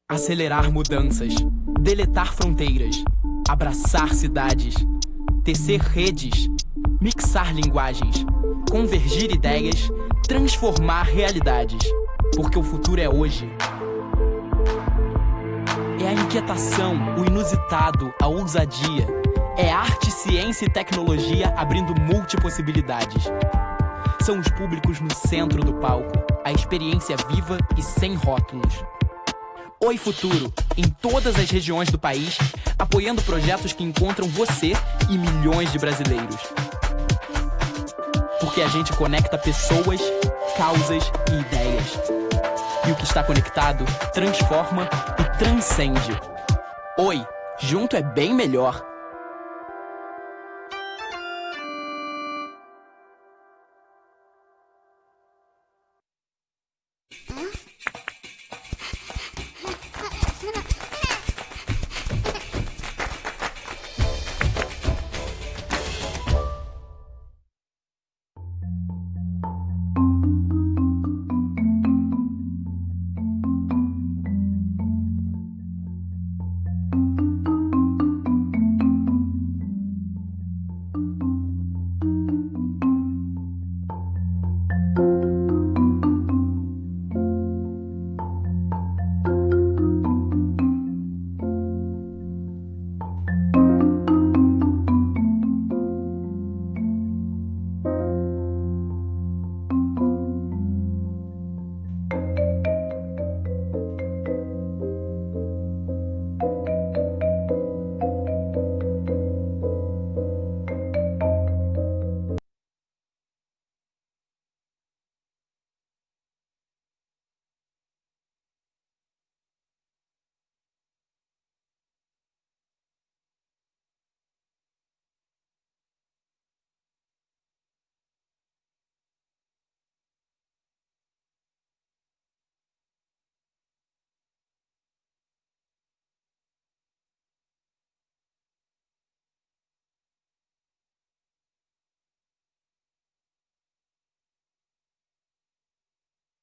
Acelerar mudanças, deletar fronteiras, abraçar cidades, tecer redes, mixar linguagens, convergir ideias, transformar realidades. Porque o futuro é hoje. É a inquietação, o inusitado, a ousadia. É arte, ciência e tecnologia abrindo multipossibilidades. São os públicos no centro do palco, a experiência viva e sem rótulos. Oi Futuro, em todas as regiões do país, apoiando projetos que encontram você e milhões de brasileiros. Porque a gente conecta pessoas, causas e ideias. E o que está conectado transforma e transcende. Oi, junto é bem melhor.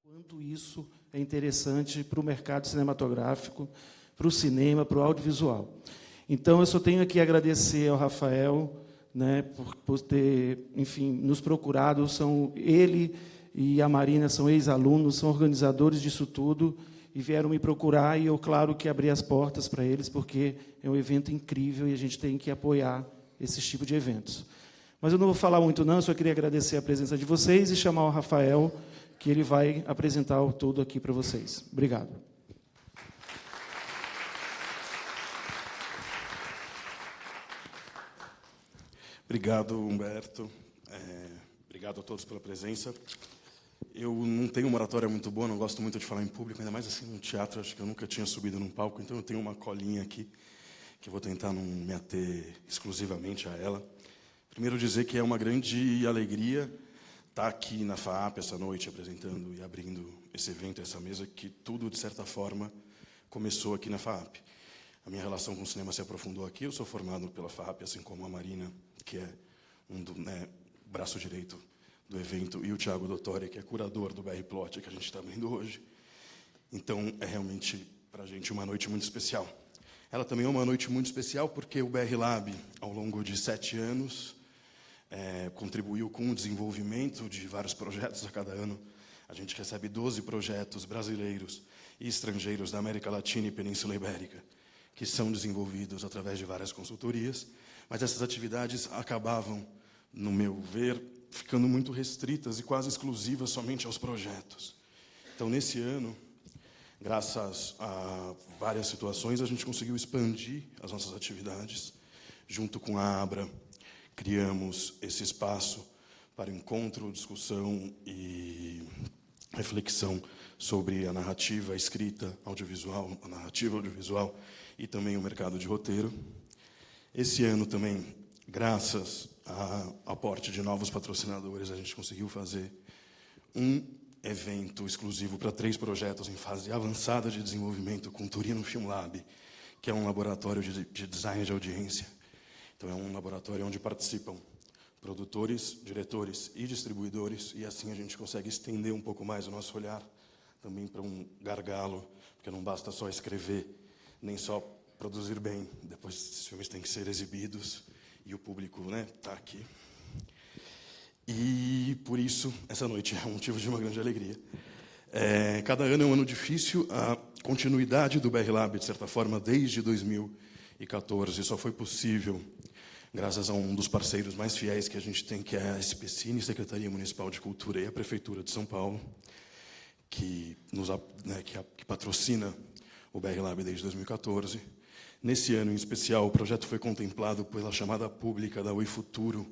Quanto isso é interessante para o mercado cinematográfico, para o cinema, para o audiovisual. Então, eu só tenho aqui a agradecer ao Rafael, né, por ter, enfim, nos procurado. Ele e a Marina são ex-alunos, são organizadores disso tudo, e vieram me procurar, e eu, claro, que abri as portas para eles, porque é um evento incrível e a gente tem que apoiar esse tipo de eventos. Mas eu não vou falar muito, não, eu só queria agradecer a presença de vocês e chamar o Rafael, que ele vai apresentar o todo aqui para vocês. Obrigado. Obrigado, Humberto. Obrigado a todos pela presença. Eu não tenho uma oratória muito boa, não gosto muito de falar em público, ainda mais assim no teatro, acho que eu nunca tinha subido num palco, então eu tenho uma colinha aqui, que eu vou tentar não me ater exclusivamente a ela. Primeiro dizer que é uma grande alegria estar aqui na FAAP essa noite, apresentando e abrindo esse evento, essa mesa, que tudo, de certa forma, começou aqui na FAAP. A minha relação com o cinema se aprofundou aqui, eu sou formado pela FAAP, assim como a Marina, que é braço direito do evento, e o Thiago Dottori, que é curador do BR Plot, que a gente está abrindo hoje. Então, é realmente, para a gente, uma noite muito especial. Ela também é uma noite muito especial porque o BR Lab, ao longo de 7 anos, contribuiu com o desenvolvimento de vários projetos a cada ano. A gente recebe 12 projetos brasileiros e estrangeiros da América Latina e Península Ibérica, que são desenvolvidos através de várias consultorias, mas essas atividades acabavam, no meu ver, ficando muito restritas e quase exclusivas somente aos projetos. Então, nesse ano, graças a várias situações, a gente conseguiu expandir as nossas atividades. Junto com a ABRA, criamos esse espaço para encontro, discussão e reflexão sobre a narrativa, a escrita audiovisual, a narrativa audiovisual e também o mercado de roteiro. Esse ano também, graças ao aporte de novos patrocinadores, a gente conseguiu fazer um evento exclusivo para 3 projetos em fase avançada de desenvolvimento com o Turino Film Lab, que é um laboratório de design de audiência. Então, é um laboratório onde participam produtores, diretores e distribuidores, e assim a gente consegue estender um pouco mais o nosso olhar também para um gargalo, porque não basta só escrever, nem só produzir bem. Depois esses filmes têm que ser exibidos e o público, né, tá aqui. E por isso essa noite é um motivo de uma grande alegria. Cada ano é um ano difícil. A continuidade do BR Lab, de certa forma, desde 2014, só foi possível graças a um dos parceiros mais fiéis que a gente tem, que é a SPCine, Secretaria Municipal de Cultura, e a Prefeitura de São Paulo, que patrocina o BR Lab desde 2014. Nesse ano, em especial, o projeto foi contemplado pela chamada pública da Oi Futuro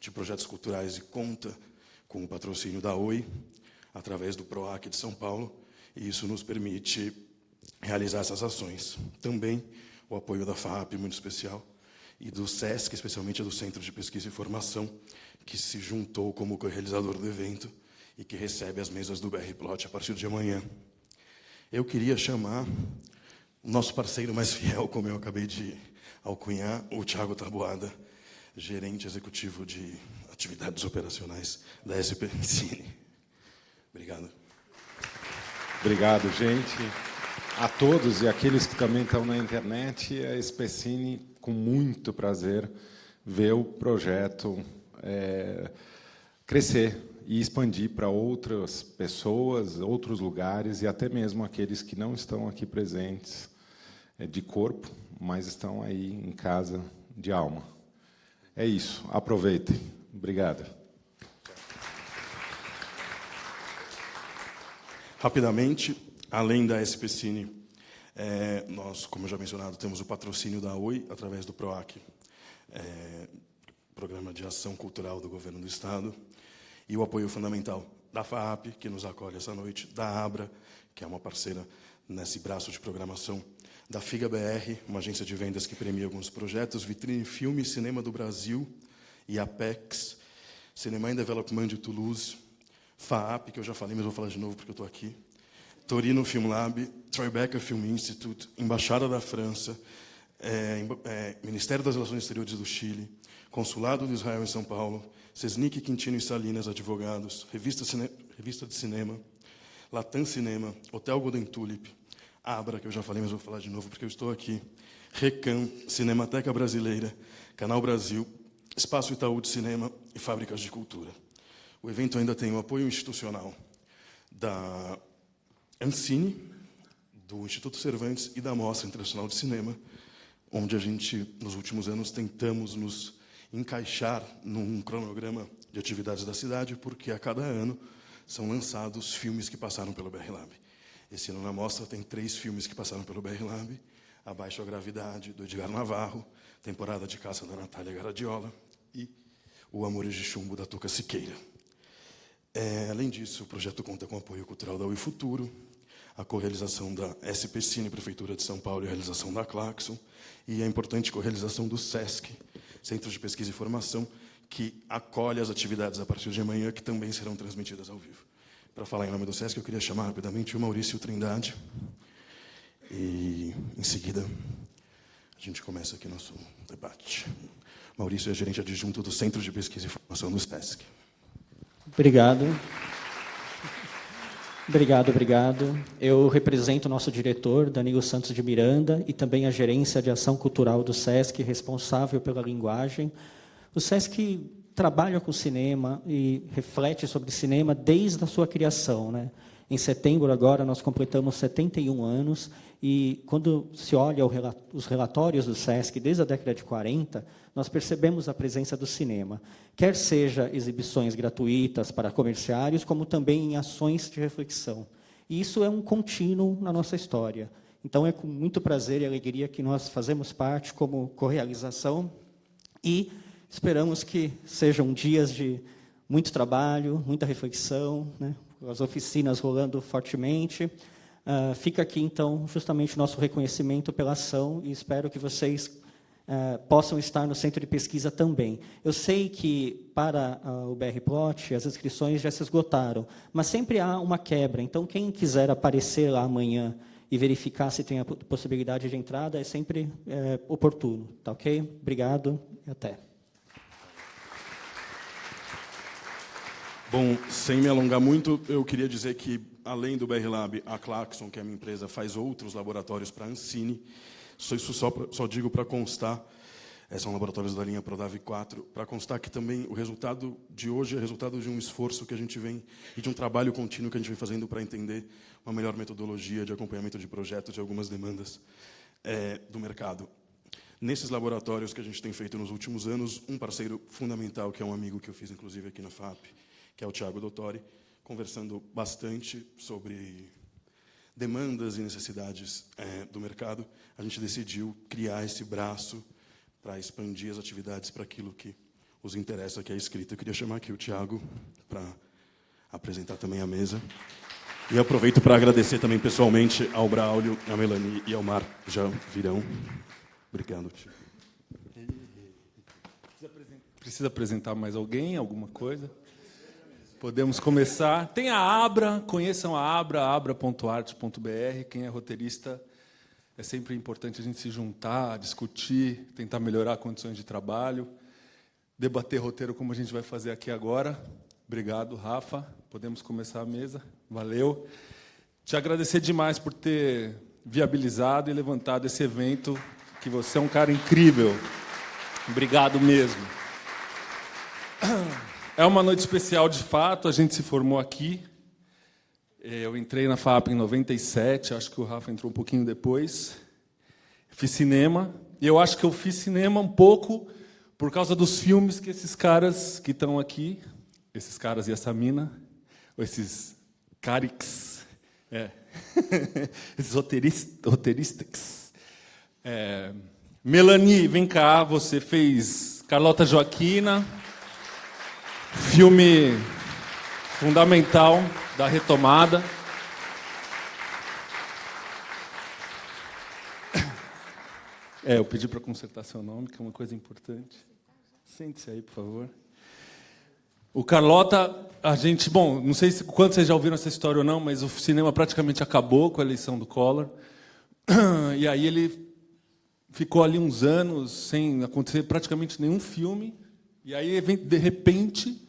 de Projetos Culturais e conta com o patrocínio da Oi, através do PROAC de São Paulo, e isso nos permite realizar essas ações. Também o apoio da FAAP, muito especial, e do SESC, especialmente do Centro de Pesquisa e Formação, que se juntou como co-realizador do evento e que recebe as mesas do BR Plot a partir de amanhã. Eu queria chamar o nosso parceiro mais fiel, como eu acabei de alcunhar, o Thiago Taboada, gerente executivo de atividades operacionais da SPCine. Obrigado. Obrigado, gente. A todos e aqueles que também estão na internet, a SPCine, com muito prazer, vê o projeto crescer e expandir para outras pessoas, outros lugares, e até mesmo aqueles que não estão aqui presentes de corpo, mas estão aí em casa de alma. É isso. Aproveitem. Obrigado. Rapidamente, além da SPCine, nós, como já mencionado, temos o patrocínio da Oi, através do PROAC, Programa de Ação Cultural do Governo do Estado, e o apoio fundamental da FAAP, que nos acolhe essa noite, da ABRA, que é uma parceira nesse braço de programação, da FIGA BR, uma agência de vendas que premia alguns projetos, Vitrine Filme, Cinema do Brasil e Apex, Cinema in Development de Toulouse, FAAP, que eu já falei, mas vou falar de novo porque eu estou aqui, Torino Film Lab, Tribeca Film Institute, Embaixada da França, Ministério das Relações Exteriores do Chile, Consulado de Israel em São Paulo, Sesnic, Quintino e Salinas, advogados, Revista de Cinema, Latam Cinema, Hotel Golden Tulip, Abra, que eu já falei, mas vou falar de novo porque eu estou aqui, Recam, Cinemateca Brasileira, Canal Brasil, Espaço Itaú de Cinema e Fábricas de Cultura. O evento ainda tem o apoio institucional da Ancine, do Instituto Cervantes e da Mostra Internacional de Cinema, onde a gente, nos últimos anos, tentamos nos encaixar num cronograma de atividades da cidade, porque a cada ano são lançados filmes que passaram pelo BR Lab. Esse ano na mostra tem 3 filmes que passaram pelo BR Lab: Abaixo a Gravidade, do Edgar Navarro, Temporada de Caça, da Natália Garadiola, e O Amores de Chumbo, da Tuca Siqueira. Além disso, o projeto conta com o apoio cultural da Oi Futuro, a correalização da SPCine, Prefeitura de São Paulo, e a realização da Claxon, e a importante correalização do SESC, Centro de Pesquisa e Formação, que acolhe as atividades a partir de amanhã, que também serão transmitidas ao vivo. Para falar em nome do SESC, eu queria chamar rapidamente o Maurício Trindade, e, em seguida, a gente começa aqui nosso debate. Maurício é gerente adjunto do Centro de Pesquisa e Formação do SESC. Obrigado. Obrigado. Eu represento o nosso diretor, Danilo Santos de Miranda, e também a Gerência de Ação Cultural do SESC, responsável pela linguagem. O SESC trabalha com cinema e reflete sobre cinema desde a sua criação, né? Em setembro, agora, nós completamos 71 anos, e quando se olha os relatórios do SESC, desde a década de 40, nós percebemos a presença do cinema, quer seja exibições gratuitas para comerciários, como também em ações de reflexão. E isso é um contínuo na nossa história. Então, é com muito prazer e alegria que nós fazemos parte como correalização, e esperamos que sejam dias de muito trabalho, muita reflexão, né? As oficinas rolando fortemente. Fica aqui, então, justamente o nosso reconhecimento pela ação, e espero que vocês possam estar no centro de pesquisa também. Eu sei que, para o BR Plot, as inscrições já se esgotaram, mas sempre há uma quebra. Então, quem quiser aparecer lá amanhã e verificar se tem a possibilidade de entrada, é sempre oportuno. Tá ok? Obrigado e até. Bom, sem me alongar muito, eu queria dizer que além do BR Lab, a Claxon, que é a minha empresa, faz outros laboratórios para a Ancine. Isso só digo para constar, são laboratórios da linha Prodave 4, para constar que também o resultado de hoje é resultado de um esforço que a gente vem, e de um trabalho contínuo que a gente vem fazendo para entender uma melhor metodologia de acompanhamento de projetos de algumas demandas do mercado. Nesses laboratórios que a gente tem feito nos últimos anos, um parceiro fundamental, que é um amigo que eu fiz, inclusive, aqui na FAP, que é o Thiago Dottori, conversando bastante sobre demandas e necessidades do mercado, a gente decidiu criar esse braço para expandir as atividades para aquilo que os interessa, que é a escrita. Eu queria chamar aqui o Thiago para apresentar também a mesa. E aproveito para agradecer também pessoalmente ao Braulio, a Melanie e ao Mar, que já virão. Obrigado, Thiago. Precisa apresentar mais alguém, alguma coisa? Podemos começar. Tem a Abra, conheçam a Abra, abra.arte.br. Quem é roteirista, é sempre importante a gente se juntar, discutir, tentar melhorar condições de trabalho, debater roteiro como a gente vai fazer aqui agora. Obrigado, Rafa. Podemos começar a mesa. Valeu. Te agradecer demais por ter viabilizado e levantado esse evento, que você é um cara incrível. Obrigado mesmo. É uma noite especial, de fato. A gente se formou aqui. Eu entrei na FAP em 97, acho que o Rafa entrou um pouquinho depois. Fiz cinema. E eu acho que eu fiz cinema um pouco por causa dos filmes que esses caras que estão aqui, esses caras e essa mina, ou esses carics, esses roteiristas. Melanie, vem cá, você fez Carlota Joaquina, filme fundamental da retomada. Eu pedi para consertar seu nome, que é uma coisa importante. Sente-se aí, por favor. O Carlota, a gente... Bom, não sei quantos vocês já ouviram essa história ou não, mas o cinema praticamente acabou com a eleição do Collor. E aí ele ficou ali uns anos sem acontecer praticamente nenhum filme. E aí, de repente,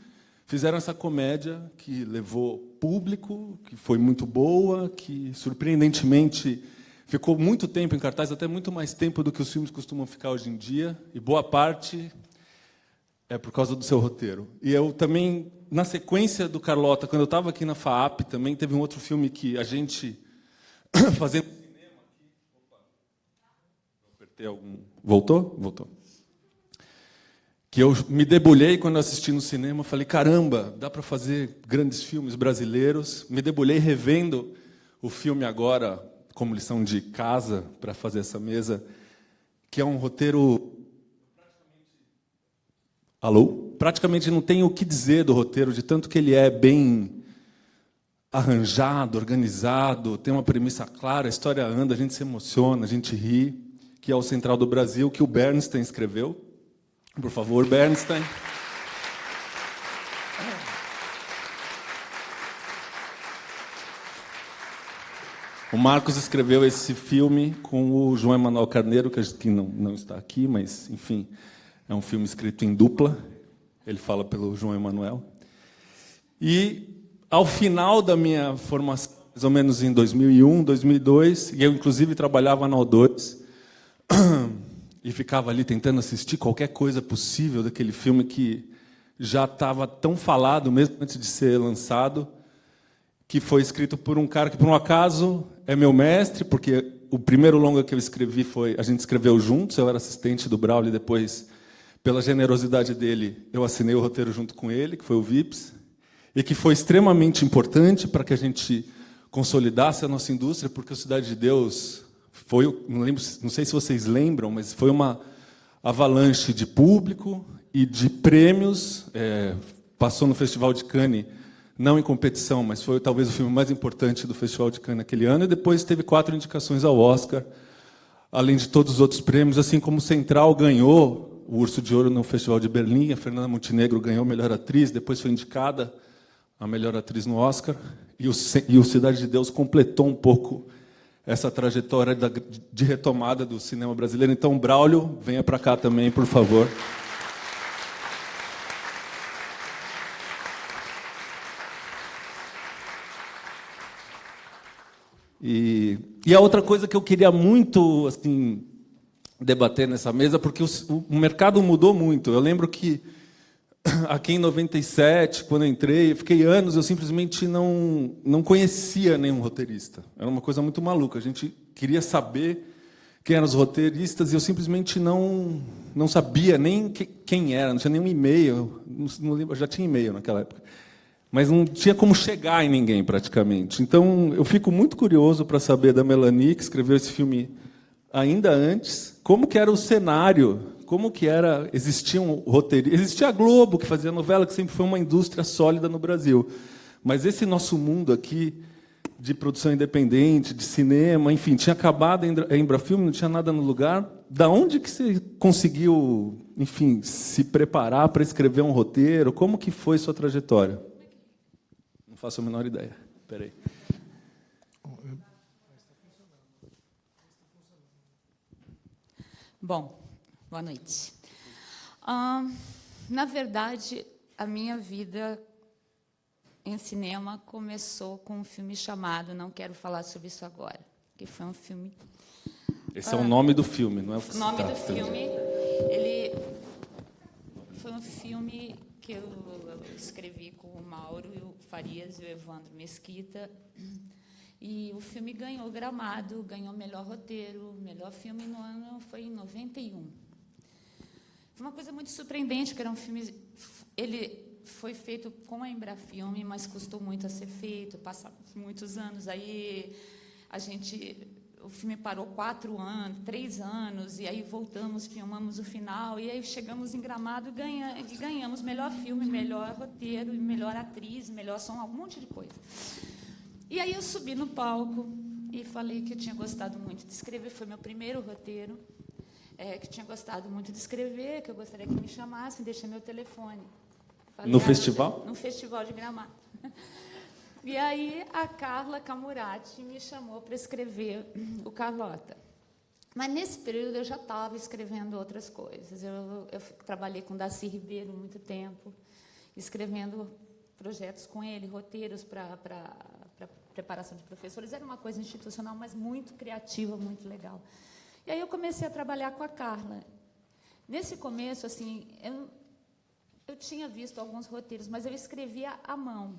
fizeram essa comédia que levou público, que foi muito boa, que, surpreendentemente, ficou muito tempo em cartaz, até muito mais tempo do que os filmes costumam ficar hoje em dia. E boa parte é por causa do seu roteiro. E eu também, na sequência do Carlota, quando eu estava aqui na FAAP, também teve um outro filme que a gente, fazendo cinema aqui... Opa, apertei algum... Voltou? Voltou. Que eu me debulhei quando eu assisti no cinema, falei, caramba, dá para fazer grandes filmes brasileiros. Me debulhei revendo o filme agora, como lição de casa, para fazer essa mesa, que é um roteiro... Alô? Praticamente não tem o que dizer do roteiro, de tanto que ele é bem arranjado, organizado, tem uma premissa clara, a história anda, a gente se emociona, a gente ri, que é o Central do Brasil, que o Bernstein escreveu. Por favor, Bernstein. O Marcos escreveu esse filme com o João Emanuel Carneiro, que não está aqui, mas, enfim, é um filme escrito em dupla. Ele fala pelo João Emanuel. E, ao final da minha formação, mais ou menos em 2001, 2002, e eu, inclusive, trabalhava na O2, e ficava ali tentando assistir qualquer coisa possível daquele filme que já estava tão falado, mesmo antes de ser lançado, que foi escrito por um cara que, por um acaso, é meu mestre, porque o primeiro longa que eu escrevi a gente escreveu juntos, eu era assistente do Braulio, e depois, pela generosidade dele, eu assinei o roteiro junto com ele, que foi o Vips, e que foi extremamente importante para que a gente consolidasse a nossa indústria, porque o Cidade de Deus foi, não sei se vocês lembram, mas foi uma avalanche de público e de prêmios. Passou no Festival de Cannes, não em competição, mas foi talvez o filme mais importante do Festival de Cannes naquele ano, e depois teve 4 indicações ao Oscar, além de todos os outros prêmios, assim como Central ganhou o Urso de Ouro no Festival de Berlim, a Fernanda Montenegro ganhou a melhor atriz, depois foi indicada a melhor atriz no Oscar, e o Cidade de Deus completou um pouco essa trajetória de retomada do cinema brasileiro. Então, Braulio, venha para cá também, por favor. E a outra coisa que eu queria muito assim, debater nessa mesa, porque o mercado mudou muito. Eu lembro que, aqui em 97, quando eu entrei, eu fiquei anos, eu simplesmente não conhecia nenhum roteirista. Era uma coisa muito maluca. A gente queria saber quem eram os roteiristas e eu simplesmente não sabia nem quem era, não tinha nenhum e-mail. Não lembro, já tinha e-mail naquela época. Mas não tinha como chegar em ninguém, praticamente. Então, eu fico muito curioso para saber da Melanie, que escreveu esse filme ainda antes, como que era o cenário, como que era, existia a Globo, que fazia novela, que sempre foi uma indústria sólida no Brasil. Mas esse nosso mundo aqui, de produção independente, de cinema, enfim, tinha acabado a Embrafilme, não tinha nada no lugar. Da onde que você conseguiu, enfim, se preparar para escrever um roteiro? Como que foi sua trajetória? Não faço a menor ideia. Espera aí. Bom, boa noite. Na verdade, a minha vida em cinema começou com um filme chamado Não Quero Falar Sobre Isso Agora, que foi um filme... Esse é o nome do filme, não é o nome do filme. Ele foi um filme que eu escrevi com o Mauro e o Farias e o Evandro Mesquita. E o filme ganhou Gramado, ganhou melhor roteiro, melhor filme no ano, foi em 91. Foi uma coisa muito surpreendente, porque era um filme... Ele foi feito com a Embrafilme, mas custou muito a ser feito, passaram muitos anos. Aí o filme parou 3 anos, e aí voltamos, filmamos o final, e aí chegamos em Gramado e ganhamos melhor filme, melhor roteiro, melhor atriz, melhor som, um monte de coisa. E aí eu subi no palco e falei que eu tinha gostado muito de escrever, foi meu primeiro roteiro, que tinha gostado muito de escrever, que eu gostaria que me chamassem, deixei meu telefone. Falei, no festival? No Festival de Gramado. E aí a Carla Camurati me chamou para escrever o Carlota. Mas nesse período eu já estava escrevendo outras coisas. Eu trabalhei com Darcy Ribeiro muito tempo, escrevendo projetos com ele, roteiros para preparação de professores. Era uma coisa institucional, mas muito criativa, muito legal. E aí eu comecei a trabalhar com a Carla. Nesse começo, assim, eu tinha visto alguns roteiros, mas eu escrevia à mão.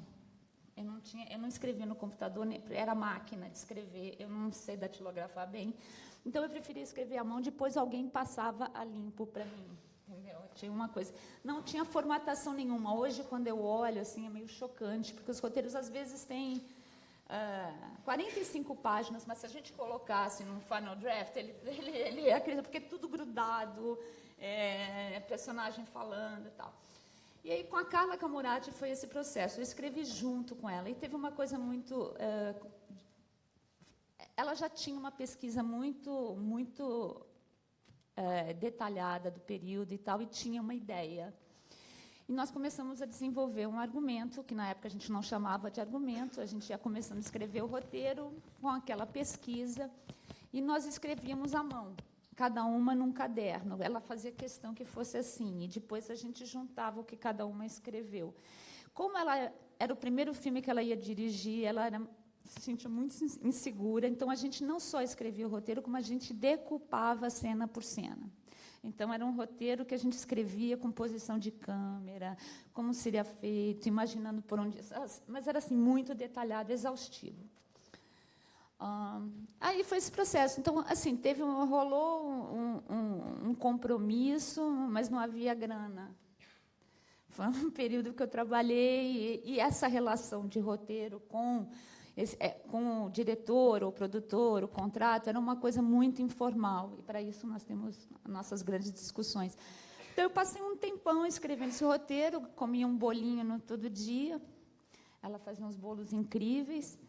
Eu não escrevia no computador, era máquina de escrever, eu não sei datilografar bem. Então, eu preferia escrever à mão, depois alguém passava a limpo para mim. Entendeu? Tinha uma coisa. Não tinha formatação nenhuma. Hoje, quando eu olho, assim, é meio chocante, porque os roteiros, às vezes, têm 45 páginas, mas se a gente colocasse num final draft, ele acredita, porque é tudo grudado, personagem falando e tal. E aí, com a Carla Camurati, foi esse processo. Eu escrevi junto com ela. E teve uma coisa muito... ela já tinha uma pesquisa muito detalhada do período e tal, e tinha uma ideia. E nós começamos a desenvolver um argumento, que na época a gente não chamava de argumento, a gente ia começando a escrever o roteiro com aquela pesquisa, e nós escrevíamos à mão, cada uma num caderno. Ela fazia questão que fosse assim, e depois a gente juntava o que cada uma escreveu. Como ela era o primeiro filme que ela ia dirigir, ela se sentia muito insegura, então a gente não só escrevia o roteiro, como a gente decupava cena por cena. Então, era um roteiro que a gente escrevia com posição de câmera, como seria feito, imaginando por onde... Mas era assim, muito detalhado, exaustivo. Aí foi esse processo. Então, assim, rolou um compromisso, mas não havia grana. Foi um período que eu trabalhei, e essa relação de roteiro com o diretor, o produtor, o contrato, era uma coisa muito informal. E, para isso, nós temos nossas grandes discussões. Então, eu passei um tempão escrevendo esse roteiro, comia um bolinho todo dia. Ela fazia uns bolos incríveis.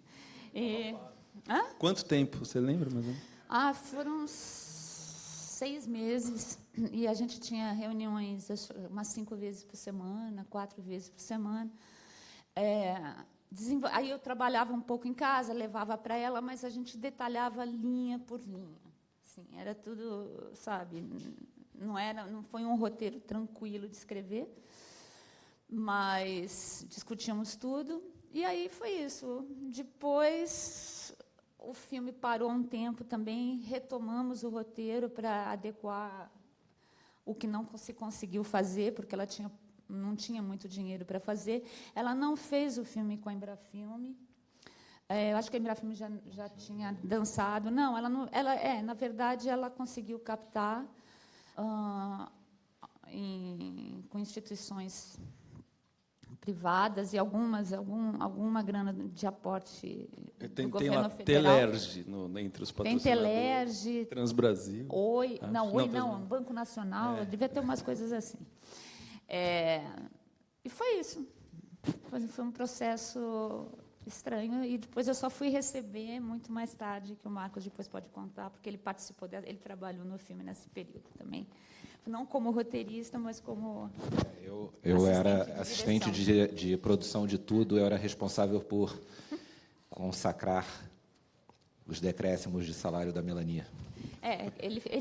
Quanto tempo? Você lembra, mais ou menos? Foram 6 meses. E a gente tinha reuniões umas 5 vezes por semana, 4 vezes por semana. Aí eu trabalhava um pouco em casa, levava para ela, mas a gente detalhava linha por linha. Assim, era tudo, sabe, não foi um roteiro tranquilo de escrever, mas discutíamos tudo. E aí foi isso. Depois, o filme parou um tempo também, retomamos o roteiro para adequar o que não se conseguiu fazer, porque ela não tinha muito dinheiro para fazer. Ela não fez o filme com a Embrafilme. Eu acho que a Embrafilme já tinha dançado. Não, na verdade, ela conseguiu captar com instituições privadas e alguma grana de aporte do governo lá federal. Telerge entre os patrocinadores. Tem Telerge. Transbrasil. Oi, acho. não, Banco Nacional, devia ter umas coisas assim. E foi isso. Foi um processo estranho, e depois eu só fui receber muito mais tarde, que o Marcos depois pode contar, porque ele participou, ele trabalhou no filme nesse período também. Não como roteirista, mas como eu era assistente de produção de tudo, eu era responsável por consacrar os decréscimos de salário da Melania.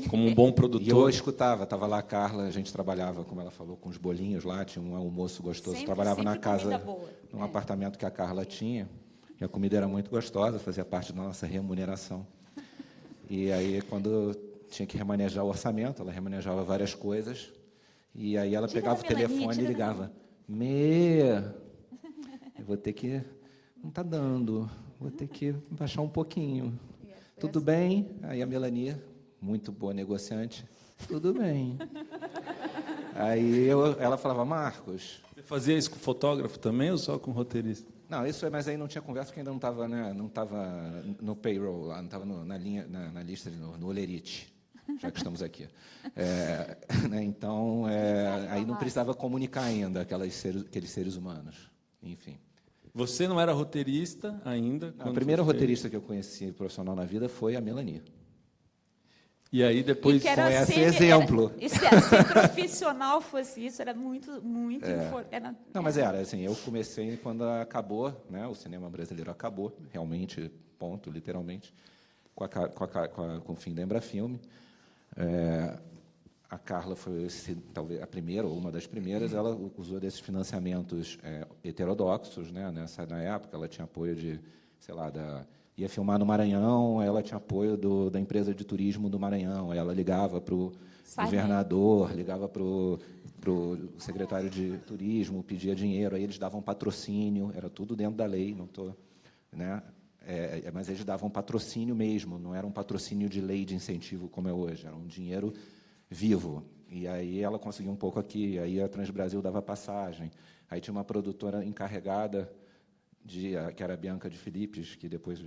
Como um bom produtor. E eu escutava, estava lá a Carla, a gente trabalhava, como ela falou, com os bolinhos lá, tinha um almoço gostoso, trabalhava na casa, num apartamento que a Carla tinha, e a comida era muito gostosa, fazia parte da nossa remuneração. E aí, quando tinha que remanejar o orçamento, ela remanejava várias coisas, e aí ela pegava o telefone e ligava. Eu vou ter que... Não está dando, vou ter que baixar um pouquinho. Tudo bem? Aí a Melania, muito boa negociante, tudo bem. Aí ela falava, Marcos... Você fazia isso com fotógrafo também ou só com roteirista? Não, mas aí não tinha conversa, porque ainda não estava, né, não estava no payroll, lá, não estava na lista, no Olerite, já que estamos aqui. Então, aí não precisava comunicar ainda aqueles seres humanos, enfim. Você não era roteirista ainda? A primeira roteirista que eu conheci profissional na vida foi a Melania. E aí depois com esse exemplo. Se a profissional fosse isso, era muito Não, mas era assim, eu comecei quando acabou, né, o cinema brasileiro acabou, realmente, ponto, literalmente, com o fim da Embrafilme. A Carla foi talvez a primeira ou uma das primeiras. Ela usou desses financiamentos heterodoxos, né, na época. Ela tinha apoio de, sei lá, ia filmar no Maranhão, ela tinha apoio da empresa de turismo do Maranhão. Ela ligava para o governador, ligava para o secretário de turismo, pedia dinheiro, aí eles davam patrocínio, era tudo dentro da lei, não tô, né? Mas eles davam patrocínio mesmo, não era um patrocínio de lei de incentivo como é hoje, era um dinheiro vivo. E aí ela conseguiu um pouco aqui, aí a Transbrasil dava passagem, aí tinha uma produtora encarregada que era a Bianca de Filipes, que depois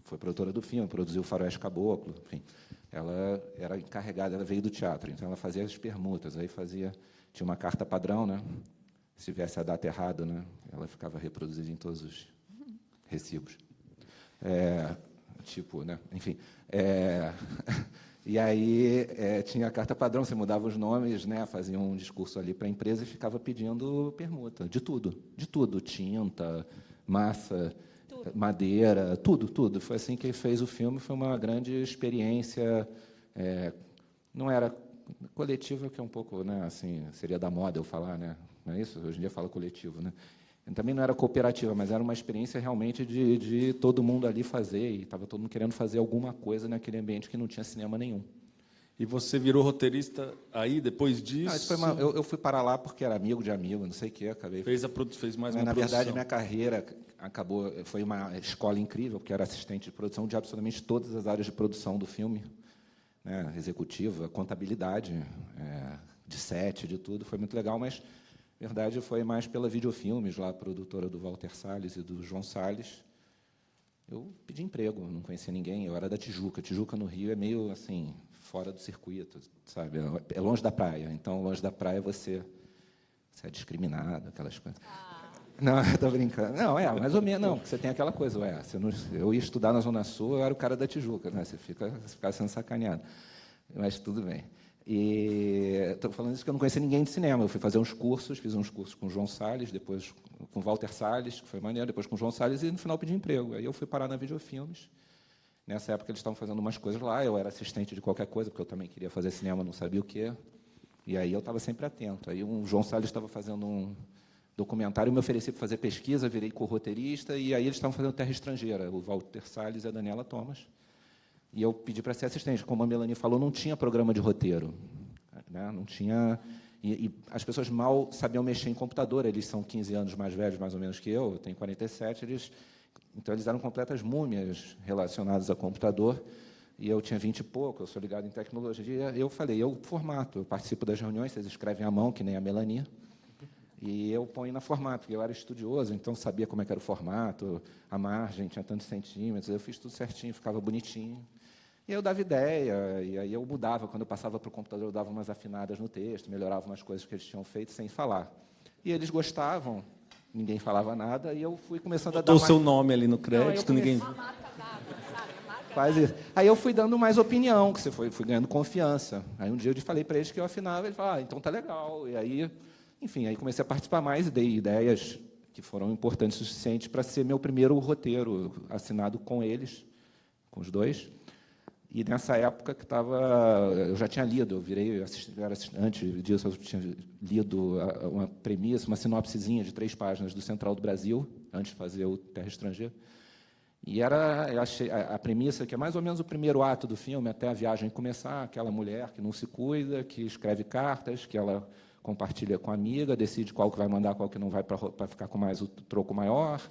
foi produtora do filme, produziu o Faroeste Caboclo, enfim. Ela era encarregada, ela veio do teatro, então ela fazia as permutas, aí tinha uma carta padrão, né? Se tivesse a data errada, né? Ela ficava reproduzida em todos os recibos. Né? Enfim. E aí tinha a carta padrão, você mudava os nomes, né? Fazia um discurso ali para a empresa e ficava pedindo permuta, de tudo, tinta, massa, madeira, tudo. Foi assim que fez o filme, foi uma grande experiência. Não era coletivo, que é um pouco, né? Assim, seria da moda eu falar, né? Não é isso? Hoje em dia fala coletivo, né? Também não era cooperativa, mas era uma experiência realmente de todo mundo ali fazer, e estava todo mundo querendo fazer alguma coisa naquele ambiente que não tinha cinema nenhum. E você virou roteirista aí, depois disso? Não, eu fui para lá porque era amigo de amigo, não sei o quê, acabei... Fez mais uma Na produção. verdade, minha carreira foi uma escola incrível, porque eu era assistente de produção de absolutamente todas as áreas de produção do filme, né, executiva, contabilidade, de set, de tudo, foi muito legal, mas... Na verdade, foi mais pela Videofilmes, lá, a produtora do Walter Salles e do João Salles. Eu pedi emprego, não conhecia ninguém, eu era da Tijuca. Tijuca, no Rio, é meio, assim, fora do circuito, sabe? É longe da praia, então, longe da praia, você é discriminado, aquelas coisas. Não, estou brincando. Não, mais ou menos, não, porque você tem aquela coisa, eu ia estudar na Zona Sul, eu era o cara da Tijuca, né? Você fica sendo sacaneado. Mas tudo bem. E estou falando isso porque eu não conhecia ninguém de cinema. Eu fui fazer uns cursos, fiz uns cursos com o João Salles, depois com o Walter Salles, que foi maneiro, depois com o João Salles, e no final pedi emprego. Aí eu fui parar na Videofilmes. Nessa época eles estavam fazendo umas coisas lá, eu era assistente de qualquer coisa, porque eu também queria fazer cinema, não sabia o quê. E aí eu estava sempre atento. Aí o João Salles estava fazendo um documentário, eu me ofereci para fazer pesquisa, virei co-roteirista, e aí eles estavam fazendo Terra Estrangeira, o Walter Salles e a Daniela Thomas. E eu pedi para ser assistente. Como a Melanie falou, não tinha programa de roteiro, né? Não tinha... E as pessoas mal sabiam mexer em computador. Eles são 15 anos mais velhos, mais ou menos, que eu tenho 47. Então, eles eram completas múmias relacionadas a computador. E eu tinha 20 e pouco, eu sou ligado em tecnologia. Eu falei, eu formato, eu participo das reuniões, vocês escrevem à mão, que nem a Melanie, e eu ponho na formato, porque eu era estudioso, então sabia como é que era o formato, a margem, tinha tantos centímetros, eu fiz tudo certinho, ficava bonitinho. E eu dava ideia, e aí eu mudava. Quando eu passava para o computador, eu dava umas afinadas no texto, melhorava umas coisas que eles tinham feito sem falar. E eles gostavam, ninguém falava nada, e eu fui começando a dar Botou o seu nome ali no crédito, ninguém... Quase isso. Aí eu fui dando mais opinião, que fui ganhando confiança. Aí um dia eu falei para eles que eu afinava, ele falou, então tá legal. E aí, enfim, aí comecei a participar mais e dei ideias que foram importantes o suficiente para ser meu primeiro roteiro assinado com eles, com os dois. E nessa época que eu já tinha lido, antes disso eu tinha lido uma premissa, uma sinopsezinha de 3 páginas do Central do Brasil, antes de fazer o Terra Estrangeira. E eu achei a premissa, que é mais ou menos o primeiro ato do filme, até a viagem começar, aquela mulher que não se cuida, que escreve cartas, que ela compartilha com a amiga, decide qual que vai mandar, qual que não vai, para ficar com mais o troco maior.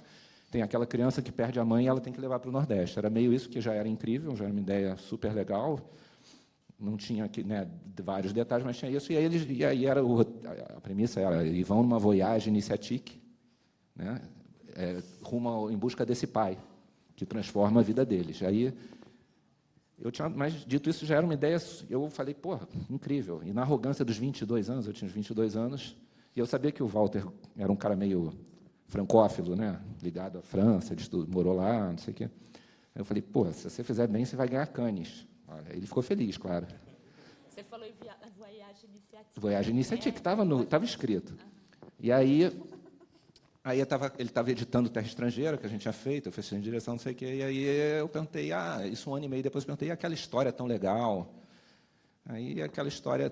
Tem aquela criança que perde a mãe e ela tem que levar para o Nordeste. Era meio isso, que já era incrível, já era uma ideia super legal. Não tinha aqui, né, vários detalhes, mas tinha isso. E aí era a premissa era, eles vão numa voyage iniciatique, né, rumo em busca desse pai, que transforma a vida deles. Aí, mas, dito isso, já era uma ideia, eu falei, porra, incrível. E na arrogância dos 22 anos, eu tinha uns 22 anos, e eu sabia que o Walter era um cara meio francófilo, né, ligado à França, ele morou lá, não sei o quê. Aí eu falei, pô, se você fizer bem, você vai ganhar Cannes. Ele ficou feliz, claro. Você falou em Voyage Initiative. Voyage Initiative, que estava escrito. E aí ele estava editando Terra Estrangeira, que a gente tinha feito, eu fiz em direção, não sei o quê, e aí eu perguntei, isso 1 ano e meio depois, eu perguntei, aquela história tão legal? Aí aquela história,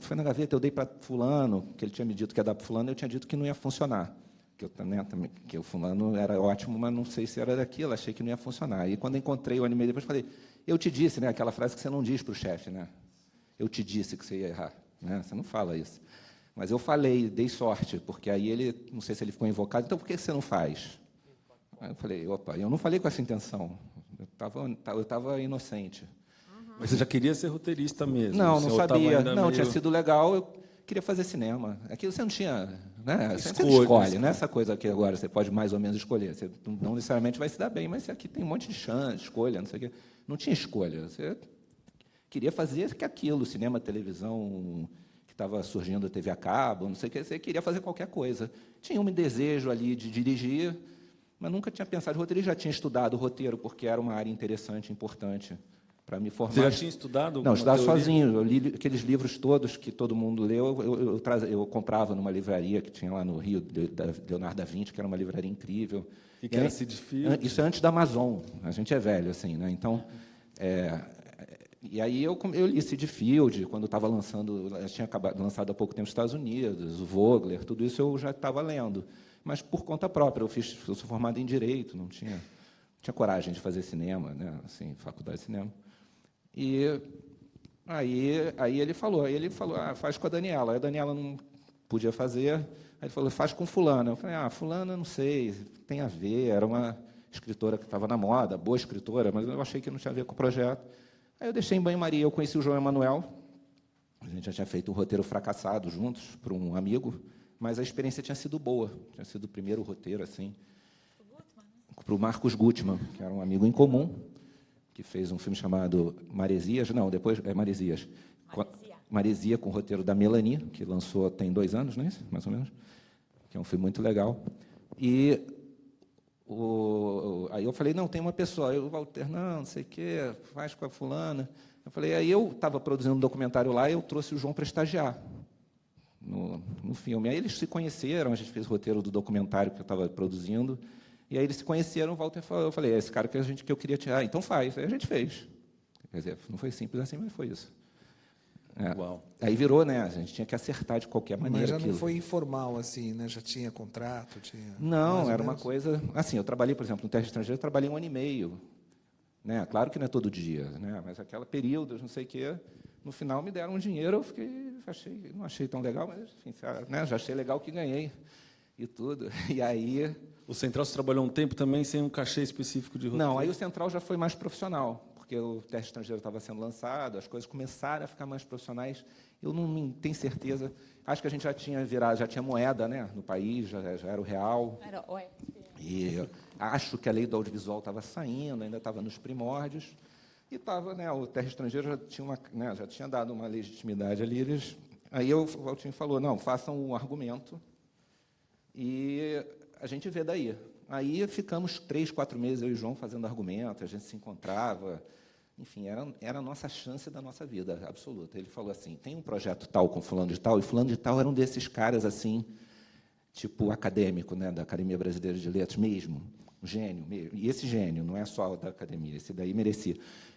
foi na gaveta, eu dei para fulano, que ele tinha me dito que ia dar para fulano, eu tinha dito que não ia funcionar. Que o fulano era ótimo, mas não sei se era daquilo, achei que não ia funcionar. E quando encontrei 1 ano e meio depois, falei, eu te disse, né, aquela frase que você não diz para o chefe, né? Eu te disse que você ia errar, né? Você não fala isso. Mas eu falei, dei sorte, porque aí ele, não sei se ele ficou invocado, então por que você não faz? Aí eu falei, opa, eu não falei com essa intenção, eu estava inocente. Mas você já queria ser roteirista mesmo? Não sabia, tinha sido legal, eu queria fazer cinema. Aquilo você não tinha, né? Você escolhe, não é essa coisa que agora você pode mais ou menos escolher. Você não necessariamente vai se dar bem, mas aqui tem um monte de chance, escolha, não sei o quê. Não tinha escolha. Você queria fazer aquilo, cinema, televisão, que estava surgindo a TV a cabo, não sei o quê. Você queria fazer qualquer coisa. Tinha um desejo ali de dirigir, mas nunca tinha pensado em roteiro. Já tinha estudado roteiro, porque era uma área interessante, importante para me formar. Você já tinha estudado? Não, estudava sozinho. Eu li aqueles livros todos que todo mundo leu. Eu comprava numa livraria que tinha lá no Rio, da Leonardo da Vinci, que era uma livraria incrível. E que era Cid Field? Isso é antes da Amazon. A gente é velho, assim, né? Então, e aí eu li Cid Field, quando estava lançando, tinha lançado há pouco tempo nos Estados Unidos, o Vogler, tudo isso eu já estava lendo. Mas por conta própria. Eu sou formado em Direito, não tinha coragem de fazer cinema, né? Assim, faculdade de cinema. E aí ele falou, faz com a Daniela. Aí a Daniela não podia fazer, aí ele falou, faz com fulana. Eu falei, fulana, não sei, tem a ver, era uma escritora que estava na moda, boa escritora, mas eu achei que não tinha a ver com o projeto. Aí eu deixei em banho-maria, eu conheci o João Emanuel, a gente já tinha feito um roteiro fracassado juntos, para um amigo, mas a experiência tinha sido boa, tinha sido o primeiro roteiro, assim, para o Marcos Gutmann, que era um amigo em comum, que fez um filme chamado Maresias, Maresia, com o roteiro da Melanie, que lançou tem 2 anos, não é isso? Mais ou menos, que é um filme muito legal. E aí eu falei, não, tem uma pessoa. Aí o Walter, não sei o quê, faz com a fulana. Eu falei, aí eu estava produzindo um documentário lá e eu trouxe o João para estagiar no filme. Aí eles se conheceram, a gente fez o roteiro do documentário que eu estava produzindo. E aí eles se conheceram, o Walter falou, eu falei, esse cara que eu queria tirar, então faz. Aí a gente fez. Quer dizer, não foi simples assim, mas foi isso. Uau. Aí virou, né? A gente tinha que acertar de qualquer maneira Mas já aquilo. não foi informal, assim, né? Já tinha contrato? Tinha mais Não, ou era uma menos? coisa... Assim, eu trabalhei, por exemplo, no Terra Estrangeira, eu trabalhei 1 ano e meio. Né? Claro que não é todo dia, né? Mas aquele período, não sei o quê, no final me deram um dinheiro, eu fiquei, não achei tão legal, mas enfim, né? Já achei legal que ganhei e tudo. E aí... O Central você trabalhou um tempo também sem um cachê específico de roteiro? Não, aí o Central já foi mais profissional, porque o Terra Estrangeira estava sendo lançado, as coisas começaram a ficar mais profissionais. Eu não tenho certeza. Acho que a gente já tinha virado, já tinha moeda, né, no país, já era o real. Era OE. E acho que a lei do audiovisual estava saindo, ainda estava nos primórdios. E estava, né, o Terra Estrangeira já tinha, já tinha dado uma legitimidade ali. Aí o Valtinho falou, não, façam um argumento e a gente vê daí. Aí ficamos 3, 4 meses, eu e o João, fazendo argumento, a gente se encontrava. Enfim, era a nossa chance da nossa vida, absoluta. Ele falou assim, tem um projeto tal com fulano de tal, e fulano de tal era um desses caras, assim, tipo acadêmico, né, da Academia Brasileira de Letras mesmo, um gênio mesmo. E esse gênio, não é só da academia, esse daí merecia.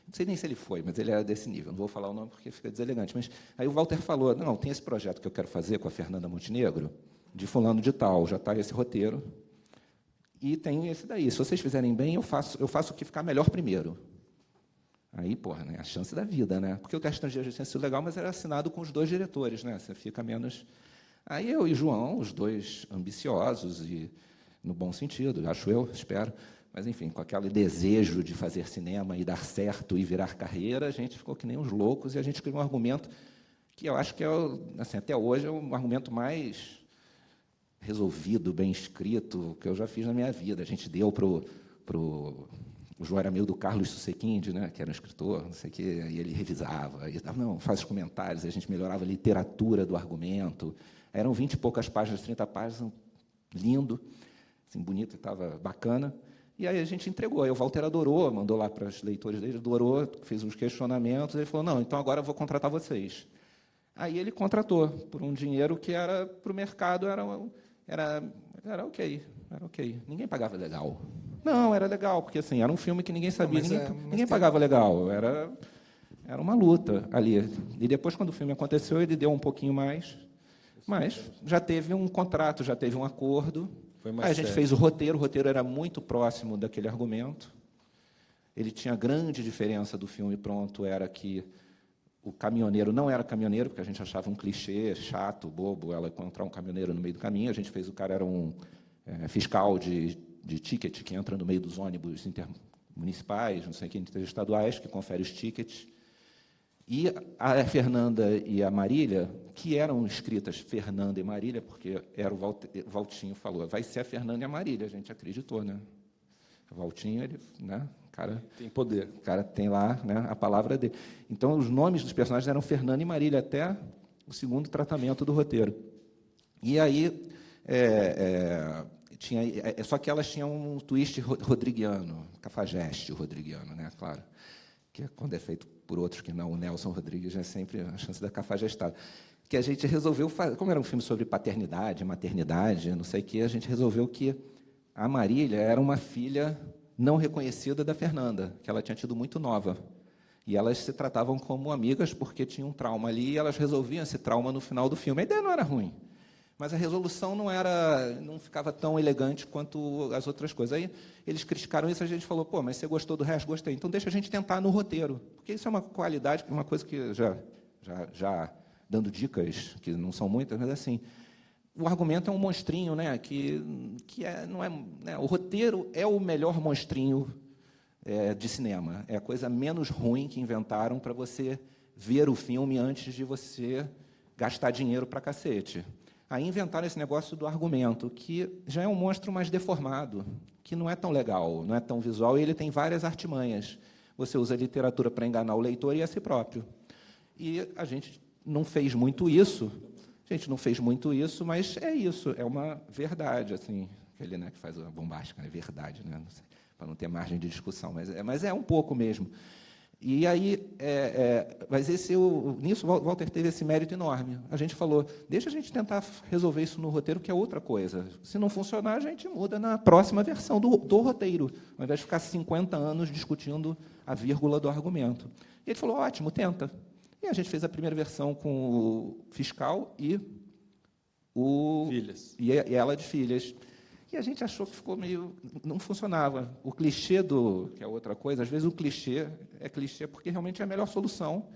Não sei nem se ele foi, mas ele era desse nível. Não vou falar o nome porque fica deselegante. Mas aí o Walter falou, não, tem esse projeto que eu quero fazer com a Fernanda Montenegro, de fulano de tal, já está esse roteiro, e tem esse daí. Se vocês fizerem bem, eu faço o que ficar melhor primeiro. Aí, porra, né, a chance da vida, né? Porque o Terra Estrangeira já tinha sido legal, mas era assinado com os 2 diretores, né? Você fica menos... Aí eu e o João, os 2 ambiciosos, e no bom sentido, acho eu, espero, mas, enfim, com aquele desejo de fazer cinema e dar certo e virar carreira, a gente ficou que nem uns loucos e a gente criou um argumento que eu acho que, assim, até hoje, é o argumento mais resolvido, bem escrito, que eu já fiz na minha vida. A gente deu para o João era amigo do Carlos Susequinde, né, que era um escritor, não sei o quê, e ele revisava, e não, faz os comentários, a gente melhorava a literatura do argumento. Eram 20 e poucas páginas, 30 páginas, lindo, assim, bonito, estava bacana. E aí a gente entregou. Aí o Walter adorou, mandou lá para os leitores dele, adorou, fez uns questionamentos, ele falou, não, então agora eu vou contratar vocês. Aí ele contratou, por um dinheiro que era para o mercado, era ok. Ninguém pagava legal. Não, era legal, porque assim, era um filme que ninguém sabia, ninguém pagava legal, era uma luta ali. E depois, quando o filme aconteceu, ele deu um pouquinho mais, mas já teve um contrato, já teve um acordo. Aí a gente fez o roteiro era muito próximo daquele argumento. Ele tinha grande diferença do filme pronto, era que o caminhoneiro não era caminhoneiro, porque a gente achava um clichê chato, bobo, ela encontrar um caminhoneiro no meio do caminho. A gente fez o cara era um fiscal de ticket, que entra no meio dos ônibus intermunicipais, não sei o que, interestaduais, que confere os tickets. E a Fernanda e a Marília, que eram escritas Fernanda e Marília, porque era o Valtinho falou, vai ser a Fernanda e a Marília, a gente acreditou, né? O Valtinho, ele, né, cara tem poder. O cara tem lá, né, a palavra dele. Então, os nomes dos personagens eram Fernanda e Marília até o segundo tratamento do roteiro. E aí só que elas tinham um twist rodriguiano, cafajeste rodriguiano, né, claro, que quando é feito por outros que não, o Nelson Rodrigues é sempre a chance da cafajestada. Que a gente resolveu fazer, como era um filme sobre paternidade, maternidade, não sei o quê, a gente resolveu que a Marília era uma filha não reconhecida da Fernanda, que ela tinha tido muito nova. E elas se tratavam como amigas porque tinham um trauma ali e elas resolviam esse trauma no final do filme. A ideia não era ruim, mas a resolução não ficava tão elegante quanto as outras coisas. Aí eles criticaram isso, a gente falou, pô, mas você gostou do resto? Gostei. Então deixa a gente tentar no roteiro, porque isso é uma qualidade, uma coisa que já dando dicas, que não são muitas, mas assim, o argumento é um monstrinho, né, não é, né, o roteiro é o melhor monstrinho de cinema. É a coisa menos ruim que inventaram para você ver o filme antes de você gastar dinheiro para cacete. Aí inventaram esse negócio do argumento, que já é um monstro mais deformado, que não é tão legal, não é tão visual, e ele tem várias artimanhas. Você usa a literatura para enganar o leitor e a si próprio. E a gente não fez muito isso, mas é isso, é uma verdade, assim, aquele, né, que faz a bombástica, é verdade, né, para não ter margem de discussão, mas é um pouco mesmo. E aí, mas nisso o Walter teve esse mérito enorme. A gente falou, deixa a gente tentar resolver isso no roteiro, que é outra coisa. Se não funcionar, a gente muda na próxima versão do roteiro, ao invés de ficar 50 anos discutindo a vírgula do argumento. E ele falou, ótimo, tenta. E a gente fez a primeira versão com o fiscal e o Filhas. e ela de filhas. E a gente achou que ficou meio... não funcionava. O clichê que é outra coisa, às vezes o clichê é clichê porque realmente é a melhor solução.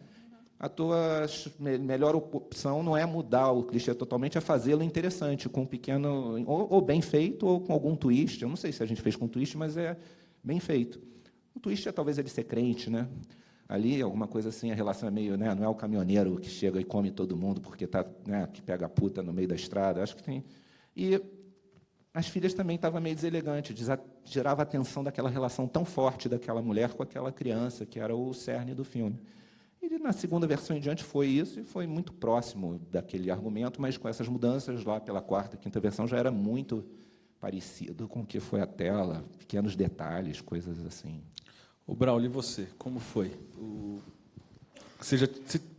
A tua melhor opção não é mudar o clichê totalmente, é fazê-lo interessante, com um pequeno... ou bem feito, ou com algum twist. Eu não sei se a gente fez com twist, mas é bem feito. O twist é talvez ele ser crente, né? Ali, alguma coisa assim, a relação é meio... né? Não é o caminhoneiro que chega e come todo mundo porque tá, né, que pega a puta no meio da estrada. Acho que tem... E as filhas também estavam meio deselegante, gerava a atenção daquela relação tão forte daquela mulher com aquela criança, que era o cerne do filme. E na segunda versão em diante foi isso, e foi muito próximo daquele argumento, mas com essas mudanças, lá pela quarta, quinta versão, já era muito parecido com o que foi a tela, pequenos detalhes, coisas assim. O Braulio, e você, como foi?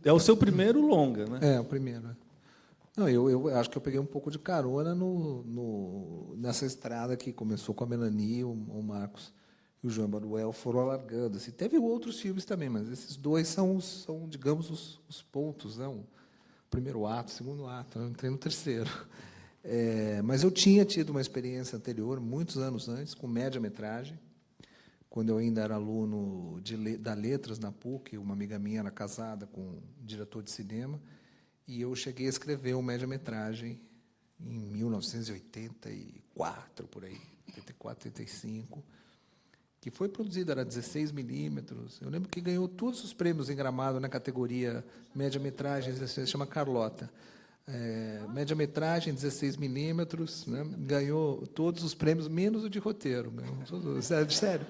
É o seu primeiro longa, né? É, o primeiro. Não, eu acho que eu peguei um pouco de carona nessa estrada que começou com a Melanie, o Marcos e o João Manuel foram alargando. Assim, teve outros filmes também, mas esses dois são digamos, os pontos, né? O primeiro ato, o segundo ato. Eu entrei no terceiro. Mas eu tinha tido uma experiência anterior, muitos anos antes, com média-metragem, quando eu ainda era aluno da Letras na PUC. Uma amiga minha era casada com um diretor de cinema, e eu cheguei a escrever uma média-metragem em 1984, por aí, 84, 85, que foi produzida, era 16 milímetros. Eu lembro que ganhou todos os prêmios em Gramado na categoria média-metragem, se chama Carlota. Média-metragem, 16 milímetros, né? Ganhou todos os prêmios, menos o de roteiro. Sério.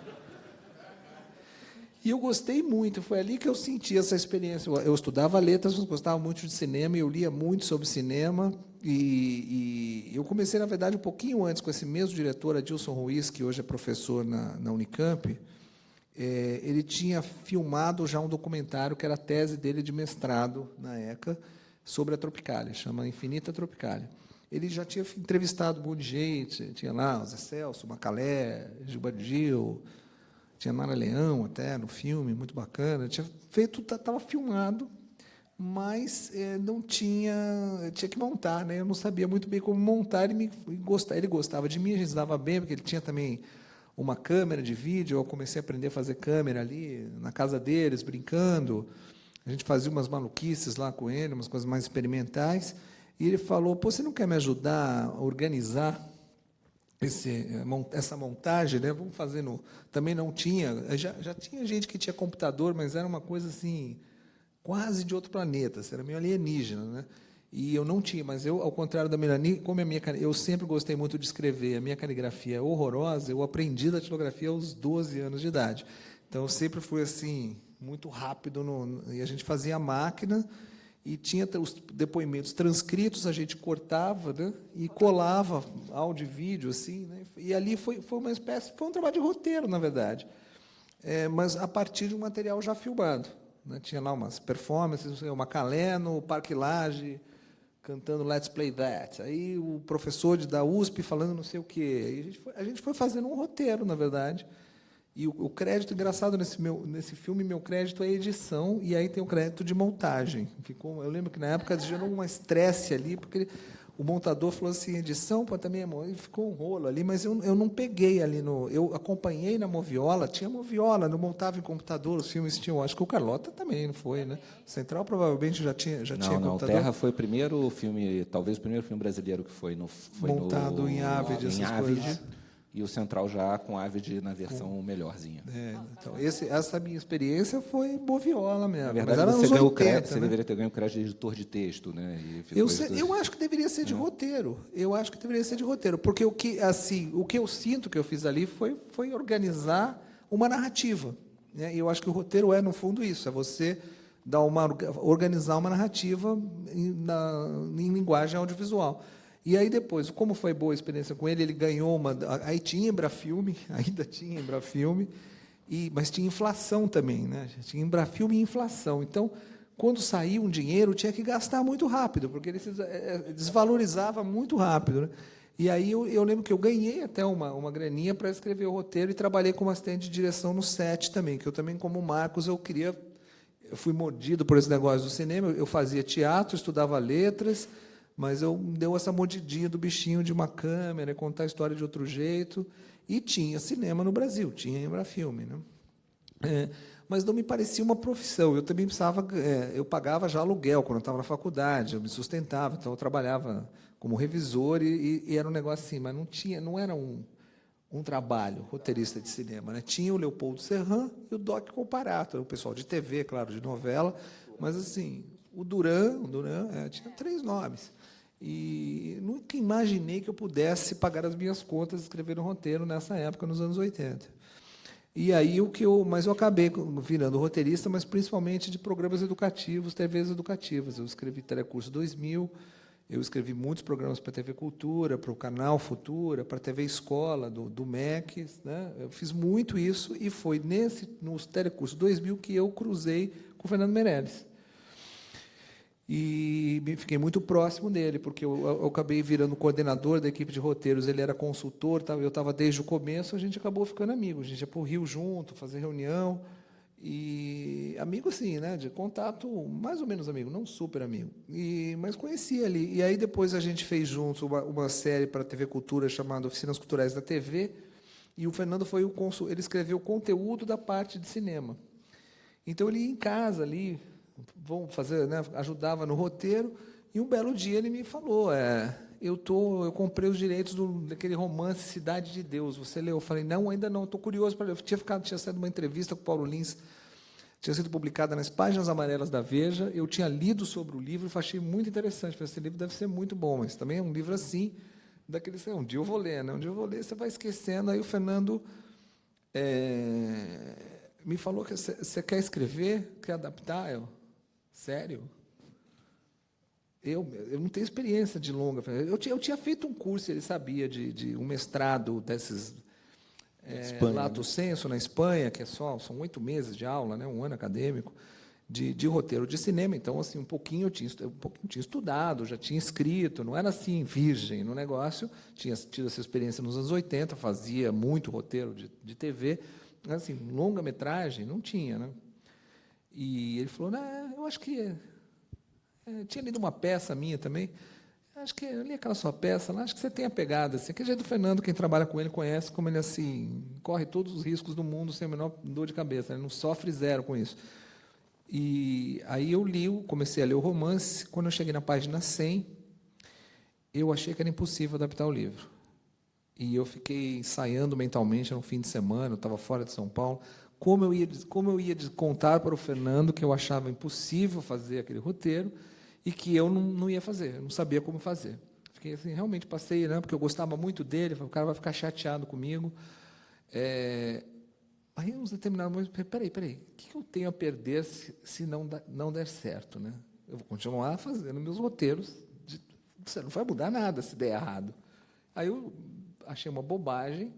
E eu gostei muito, foi ali que eu senti essa experiência. Eu estudava letras, mas gostava muito de cinema, e eu lia muito sobre cinema, e eu comecei, na verdade, um pouquinho antes, com esse mesmo diretor, Adilson Ruiz, que hoje é professor na Unicamp. Ele tinha filmado já um documentário, que era a tese dele de mestrado, na ECA, sobre a Tropicália, chama Infinita Tropicália. Ele já tinha entrevistado um monte de gente, tinha lá o Zé Celso, Macalé, Gilberto Gil, tinha Nara Leão até no filme, muito bacana. Tinha feito, estava filmado, mas não tinha que montar, né? Eu não sabia muito bem como montar. Ele gostava de mim, a gente se dava bem, porque ele tinha também uma câmera de vídeo. Eu comecei a aprender a fazer câmera ali na casa deles, brincando. A gente fazia umas maluquices lá com ele, umas coisas mais experimentais. E ele falou: "Pô, você não quer me ajudar a organizar essa montagem, né? Vamos fazer Também não tinha, já tinha gente que tinha computador, mas era uma coisa assim, quase de outro planeta, era meio alienígena, né? E eu não tinha, mas eu, ao contrário da Melanie, como eu sempre gostei muito de escrever, a minha caligrafia é horrorosa, eu aprendi datilografia aos 12 anos de idade. Então, eu sempre fui assim, muito rápido, e a gente fazia a máquina, e tinha os depoimentos transcritos, a gente cortava, né, e colava áudio e vídeo, assim, né, e ali foi uma espécie, foi um trabalho de roteiro, na verdade, mas a partir de um material já filmado, né. Tinha lá umas performances, o Macalé no Parque Lage, cantando Let's Play That, aí o professor da USP falando não sei o quê, e a gente foi fazendo um roteiro, na verdade. E o crédito, engraçado, nesse filme, meu crédito é edição, e aí tem o crédito de montagem. Eu lembro que, na época, gerou um estresse ali, porque o montador falou assim, edição, pô, também e ficou um rolo ali, mas eu não peguei ali eu acompanhei na Moviola, tinha Moviola, não montava em computador, os filmes tinham, acho que o Carlota também, não foi, né? Central provavelmente já tinha computador. Terra foi o primeiro filme, talvez o primeiro filme brasileiro que foi montado em Avid, essas coisas. E o Central já com Avid na versão melhorzinha. Então, essa minha experiência foi Moviola mesmo. Na verdade, você ganhou o crédito, você deveria ter ganho o crédito de editor de texto, né? Eu acho que deveria ser de roteiro. Eu acho que deveria ser de roteiro, porque o que eu sinto que eu fiz ali foi organizar uma narrativa, né? E eu acho que o roteiro no fundo, isso, é você organizar uma narrativa em linguagem audiovisual. E aí depois, como foi boa a experiência com ele ganhou aí tinha Embrafilme, ainda tinha Embrafilme, mas tinha inflação também, né? Tinha Embrafilme e inflação. Então, quando saía um dinheiro, tinha que gastar muito rápido, porque ele se desvalorizava muito rápido, né? E aí eu lembro que eu ganhei até uma graninha para escrever o roteiro, e trabalhei como assistente de direção no set também, que eu também, como Marcos, eu queria eu fui mordido por esse negócio do cinema. Eu fazia teatro, estudava letras, mas eu deu essa mordidinha do bichinho de uma câmera, contar a história de outro jeito. E tinha cinema no Brasil, tinha Embrafilme, né? Mas não me parecia uma profissão. Eu também precisava, eu pagava já aluguel quando eu estava na faculdade, eu me sustentava, então eu trabalhava como revisor e era um negócio assim, mas não era um trabalho roteirista de cinema, né? Tinha o Leopoldo Serran e o Doc Comparato, o pessoal de TV, claro, de novela, mas assim, o Duran tinha 3 nomes. E nunca imaginei que eu pudesse pagar as minhas contas e escrever um roteiro nessa época, nos anos 80. E aí mas eu acabei virando roteirista, mas principalmente de programas educativos, TVs educativas. Eu escrevi Telecurso 2000, eu escrevi muitos programas para a TV Cultura, para o Canal Futura, para a TV Escola, do MEC, né? Eu fiz muito isso e foi nos Telecurso 2000 que eu cruzei com o Fernando Meirelles. E fiquei muito próximo dele, porque eu acabei virando coordenador da equipe de roteiros, ele era consultor, eu estava desde o começo, a gente acabou ficando amigo, a gente ia para o Rio junto, fazer reunião, e amigo assim, né, de contato, mais ou menos amigo, não super amigo, mas conhecia ali. E aí depois a gente fez juntos uma série para a TV Cultura chamada Oficinas Culturais da TV, e o Fernando foi ele escreveu o conteúdo da parte de cinema. Então ele ia em casa ali, vamos fazer, né, ajudava no roteiro, e um belo dia ele me falou, eu comprei os direitos daquele romance Cidade de Deus, você leu? Eu falei, não, ainda não, estou curioso para ler. Tinha sido uma entrevista com o Paulo Lins, tinha sido publicada nas páginas amarelas da Veja, eu tinha lido sobre o livro e achei muito interessante, falei, esse livro deve ser muito bom, mas também é um livro assim, daquele, um dia eu vou ler, né? Um dia eu vou ler, você vai esquecendo. Aí o Fernando me falou que você quer escrever, quer adaptar? Sério? Eu não tenho experiência de longa. Eu tinha feito um curso, ele sabia, de um mestrado desses lato sensu na Espanha, que são 8 meses de aula, né, um ano acadêmico, de roteiro de cinema. Então, assim, um pouquinho eu tinha estudado, já tinha escrito, não era assim virgem no negócio. Tinha tido essa experiência nos anos 80, fazia muito roteiro de TV, mas, assim, longa-metragem não tinha, né? E ele falou, eu acho que... tinha lido uma peça minha também, acho que eu li aquela sua peça lá, acho que você tem a pegada. Assim, aquele jeito do Fernando, quem trabalha com ele conhece, como ele assim, corre todos os riscos do mundo sem a menor dor de cabeça, ele não sofre zero com isso. E aí eu comecei a ler o romance, quando eu cheguei na página 100, eu achei que era impossível adaptar o livro. E eu fiquei ensaiando mentalmente, era um fim de semana, eu estava fora de São Paulo, como eu ia contar para o Fernando que eu achava impossível fazer aquele roteiro e que eu não ia fazer, eu não sabia como fazer. Fiquei assim, realmente passei, né, porque eu gostava muito dele, o cara vai ficar chateado comigo. Aí, uns determinados momentos, peraí, o que eu tenho a perder se não der certo? Né? Eu vou continuar fazendo meus roteiros, você não vai mudar nada se der errado. Aí eu achei uma bobagem,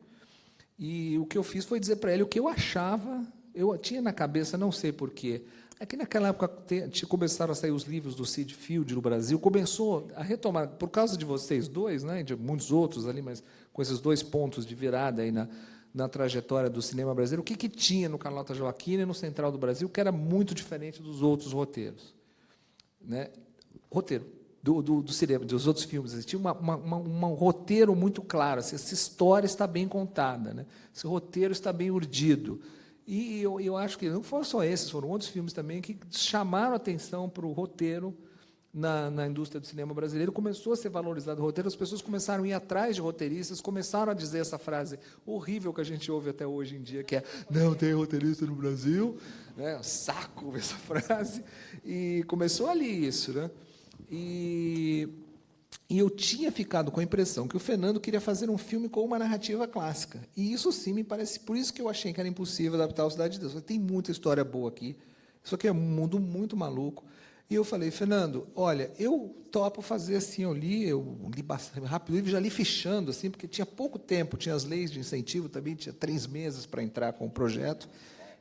e o que eu fiz foi dizer para ele o que eu achava. Eu tinha na cabeça, não sei porquê, é que naquela época começaram a sair os livros do Sid Field no Brasil, começou a retomar, por causa de vocês dois, né, e de muitos outros ali, mas com esses 2 pontos de virada aí na trajetória do cinema brasileiro, o que tinha no Carlota Joaquina e no Central do Brasil que era muito diferente dos outros roteiros. Né? Roteiro. Do cinema, dos outros filmes. Existia um roteiro muito claro. Assim, essa história está bem contada, né? Esse roteiro está bem urdido. E eu acho que não foram só esses, foram outros filmes também que chamaram a atenção para o roteiro na indústria do cinema brasileiro. Começou a ser valorizado o roteiro, as pessoas começaram a ir atrás de roteiristas, começaram a dizer essa frase horrível que a gente ouve até hoje em dia, que é, não tem roteirista no Brasil. Né? Saco essa frase. E começou ali isso, né? E eu tinha ficado com a impressão que o Fernando queria fazer um filme com uma narrativa clássica. E isso sim me parece... Por isso que eu achei que era impossível adaptar o Cidade de Deus. Tem muita história boa aqui. Isso aqui é um mundo muito maluco. E eu falei, Fernando, olha, eu topo fazer assim, eu li bastante rápido, já li fichando, assim, porque tinha pouco tempo, tinha as leis de incentivo também, tinha 3 meses para entrar com o projeto.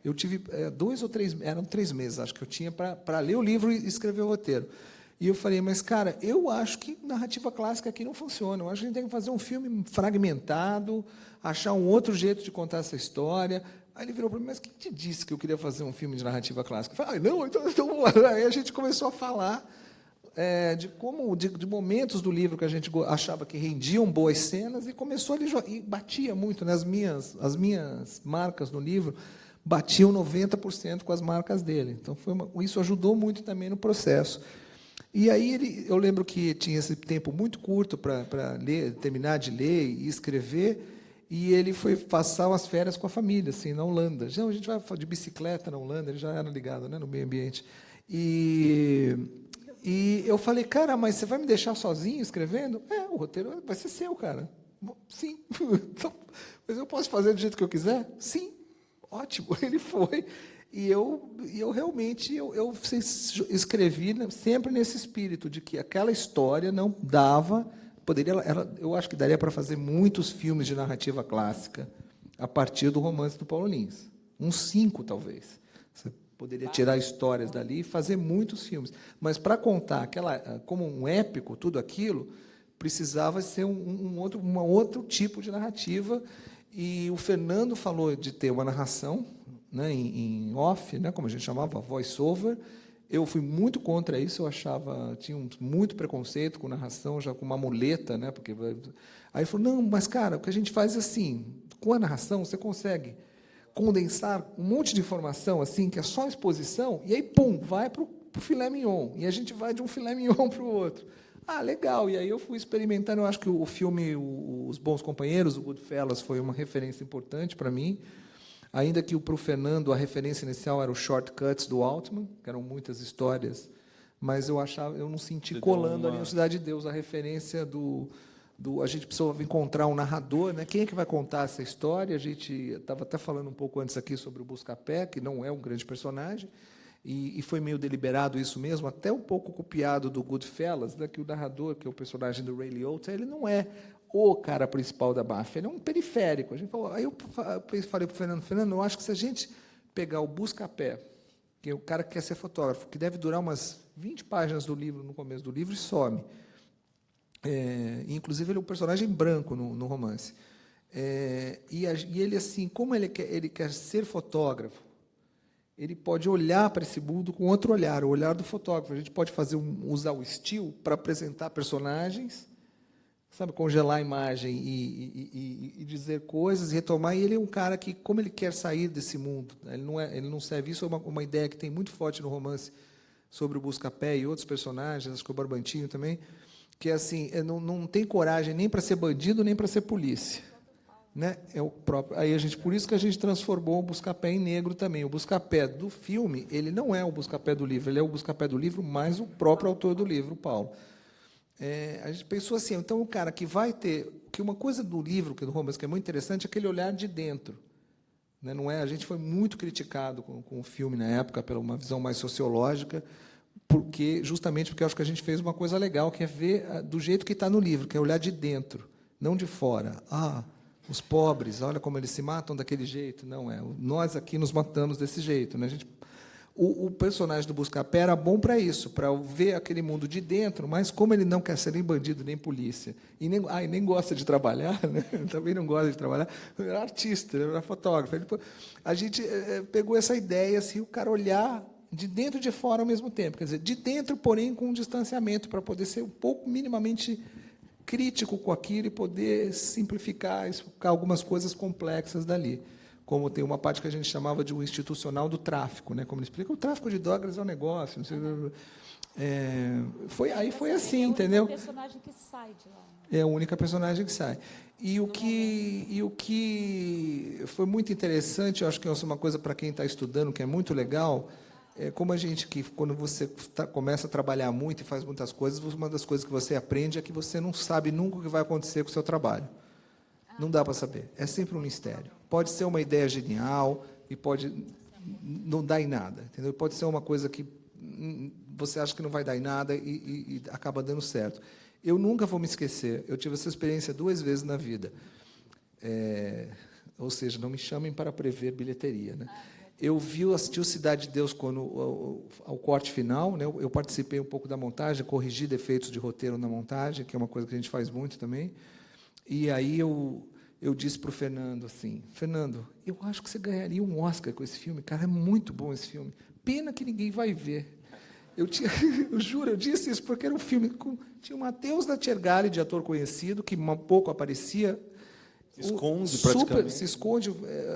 Eu tive 2 ou 3, eram 3 meses, acho que eu tinha para ler o livro e escrever o roteiro. E eu falei, mas, cara, eu acho que narrativa clássica aqui não funciona. Eu acho que a gente tem que fazer um filme fragmentado, achar um outro jeito de contar essa história, Aí ele virou para mim, mas quem te disse que eu queria fazer um filme de narrativa clássica? Eu falei, não, então aí a gente começou a falar de momentos do livro que a gente achava que rendiam boas cenas e começou e batia muito, né? As minhas marcas no livro batiam 90% com as marcas dele. Então isso ajudou muito também no processo. E aí eu lembro que tinha esse tempo muito curto para terminar de ler e escrever. E ele foi passar umas férias com a família, assim, na Holanda. Já, a gente vai de bicicleta na Holanda, ele já era ligado, né, no meio ambiente. E eu falei, cara, mas você vai me deixar sozinho escrevendo? O roteiro vai ser seu, cara. Sim. Então, mas eu posso fazer do jeito que eu quiser? Sim. Ótimo. Ele foi. E eu realmente escrevi sempre nesse espírito de que aquela história não dava... eu acho que daria para fazer muitos filmes de narrativa clássica a partir do Romance do Paulo Lins. Uns 5, talvez. Você poderia tirar histórias dali e fazer muitos filmes. Mas, para contar como um épico, tudo aquilo, precisava ser um outro tipo de narrativa. E o Fernando falou de ter uma narração, né, em off, né, como a gente chamava, voice-over. Eu fui muito contra isso, tinha muito preconceito com narração, já com uma muleta, né? Porque aí ele falou, não, mas cara, o que a gente faz é assim, com a narração você consegue condensar um monte de informação assim, que é só exposição, e aí pum, vai para o filé mignon, e a gente vai de um filé mignon para o outro. Legal. E aí eu fui experimentando, eu acho que o filme Os Bons Companheiros, o Goodfellas, foi uma referência importante para mim. Ainda que para o Fernando a referência inicial era os Shortcuts do Altman, que eram muitas histórias, mas eu não senti colando ali no Cidade de Deus a referência a gente precisava encontrar um narrador, né? Quem é que vai contar essa história? A gente estava até falando um pouco antes aqui sobre o Buscapé, que não é um grande personagem, e foi meio deliberado isso mesmo, até um pouco copiado do Goodfellas, né? Que o narrador, que é o personagem do Ray Liotta, ele não é o cara principal da máfia, ele é um periférico. Aí eu falei para o Fernando, eu acho que se a gente pegar o Buscapé, que é o cara que quer ser fotógrafo, que deve durar umas 20 páginas do livro, no começo do livro, e some. Inclusive, ele é um personagem branco no romance. E ele, assim, como ele quer ser fotógrafo, ele pode olhar para esse mundo com outro olhar, o olhar do fotógrafo. A gente pode usar o still para apresentar personagens, sabe, congelar a imagem e dizer coisas, e retomar. E ele é um cara que, como ele quer sair desse mundo, ele não serve. Isso é uma ideia que tem muito forte no romance sobre o Buscapé e outros personagens, acho que o Barbantinho também, que é assim, não tem coragem nem para ser bandido, nem para ser polícia. Né? Por isso que a gente transformou o Buscapé em negro também. O Buscapé do filme, ele não é o Buscapé do livro, ele é o Buscapé do livro mais o próprio autor do livro, o Paulo. A gente pensou assim, então o cara que vai ter... que uma coisa do livro, do romance, que é muito interessante, é aquele olhar de dentro. Né? Não é, a gente foi muito criticado com o filme na época, pela uma visão mais sociológica, justamente porque eu acho que a gente fez uma coisa legal, que é ver do jeito que está no livro, que é olhar de dentro, não de fora. Os pobres, olha como eles se matam daquele jeito. Não, nós aqui nos matamos desse jeito. Né? O personagem do Buscapé era bom para isso, para ver aquele mundo de dentro, mas como ele não quer ser nem bandido, nem polícia, e nem gosta de trabalhar, né? Também não gosta de trabalhar, ele era artista, ele era fotógrafo. A gente pegou essa ideia, assim, o cara olhar de dentro e de fora ao mesmo tempo. Quer dizer, de dentro, porém, com um distanciamento, para poder ser um pouco minimamente crítico com aquilo e poder simplificar, explicar algumas coisas complexas dali. Como tem uma parte que a gente chamava de o institucional do tráfico, né? Como ele explica, o tráfico de drogas é um negócio. Não sei, foi assim, entendeu? É a única personagem que sai de lá. É a única personagem que sai. E o que foi muito interessante, eu acho que é uma coisa para quem está estudando, que é muito legal, como quando você começa a trabalhar muito e faz muitas coisas, uma das coisas que você aprende é que você não sabe nunca o que vai acontecer com o seu trabalho. Não dá para saber. É sempre um mistério. Pode ser uma ideia genial e pode não dar em nada. Entendeu? Pode ser uma coisa que você acha que não vai dar em nada e acaba dando certo. Eu nunca vou me esquecer. Eu tive essa experiência 2 vezes na vida. Ou seja, não me chamem para prever bilheteria. Né? Eu assisti o Cidade de Deus ao corte final. Né? Eu participei um pouco da montagem, corrigi defeitos de roteiro na montagem, que é uma coisa que a gente faz muito também. E aí eu eu disse para o Fernando assim, Fernando, eu acho que você ganharia um Oscar com esse filme, cara, é muito bom esse filme. Pena que ninguém vai ver. Eu juro, eu disse isso porque era um filme tinha o Matheus Natchergali, de ator conhecido, que um pouco aparecia. Se esconde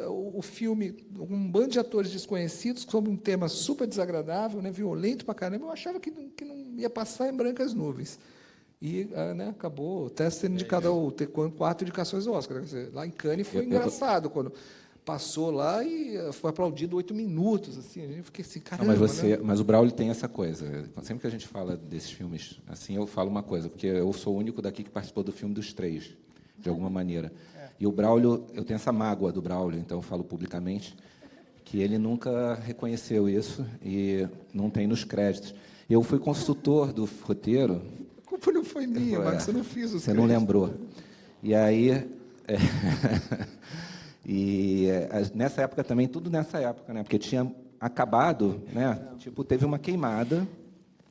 o filme, um bando de atores desconhecidos sobre um tema super desagradável, né, violento pra caramba. Eu achava que não ia passar em brancas nuvens. E né, acabou até sendo indicado ter 4 indicações ao Oscar. Quer dizer, lá em Cannes foi engraçado quando passou lá e foi aplaudido 8 minutos, assim, a gente fiquei assim, caramba, mas o Braulio tem essa coisa. Sempre que a gente fala desses filmes, assim, eu falo uma coisa, porque eu sou o único daqui que participou do filme dos 3, de alguma maneira. E o Braulio, eu tenho essa mágoa do Braulio, então eu falo publicamente que ele nunca reconheceu isso e não tem nos créditos. Eu fui consultor do roteiro. A culpa não foi minha, Marcos, eu não fiz os Você não lembrou. E aí... nessa época também, tudo nessa época, né? Porque tinha acabado, né? Tipo, teve uma queimada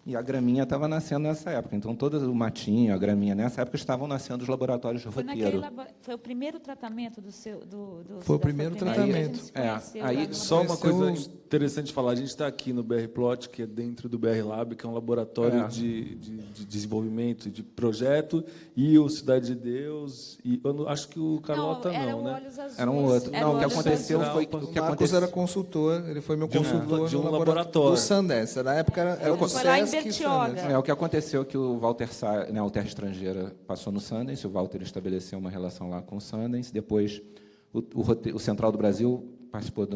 e a graminha estava nascendo nessa época. Então, todo o matinho, a graminha, nessa época estavam nascendo os laboratórios de roteiro. Foi o primeiro tratamento do seu... Foi o primeiro tratamento. Aí, só uma coisa interessante de falar, a gente está aqui no BR Plot, que é dentro do BR Lab, que é um laboratório de desenvolvimento, de projeto, e o Cidade de Deus, e eu acho que o Carlota não, né? Era um outro. Não, o que aconteceu foi que o Marcos era consultor, ele foi meu consultor de um laboratório. Do Sundance. Na época era o Sesc. O que aconteceu é que o Walter né, o Terra Estrangeira passou no Sundance, o Walter estabeleceu uma relação lá com o Sundance, depois o Central do Brasil participou de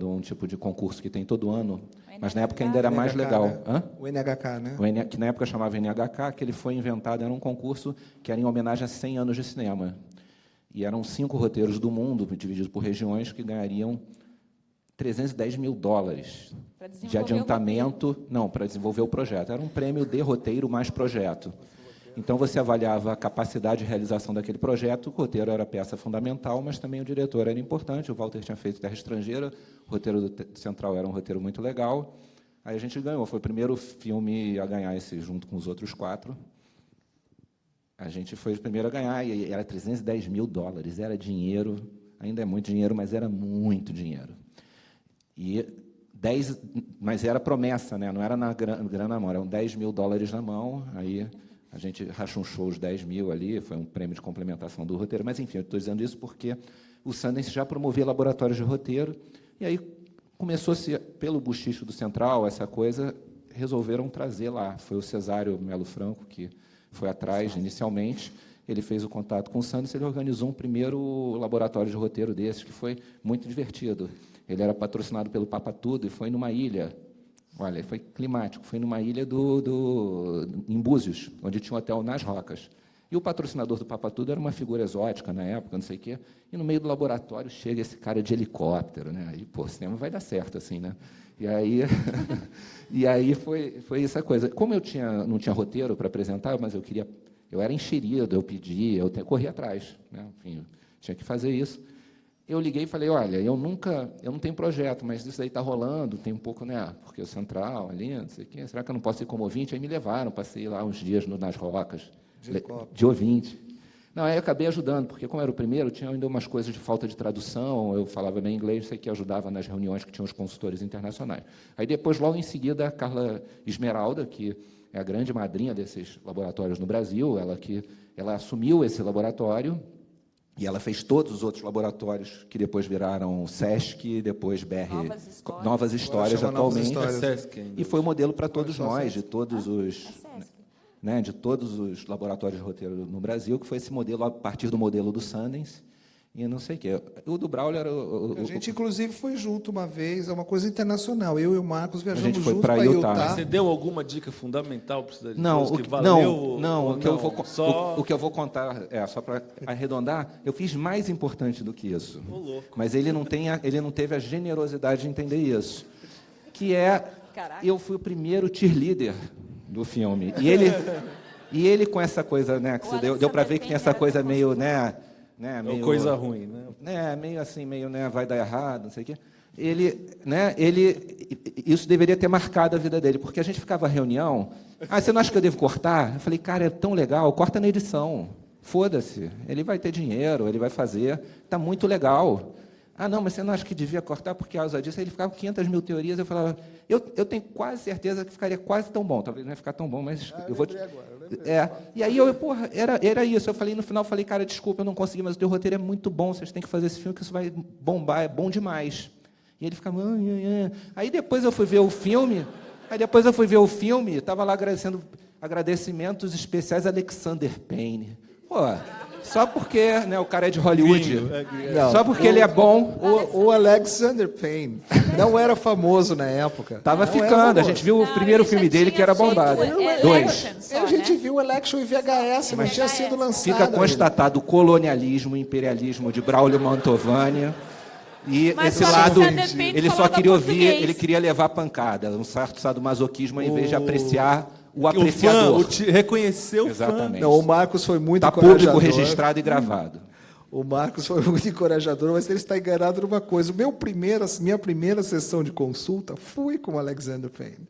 um tipo de concurso que tem todo ano, mas na época ainda era mais legal. Né? O NHK, né? Que na época chamava NHK, que ele foi inventado, era um concurso que era em homenagem a 100 anos de cinema. E eram 5 roteiros do mundo, divididos por regiões, que ganhariam $310 mil de adiantamento, para desenvolver o projeto. Era um prêmio de roteiro mais projeto. Então, você avaliava a capacidade de realização daquele projeto, o roteiro era a peça fundamental, mas também o diretor era importante. O Walter tinha feito Terra Estrangeira, o roteiro do Central era um roteiro muito legal. Aí a gente ganhou, foi o primeiro filme a ganhar esse, junto com os outros 4. A gente foi o primeiro a ganhar, e era $310 mil, era dinheiro, ainda é muito dinheiro, mas era muito dinheiro. Mas era promessa, né? Não era na grana na mão, eram $10 mil na mão, aí a gente rachunchou os 10 mil ali, foi um prêmio de complementação do roteiro, mas, enfim, eu estou dizendo isso porque o Sundance já promovia laboratórios de roteiro, e aí começou-se, pelo buchicho do Central, essa coisa, resolveram trazer lá. Foi o Cesário Melo Franco que foi atrás, inicialmente, ele fez o contato com o Sundance, ele organizou um primeiro laboratório de roteiro desses, que foi muito divertido. Ele era patrocinado pelo Papa Tudo e foi numa ilha, olha, foi climático, foi numa ilha em Búzios, onde tinha um hotel nas Rocas. E o patrocinador do Papa Tudo era uma figura exótica na época, não sei o quê, e no meio do laboratório chega esse cara de helicóptero, né? E, pô, o cinema vai dar certo, assim, né? E aí foi essa coisa. Como eu não tinha roteiro para apresentar, mas eu era enxerido, eu pedia, eu corria atrás, né? Enfim, tinha que fazer isso. Eu liguei e falei, olha, eu não tenho projeto, mas isso aí está rolando, tem um pouco, né? Porque o Central ali, não sei o quê, será que eu não posso ir como ouvinte? Aí me levaram, passei lá uns dias nas Rocas, de ouvinte. Não, aí eu acabei ajudando, porque como era o primeiro, tinha ainda umas coisas de falta de tradução, eu falava bem inglês, sei que ajudava nas reuniões que tinham os consultores internacionais. Aí depois, logo em seguida, a Carla Esmeralda, que é a grande madrinha desses laboratórios no Brasil, ela assumiu esse laboratório, e ela fez todos os outros laboratórios que depois viraram SESC, depois BR Novas Histórias atualmente. E foi o modelo para todos nós, de todos os laboratórios de roteiro no Brasil, que foi esse modelo a partir do modelo do Sundance. E não sei o quê. O do Braulio era a gente, inclusive, foi junto uma vez, é uma coisa internacional. Eu e o Marcos viajamos juntos para Utah. Você deu alguma dica fundamental para o Cidade de Deus que valeu? O que eu vou contar, só para arredondar, eu fiz mais importante do que isso. Mas ele não teve a generosidade de entender isso. Eu fui o primeiro cheerleader do filme. E ele com essa coisa, né, que deu para ver que tem essa coisa meio, né, meio, coisa ruim, né? Meio assim, vai dar errado, não sei o quê. Isso deveria ter marcado a vida dele, porque a gente ficava em reunião, você não acha que eu devo cortar? Eu falei, cara, é tão legal, corta na edição. Foda-se, ele vai ter dinheiro, ele vai fazer, está muito legal. Ah, não, mas você não acha que devia cortar porque a causa disso? Aí ele ficava com 500 mil teorias, eu falava, eu tenho quase certeza que ficaria quase tão bom, talvez não ia ficar tão bom, mas eu vou te... E aí porra, era isso, eu falei, no final, falei, cara, desculpa, eu não consegui, mas o teu roteiro é muito bom, vocês têm que fazer esse filme que isso vai bombar, é bom demais. E ele ficava... Aí depois eu fui ver o filme, estava lá agradecimentos especiais a Alexander Payne. Pô, só porque, né, o cara é de Hollywood, só porque ele é bom. O Alexander Payne não era famoso na época. Tava ficando, a gente viu o primeiro filme dele que era bombado. A gente viu o Election em VHS, mas tinha sido lançado. Fica constatado o colonialismo, o imperialismo de Braulio Mantovani. E mas esse lado, ele só queria ouvir, português. ele queria levar pancada, um certo sadomasoquismo, em vez de apreciar o apreciador. Reconhecer o Exatamente. Não, o Marcos foi muito Está encorajador. público, registrado e gravado. O Marcos foi muito encorajador, mas ele está enganado numa coisa. Minha primeira sessão de consulta foi com o Alexander Payne.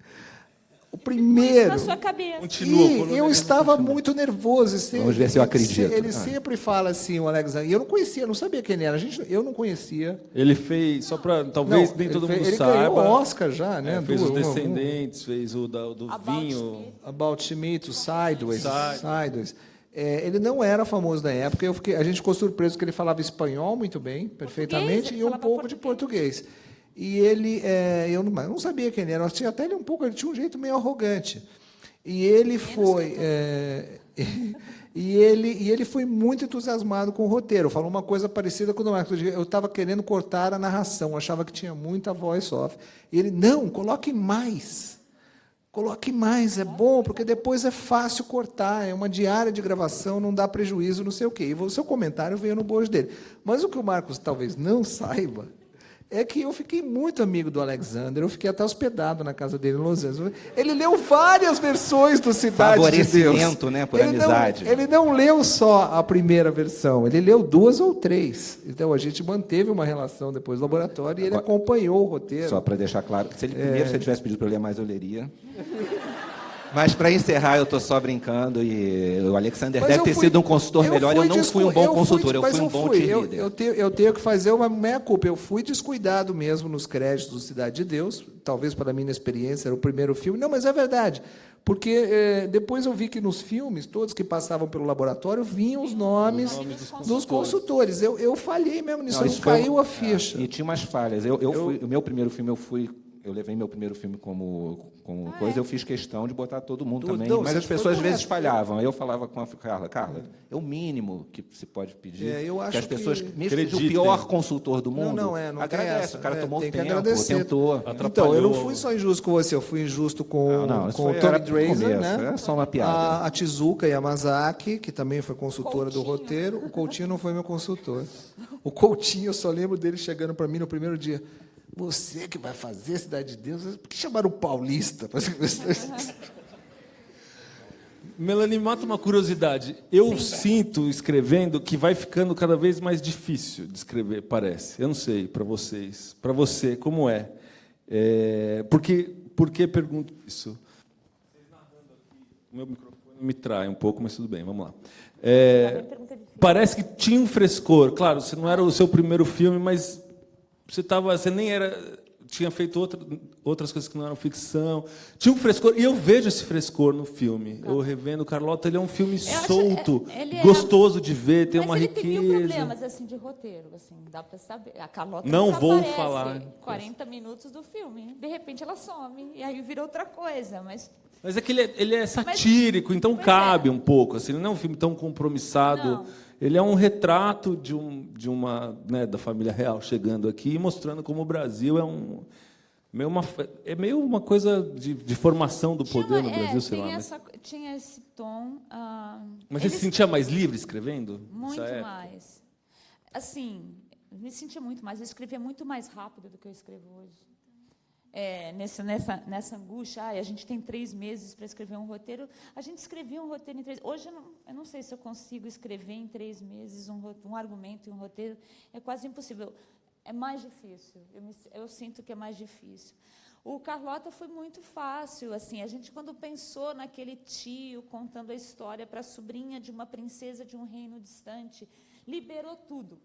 O primeiro. Na sua cabeça. E eu estava muito nervoso. Vamos ver se eu acredito. Ele sempre fala assim, o Alexander. E eu não conhecia, não sabia quem ele era. Eu não conhecia. Ele fez, só para talvez nem todo mundo saiba. Ele ganhou o Oscar já, né? Fez os Descendentes, fez o do vinho. About Schmidt, o Sideways. Ele não era famoso na época. A gente ficou surpreso que ele falava espanhol muito bem, perfeitamente, e um pouco de português. E ele, eu não sabia quem ele era. Tinha até ele ele tinha um jeito meio arrogante. E ele foi, ele foi muito entusiasmado com o roteiro. Falou uma coisa parecida com o Marcos. Eu estava querendo cortar a narração, achava que tinha muita voice off. E ele, não, coloque mais. Coloque mais, é bom, porque depois é fácil cortar, é uma diária de gravação, não dá prejuízo, não sei o quê. E o seu comentário veio no bojo dele. Mas o que o Marcos talvez não saiba é que eu fiquei muito amigo do Alexander, eu fiquei até hospedado na casa dele em Los Angeles. Ele leu várias versões do Cidade de Deus. Favorecimento, né, por amizade. Ele não leu só a primeira versão, ele leu 2 ou 3. Então, a gente manteve uma relação depois do laboratório e ele acompanhou o roteiro. Só para deixar claro, que se ele primeiro se tivesse pedido para eu ler mais, eu leria. Mas, para encerrar, eu estou só brincando, e o Alexander deve ter sido um consultor melhor. Eu não fui um bom consultor, eu fui um bom team leader. Eu tenho que fazer uma meia-culpa. Eu fui descuidado mesmo nos créditos do Cidade de Deus, talvez para mim, na experiência, era o primeiro filme. Não, mas é verdade, porque depois eu vi que nos filmes, todos que passavam pelo laboratório, vinham os nomes dos consultores. Eu falhei mesmo nisso, não caiu a ficha. E tinha umas falhas. O meu primeiro filme, eu levei meu primeiro filme como coisa, eu fiz questão de botar todo mundo também, mas as pessoas às vezes falhavam. Aí eu falava com a Carla, é o mínimo que se pode pedir, eu acho que as pessoas, que mesmo o pior consultor do mundo, não agradece, o cara tomou tem que tempo, agradecer. tentou. Então, eu não fui só injusto com você, eu fui injusto com o Tommy Dreiser, né? É só uma piada. A Tezuka Yamazaki, que também foi consultora do roteiro. O Coutinho não foi meu consultor. O Coutinho, eu só lembro dele chegando para mim no primeiro dia. Você que vai fazer Cidade de Deus, por que chamaram o Paulista? Melanie, mata uma curiosidade. Eu sinto, escrevendo, que vai ficando cada vez mais difícil de escrever, parece. Eu não sei, para vocês. Para você, como é? Por que pergunto isso? O meu microfone me trai um pouco, mas tudo bem, vamos lá. Parece que tinha um frescor. Claro, você não era o seu primeiro filme, mas você nem tinha feito outras coisas que não eram ficção. Tinha um frescor, e eu vejo esse frescor no filme. Eu revendo Carlota, ele é um filme solto, gostoso de ver, tem uma riqueza. Mas ele tem mil problemas assim, de roteiro, assim, dá para saber. A Carlota não vou aparece falar 40 minutos do filme, de repente ela some, e aí vira outra coisa, mas é que ele é satírico, então cabe um pouco. Assim, ele não é um filme tão compromissado. Não. Ele é um retrato de uma, né, da família real chegando aqui e mostrando como o Brasil é meio uma coisa de formação do poder no Brasil, sei lá. Tinha esse tom. Mas você se sentia mais livre escrevendo? Muito mais. Assim, me sentia muito mais. Eu escrevia muito mais rápido do que eu escrevo hoje. Nessa angústia, a gente tem 3 meses para escrever um roteiro. A gente escrevia um roteiro em 3 meses. Hoje, eu não sei se eu consigo escrever em 3 meses um argumento e um roteiro. É quase impossível. É mais difícil. Eu sinto que é mais difícil. O Carlota foi muito fácil, assim, a gente quando pensou naquele tio contando a história para a sobrinha de uma princesa de um reino distante, liberou tudo.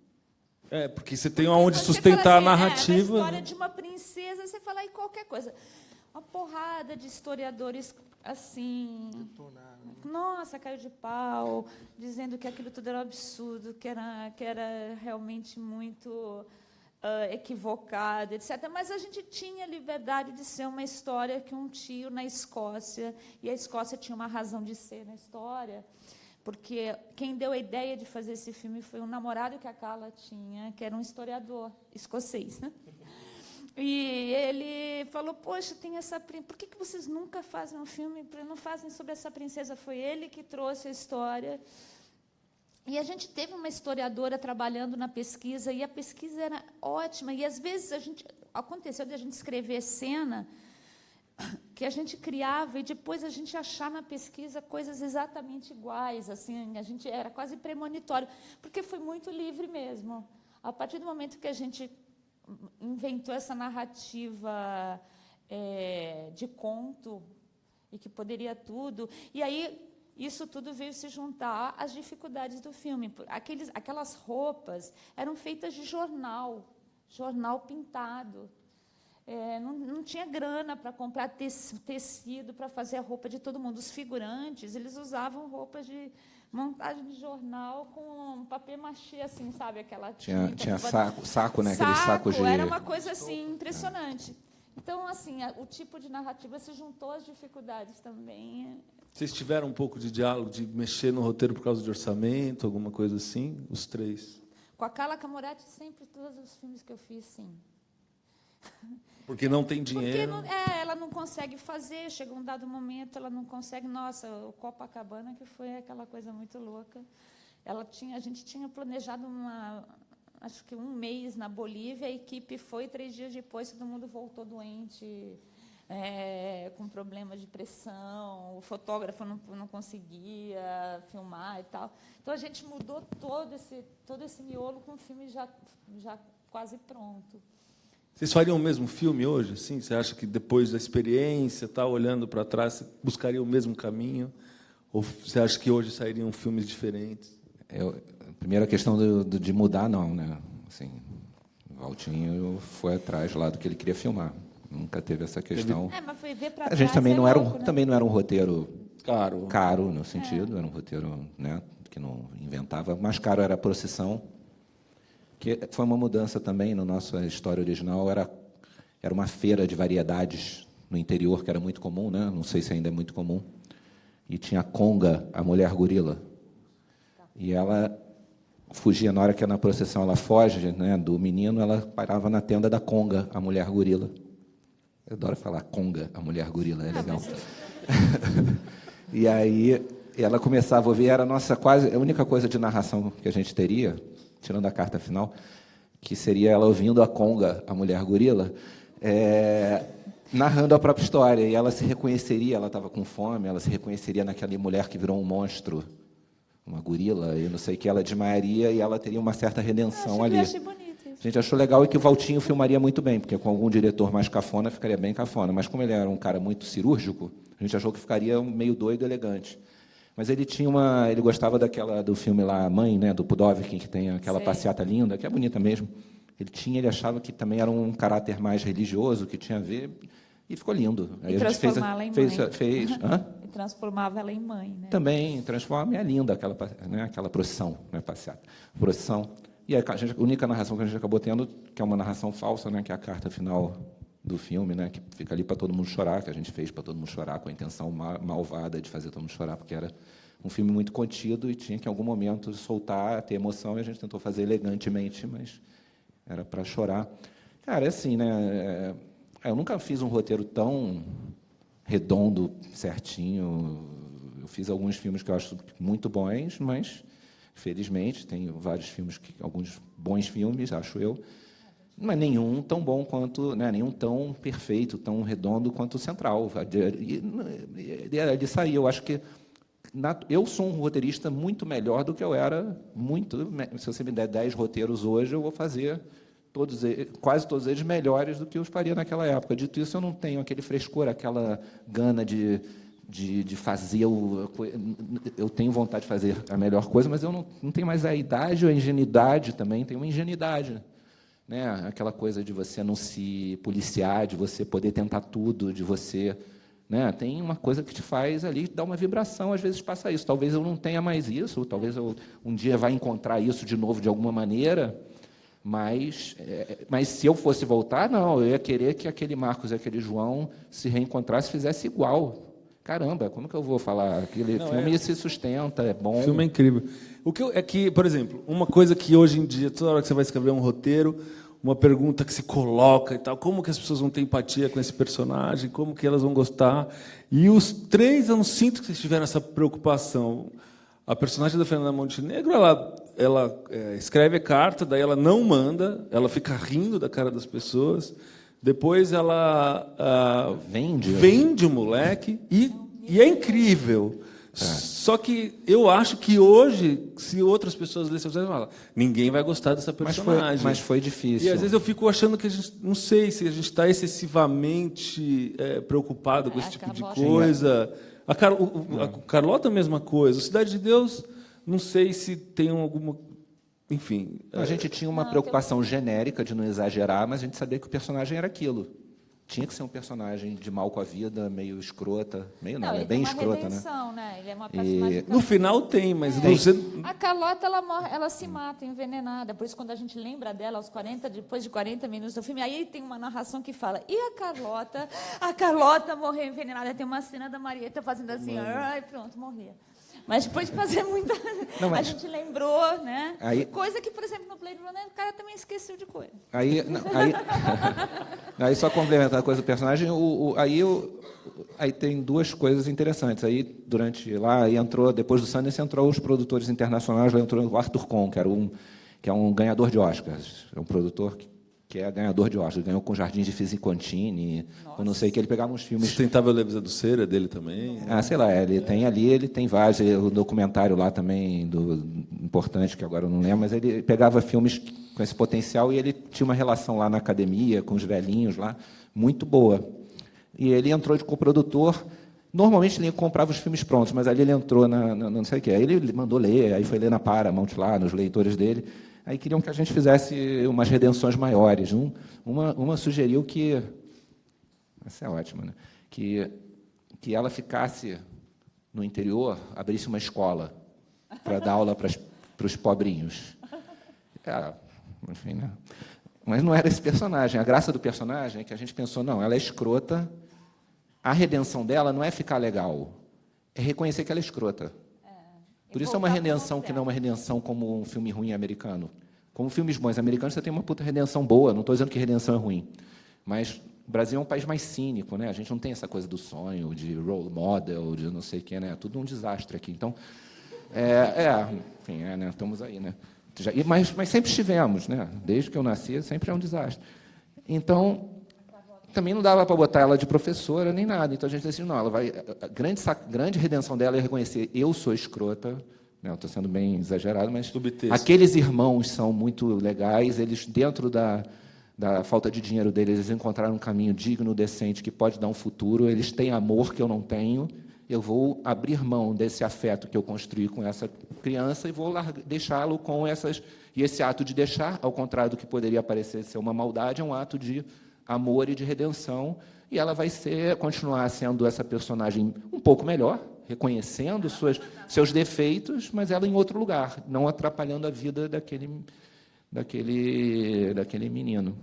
Porque você tem onde sustentar a narrativa. A história de uma princesa, você fala aí qualquer coisa. Uma porrada de historiadores, assim... Nossa, caiu de pau, dizendo que aquilo tudo era um absurdo, que era realmente muito... equivocado, etc. Mas a gente tinha liberdade de ser uma história que um tio na Escócia, e a Escócia tinha uma razão de ser na história, porque quem deu a ideia de fazer esse filme foi um namorado que a Carla tinha, que era um historiador escocês, né? E ele falou, poxa, tem essa... Por que vocês nunca fazem um filme, não fazem sobre essa princesa? Foi ele que trouxe a história. E a gente teve uma historiadora trabalhando na pesquisa, e a pesquisa era ótima. E, às vezes, aconteceu de a gente escrever cena que a gente criava e depois a gente achar na pesquisa coisas exatamente iguais. Assim, a gente era quase premonitório, porque foi muito livre mesmo. A partir do momento que a gente inventou essa narrativa de conto, e que poderia tudo, e aí... Isso tudo veio se juntar às dificuldades do filme. Aquelas roupas eram feitas de jornal pintado. Não tinha grana para comprar tecido para fazer a roupa de todo mundo. Os figurantes, eles usavam roupas de montagem de jornal com papel machê, assim, sabe? Aquela tinha saco, né? Aquele saco de... Era uma coisa assim impressionante. Então, assim, o tipo de narrativa se juntou às dificuldades também. Vocês tiveram um pouco de diálogo, de mexer no roteiro por causa de orçamento, alguma coisa assim? Os três? Com a Carla Camurati, sempre, todos os filmes que eu fiz, sim. Porque não tem dinheiro? Porque ela não consegue fazer, chega um dado momento, ela não consegue. Nossa, o Copacabana, que foi aquela coisa muito louca. A gente tinha planejado acho que 1 mês na Bolívia, a equipe foi, 3 dias depois, todo mundo voltou doente, com problemas de pressão, o fotógrafo não conseguia filmar e tal. Então, a gente mudou todo esse miolo com o filme já quase pronto. Vocês fariam o mesmo filme hoje? Assim? Você acha que depois da experiência, olhando para trás, você bucaria o mesmo caminho? Ou você acha que hoje sairiam filmes diferentes? A primeira questão de mudar, não, né? Assim, o Valtinho foi atrás lá do que ele queria filmar. Nunca teve essa questão. Mas foi ver para a gente também não né? era um roteiro caro no sentido, era um roteiro, né, que não inventava. Mais caro era a Procissão, que foi uma mudança também na nossa história original. Era uma feira de variedades no interior, que era muito comum, né? Não sei se ainda é muito comum. E tinha a Conga, a mulher gorila. E ela fugia, na hora que na procissão ela foge, né, do menino, ela parava na tenda da Conga, a mulher gorila. Eu adoro falar Conga, a mulher gorila, é legal. E aí ela começava a ouvir, era a única coisa de narração que a gente teria, tirando a carta final, que seria ela ouvindo a Conga, a mulher gorila, narrando a própria história. E ela se reconheceria, ela estava com fome, ela se reconheceria naquela mulher que virou um monstro, uma gorila, e não sei o que, ela desmaiaria e ela teria uma certa redenção ali. Achei bonito isso. A gente achou legal e que o Valtinho filmaria muito bem, porque com algum diretor mais cafona ficaria bem cafona, mas como ele era um cara muito cirúrgico, a gente achou que ficaria meio doido, elegante. Mas ele ele gostava do filme lá, Mãe, né, do Pudovkin, que tem aquela passeata linda, que é bonita mesmo. Ele achava que também era um caráter mais religioso, que tinha a ver, e ficou lindo. Aí e transformar ela em mãe. E transformava ela em mãe, né? Também transforma, é linda aquela procissão, né, passeata. Procissão. E a única narração que a gente acabou tendo, que é uma narração falsa, né, que é a carta final do filme, né, que fica ali para todo mundo chorar, que a gente fez para todo mundo chorar, com a intenção malvada de fazer todo mundo chorar, porque era um filme muito contido e tinha que, em algum momento, soltar, ter emoção, e a gente tentou fazer elegantemente, mas era para chorar. Cara, é assim, né? Eu nunca fiz um roteiro tão redondo, certinho. Eu fiz alguns filmes que eu acho muito bons, mas, felizmente, tenho vários filmes, alguns bons filmes, acho eu, mas nenhum tão bom quanto, né, nenhum tão perfeito, tão redondo quanto o Central. De sair, eu acho que eu sou um roteirista muito melhor do que eu era, se você me der 10 roteiros hoje, eu vou fazer quase todos eles melhores do que eu faria naquela época. Dito isso, eu não tenho aquele frescor, aquela gana de fazer eu tenho vontade de fazer a melhor coisa, mas eu não tenho mais a idade ou a ingenuidade também, tenho uma ingenuidade, né? Aquela coisa de você não se policiar, de você poder tentar tudo, de você, né? Tem uma coisa que te faz ali dar uma vibração, às vezes passa isso. Talvez eu não tenha mais isso, talvez eu um dia vá encontrar isso de novo de alguma maneira, mas se eu fosse voltar, não, eu ia querer que aquele Marcos e aquele João se reencontrassem e fizesse igual. Caramba, como que eu vou falar? Aquele filme se sustenta, é bom. O filme é incrível. O que é que, por exemplo, uma coisa que hoje em dia, toda hora que você vai escrever um roteiro, uma pergunta que se coloca e tal, como que as pessoas vão ter empatia com esse personagem, como que elas vão gostar. E os três, eu não sinto que vocês tiveram essa preocupação. A personagem da Fernanda Montenegro, ela escreve a carta, daí ela não manda, ela fica rindo da cara das pessoas. Depois ela vende o moleque e é incrível. Só que eu acho que hoje, se outras pessoas lessem, você fala, ninguém vai gostar dessa personagem. Mas foi difícil. E às vezes eu fico achando que a gente, não sei se a gente está excessivamente preocupado com esse tipo de coisa. A Carlota, a mesma coisa. A Cidade de Deus, não sei se tem alguma... Enfim... A gente tinha uma preocupação genérica de não exagerar, mas a gente sabia que o personagem era aquilo. Tinha que ser um personagem de mal com a vida, meio escrota. Meio não, é bem escrota, redenção, né? Ele é uma personagem... No final tem, mas... A Carlota, ela se mata envenenada. Por isso, quando a gente lembra dela, depois de 40 minutos do filme, aí tem uma narração que fala, e a Carlota morreu envenenada. Tem uma cena da Marieta fazendo assim, ai, pronto, morria. Mas depois de fazer muita... A gente lembrou, né? Coisa que, por exemplo, no Blade Runner, o cara também esqueceu de coisa. Aí só complementar a coisa do personagem, aí tem duas coisas interessantes. Aí, depois do Sundance, entrou os produtores internacionais, entrou o Arthur Kohn, que é um ganhador de Oscars. É um produtor que é ganhador de Oscars. Ganhou com Jardim de Fisicontini, com não sei o que. Ele pegava uns filmes... Sustentável Leveza do Ser, é dele também. Sei lá, ele tem vários. O documentário lá também, importante, que agora eu não lembro, mas ele pegava filmes com esse potencial e ele tinha uma relação lá na academia, com os velhinhos lá, muito boa. E ele entrou de coprodutor. Normalmente ele comprava os filmes prontos, mas ali ele entrou não sei o que. Aí ele mandou ler, aí foi ler na Paramount lá, nos leitores dele. Aí queriam que a gente fizesse umas redenções maiores. Uma sugeriu que... Essa é ótima, né? Que ela ficasse no interior, abrisse uma escola para dar aula para os pobrinhos. Enfim, né? Mas não era esse personagem. A graça do personagem é que a gente pensou, não, ela é escrota, a redenção dela não é ficar legal, é reconhecer que ela é escrota. Por isso é uma redenção que não é uma redenção como um filme ruim americano. Como filmes bons americanos, você tem uma puta redenção boa. Não estou dizendo que redenção é ruim. Mas o Brasil é um país mais cínico, né? A gente não tem essa coisa do sonho, de role model, de não sei o quê, né? Tudo um desastre aqui. Então, enfim, né? Estamos aí, né? Mas sempre estivemos, né? Desde que eu nasci, sempre é um desastre. Então, também não dava para botar ela de professora nem nada. Então a gente decidiu, não, a grande redenção dela é reconhecer, eu sou escrota, né, estou sendo bem exagerado, mas aqueles irmãos são muito legais, eles, dentro da falta de dinheiro deles, eles encontraram um caminho digno, decente, que pode dar um futuro, eles têm amor que eu não tenho, eu vou abrir mão desse afeto que eu construí com essa criança e vou deixá-lo com essas... E esse ato de deixar, ao contrário do que poderia parecer ser uma maldade, é um ato de amor e de redenção, e ela vai continuar sendo essa personagem um pouco melhor, reconhecendo seus defeitos, mas ela em outro lugar, não atrapalhando a vida daquele menino.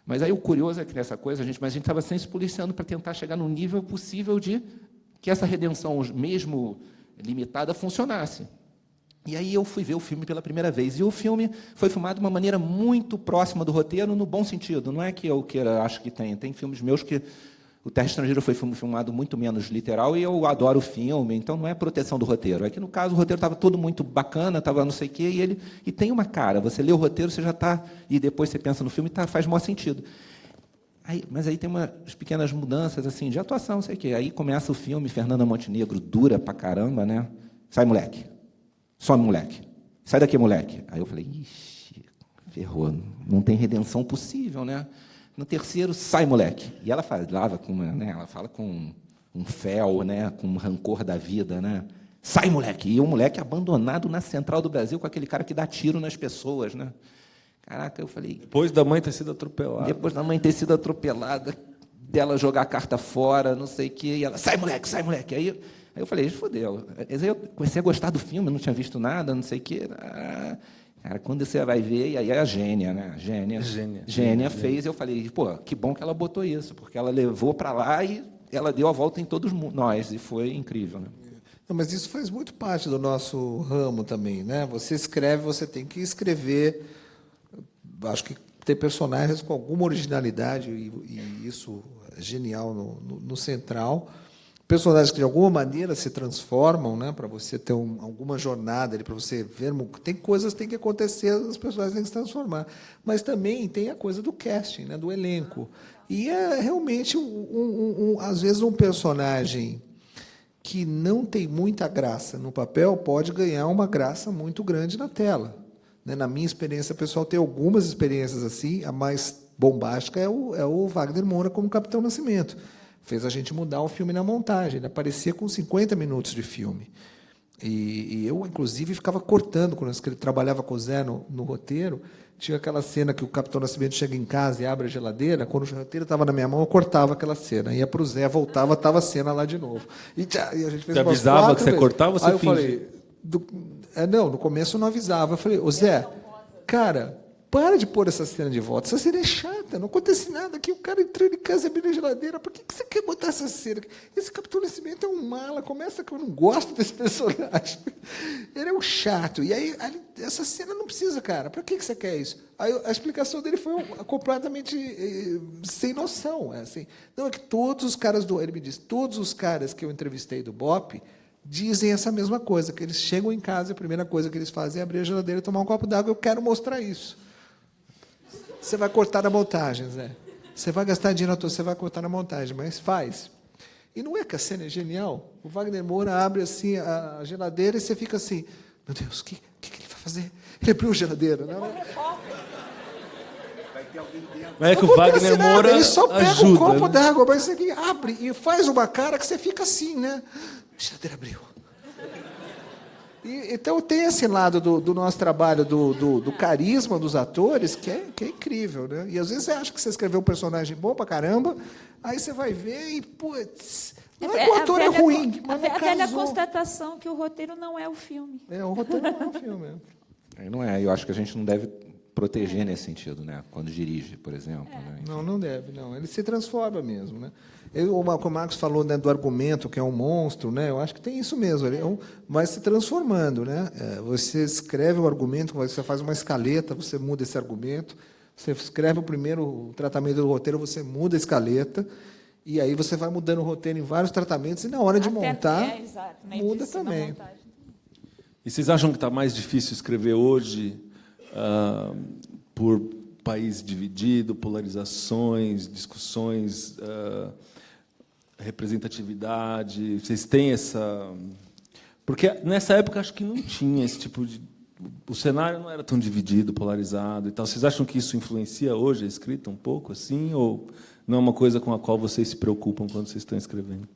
Mas aí o curioso é que nessa coisa, a gente estava sempre se policiando para tentar chegar no nível possível de que essa redenção, mesmo limitada, funcionasse. E aí eu fui ver o filme pela primeira vez. E o filme foi filmado de uma maneira muito próxima do roteiro, no bom sentido. Não é que eu acho que tem. Tem filmes meus que o Terra Estrangeira foi filmado muito menos literal e eu adoro o filme, então não é proteção do roteiro. É que, no caso, o roteiro estava todo muito bacana, estava não sei o quê, e tem uma cara. Você lê o roteiro, você já está... E depois você pensa no filme, faz maior sentido. Mas aí tem umas pequenas mudanças assim, de atuação, não sei o quê. Aí começa o filme, Fernanda Montenegro, dura pra caramba, né? Sai, moleque. Some, moleque. Sai daqui, moleque. Aí eu falei, ixi, ferrou. não tem redenção possível, né? No terceiro, sai, moleque. E ela falava com né? Ela fala com um fel, né? Com um rancor da vida, né? Sai, moleque. E o moleque abandonado na Central do Brasil com aquele cara que dá tiro nas pessoas, né? Caraca, eu falei... Depois da mãe ter sido atropelada. Depois da mãe ter sido atropelada, dela jogar a carta fora, não sei o quê, e ela, sai, moleque, sai, moleque. Aí eu falei, fodeu. Aí eu comecei a gostar do filme, não tinha visto nada, não sei o quê. Cara, quando você vai ver, e aí é a Gênia, né? Gênia fez, eu falei, pô, que bom que ela botou isso, porque ela levou para lá e ela deu a volta em todos nós, e foi incrível, né? Não, mas isso faz muito parte do nosso ramo também, né? Você escreve, você tem que escrever, acho que ter personagens com alguma originalidade, e isso é genial no Central. Personagens que, de alguma maneira, se transformam, né, para você ter alguma jornada, para você ver... Tem coisas que têm que acontecer, as personagens têm que se transformar. Mas também tem a coisa do casting, né, do elenco. E é realmente, às vezes, um personagem que não tem muita graça no papel pode ganhar uma graça muito grande na tela. Na minha experiência pessoal, tem algumas experiências assim. A mais bombástica é o Wagner Moura como Capitão Nascimento. Fez a gente mudar o filme na montagem. Ele aparecia com 50 minutos de filme. E eu, inclusive, ficava cortando. Quando ele trabalhava com o Zé no roteiro, tinha aquela cena que o Capitão Nascimento chega em casa e abre a geladeira. Quando o roteiro estava na minha mão, eu cortava aquela cena. Ia para o Zé, voltava, estava a cena lá de novo. E a gente fez você avisava que você cortava ou você finge? Aí eu falei... Não, no começo eu não avisava. Eu falei, ô Zé, cara... Para de pôr essa cena de volta. Essa cena é chata, não acontece nada aqui. O cara entrando em casa e abrindo a geladeira. Por que você quer botar essa cena? Esse Capitão Nascimento é um mala. Começa que eu não gosto desse personagem. Ele é um chato. E aí, essa cena não precisa, cara. Para que você quer isso? Aí a explicação dele foi completamente sem noção. Assim. Não, é que todos os caras ele me disse, todos os caras que eu entrevistei do BOPE dizem essa mesma coisa, que eles chegam em casa e a primeira coisa que eles fazem é abrir a geladeira e tomar um copo d'água. Eu quero mostrar isso. Você vai cortar na montagem, Zé. Você vai gastar dinheiro à toa, você vai cortar na montagem, mas faz. E não é que a cena é genial? O Wagner Moura abre assim a geladeira e você fica assim, meu Deus, o que ele vai fazer? Ele abriu a geladeira. Não é? Mas é que o Wagner Moura ele só pega ajuda, um copo né? d'água, mas você aqui abre e faz uma cara que você fica assim, né? A geladeira abriu. Então tem esse lado do nosso trabalho, do carisma dos atores, que é incrível, né? E às vezes você acha que você escreveu um personagem bom pra caramba, aí você vai ver e, putz, não é que o ator é ruim, mas não a velha casou. constatação que o roteiro não é o filme. O roteiro não é o filme. Não é, eu acho que a gente não deve proteger nesse sentido, né? Quando dirige, por exemplo. Né? Não deve, não. Ele se transforma mesmo, né? O Marcos falou, né, do argumento, que é um monstro, né? Eu acho que tem isso mesmo. Ele vai se transformando, né? Você escreve o argumento, você faz uma escaleta, você muda esse argumento. Você escreve o primeiro tratamento do roteiro, você muda a escaleta. E aí você vai mudando o roteiro em vários tratamentos. E na hora de montar, muda também. E vocês acham que está mais difícil escrever hoje por país dividido, polarizações, discussões, representatividade? Vocês têm essa... Porque nessa época acho que não tinha esse tipo de... O cenário não era tão dividido, polarizado e tal. Vocês acham que isso influencia hoje a escrita um pouco, assim? Ou não é uma coisa com a qual vocês se preocupam quando vocês estão escrevendo?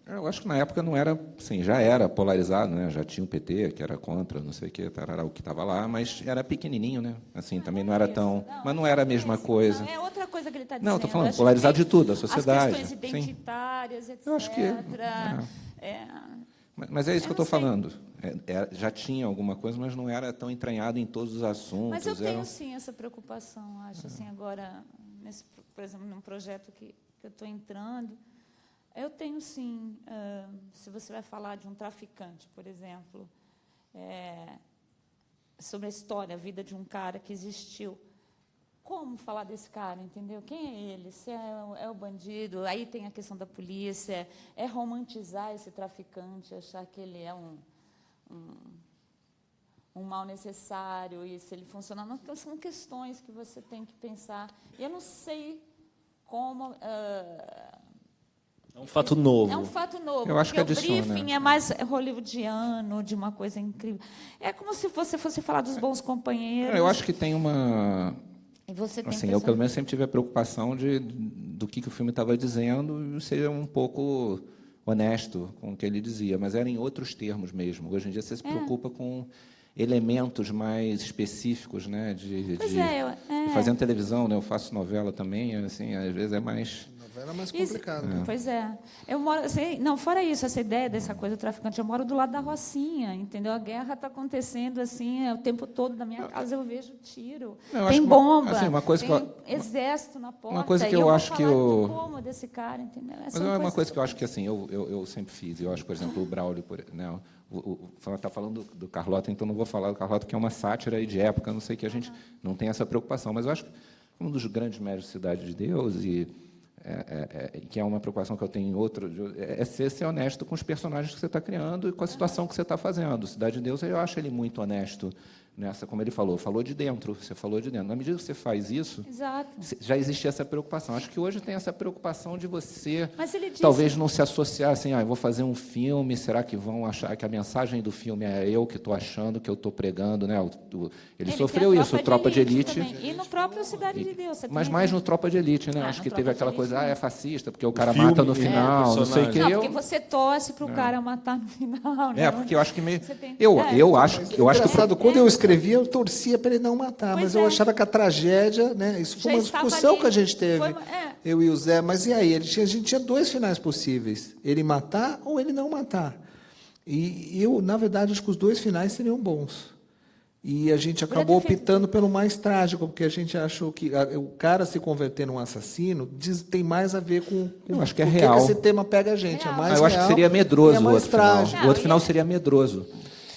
Eu acho que na época não era, assim, já era polarizado, né? Já tinha o PT, que era contra, não sei o que, tarará, o que estava lá, mas era pequenininho, né? Assim, também não era tão... Mas não era a mesma coisa. É outra coisa que ele está dizendo. Não, estou falando, polarizado de tudo, a sociedade. As questões identitárias, etc. Eu acho que... Mas é isso que eu estou falando. Já tinha alguma coisa, mas não era tão entranhado em todos os assuntos. Mas eu tenho, sim, essa preocupação, acho, assim, agora, por exemplo, num projeto que eu estou entrando, eu tenho, sim, se você vai falar de um traficante, por exemplo, sobre a história, a vida de um cara que existiu, como falar desse cara, entendeu? Quem é ele? Se é o bandido? Aí tem a questão da polícia, é romantizar esse traficante, achar que ele é um mal necessário, e se ele funciona. Não, são questões que você tem que pensar. E eu não sei como... É um fato novo. É um fato novo. Eu acho que o briefing, né? é mais hollywoodiano, de uma coisa incrível. É como se você fosse falar dos bons companheiros. Eu acho que tem uma... você tem Assim, eu pelo menos sempre tive a preocupação do que o filme estava dizendo e ser um pouco honesto com o que ele dizia, mas era em outros termos mesmo. Hoje em dia você se preocupa com elementos mais específicos, né? Fazendo televisão, né? Eu faço novela também, assim, às vezes é mais... Novela é mais complicado. Né? Pois é. Eu moro, assim, não, fora isso, essa ideia dessa coisa do traficante, eu moro do lado da Rocinha, entendeu? A guerra está acontecendo assim, o tempo todo da minha casa eu vejo tiro, tem bomba, assim, uma coisa tem exército na porta. Uma coisa que eu acho que o como desse cara, entendeu? Mas é uma coisa que eu acho que assim, eu sempre fiz. Eu acho, por exemplo, o Braulio, né? Está falando do Carlota, então não vou falar do Carlota, que é uma sátira aí de época, não sei que a gente não tem essa preocupação, mas eu acho que um dos grandes méritos de Cidade de Deus e que é uma preocupação que eu tenho em outro, é ser honesto com os personagens que você está criando e com a situação que você está fazendo. Cidade de Deus, eu acho ele muito honesto nessa, como ele falou de dentro, você falou de dentro. Na medida que você faz isso, Exato. já existia essa preocupação. Acho que hoje tem essa preocupação de você, Mas ele disse, talvez não se associar assim, eu vou fazer um filme, será que vão achar que a mensagem do filme é eu que estou achando, que eu estou pregando, né? Ele sofreu isso, o Tropa de Elite. E no próprio Cidade de Deus. Mas mais no Tropa de Elite, né? Acho que teve aquela coisa, é fascista, porque o cara filme, mata no final, não sei o que. Não, porque você torce para o cara matar no final. Né? Porque eu acho que meio... Tem... Eu acho que... Quando eu escrevi, eu torcia para ele não matar, mas eu achava que a tragédia, né? Isso foi uma discussão que a gente teve, eu e o Zé, mas e aí? A gente tinha 2 finais possíveis, ele matar ou ele não matar. E eu, na verdade, acho que os 2 finais seriam bons. E a gente acabou optando pelo mais trágico, porque a gente achou que o cara se converter num assassino tem mais a ver com eu acho que é real. Esse tema pega a gente. Real. É mais eu acho que seria medroso o outro final. O outro final seria medroso.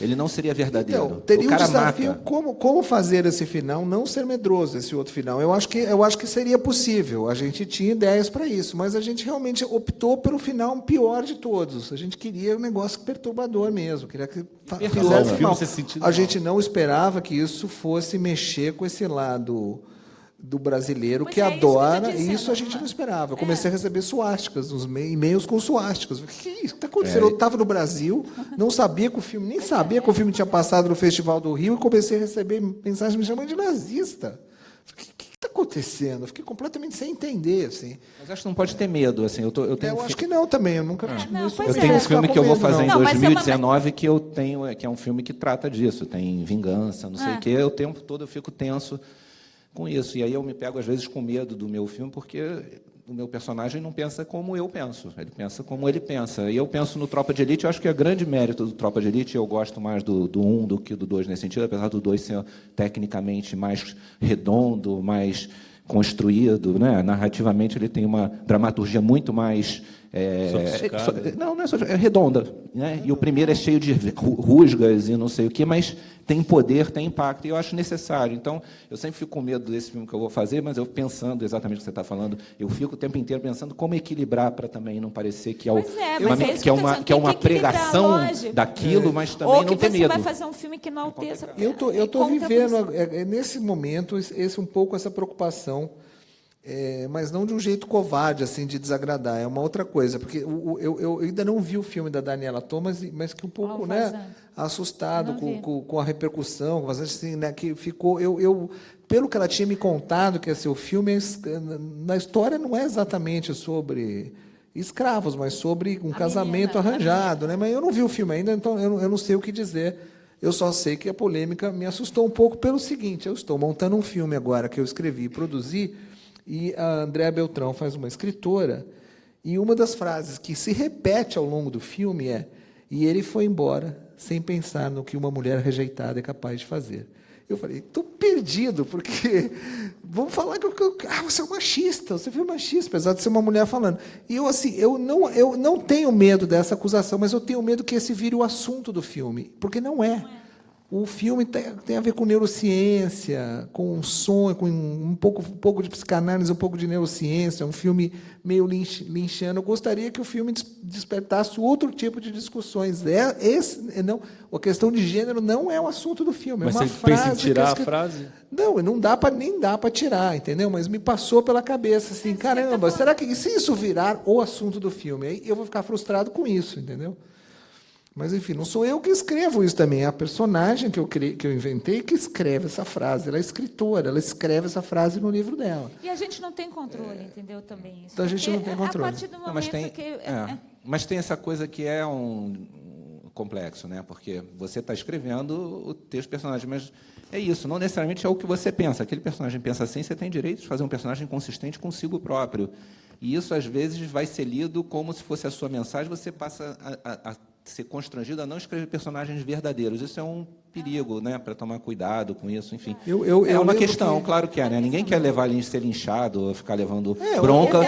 Ele não seria verdadeiro. Então, teria o cara um desafio mata. Como fazer esse final não ser medroso, esse outro final. Eu acho que seria possível. A gente tinha ideias para isso, mas a gente realmente optou pelo final pior de todos. A gente queria um negócio perturbador mesmo. Queria que fizesse mal. A gente não esperava que isso fosse mexer com esse lado do brasileiro que adora, e isso a gente não esperava. Eu comecei a receber suásticas, uns e-mails com suásticas. O que está acontecendo? Eu estava no Brasil, não sabia que o filme, nem sabia que o filme tinha passado no Festival do Rio, e comecei a receber mensagens me chamando de nazista. O que está acontecendo? Eu fiquei completamente sem entender. Assim. Mas acho que não pode ter medo. Assim, eu acho que não também. Eu nunca eu tenho um filme que eu vou fazer em 2019 que eu tenho, que é um filme que trata disso. Tem vingança, não sei o quê. O tempo todo eu fico tenso com isso. E aí eu me pego, às vezes, com medo do meu filme, porque o meu personagem não pensa como eu penso, ele pensa como ele pensa. E eu penso no Tropa de Elite, eu acho que é grande mérito do Tropa de Elite, eu gosto mais do 1 do que do 2 nesse sentido, apesar do 2 ser tecnicamente mais redondo, mais construído, né? Narrativamente ele tem uma dramaturgia muito mais... é redonda, né? E o primeiro é cheio de rusgas e não sei o quê, mas tem poder, tem impacto, e eu acho necessário. Então, eu sempre fico com medo desse filme que eu vou fazer, mas eu pensando exatamente o que você está falando, eu fico o tempo inteiro pensando como equilibrar para também não parecer que é uma pregação daquilo, mas também não ter medo. Ou que você vai fazer um filme que não alteça. Eu estou vivendo, nesse momento, um pouco essa preocupação, mas não de um jeito covarde, assim, de desagradar. É uma outra coisa, porque eu ainda não vi o filme da Daniela Thomas, mas que um pouco, assustado com a repercussão, assim, né, que ficou... pelo que ela tinha me contado que ia ser o filme, na história não é exatamente sobre escravos, mas sobre um casamento arranjado, né? Mas eu não vi o filme ainda, então eu não sei o que dizer. Eu só sei que a polêmica me assustou um pouco pelo seguinte: eu estou montando um filme agora que eu escrevi e produzi, e a Andréa Beltrão faz uma escritora, e uma das frases que se repete ao longo do filme é: e ele foi embora sem pensar no que uma mulher rejeitada é capaz de fazer. Eu falei, estou perdido, porque vamos falar que você é um machista, você foi machista, apesar de ser uma mulher falando. E eu, assim, eu não tenho medo dessa acusação, mas eu tenho medo que esse vire o assunto do filme, porque não é. O filme tem a ver com neurociência, com sonho, com um pouco de psicanálise, um pouco de neurociência, um filme meio lynchiano. Eu gostaria que o filme despertasse outro tipo de discussões. A questão de gênero não é o assunto do filme. Mas é uma você frase pensa em tirar a frase? Não, nem dá para tirar, entendeu? Mas me passou pela cabeça assim, caramba, será que se isso virar o assunto do filme? Aí eu vou ficar frustrado com isso, entendeu? Mas, enfim, não sou eu que escrevo isso também. É a personagem que eu inventei que escreve essa frase. Ela é escritora, ela escreve essa frase no livro dela. E a gente não tem controle, entendeu? Também isso. Então a gente não tem controle. A partir do momento Não, que... mas tem essa coisa que é um complexo, né? Porque você está escrevendo o texto do personagem, mas é isso, não necessariamente é o que você pensa. Aquele personagem pensa assim, você tem direito de fazer um personagem consistente consigo próprio. E isso, às vezes, vai ser lido como se fosse a sua mensagem, você passa a ser constrangido a não escrever personagens verdadeiros. Isso é um perigo, né, para tomar cuidado com isso, enfim. É uma questão, claro que é, né? Ninguém quer ser linchado, ou ficar levando bronca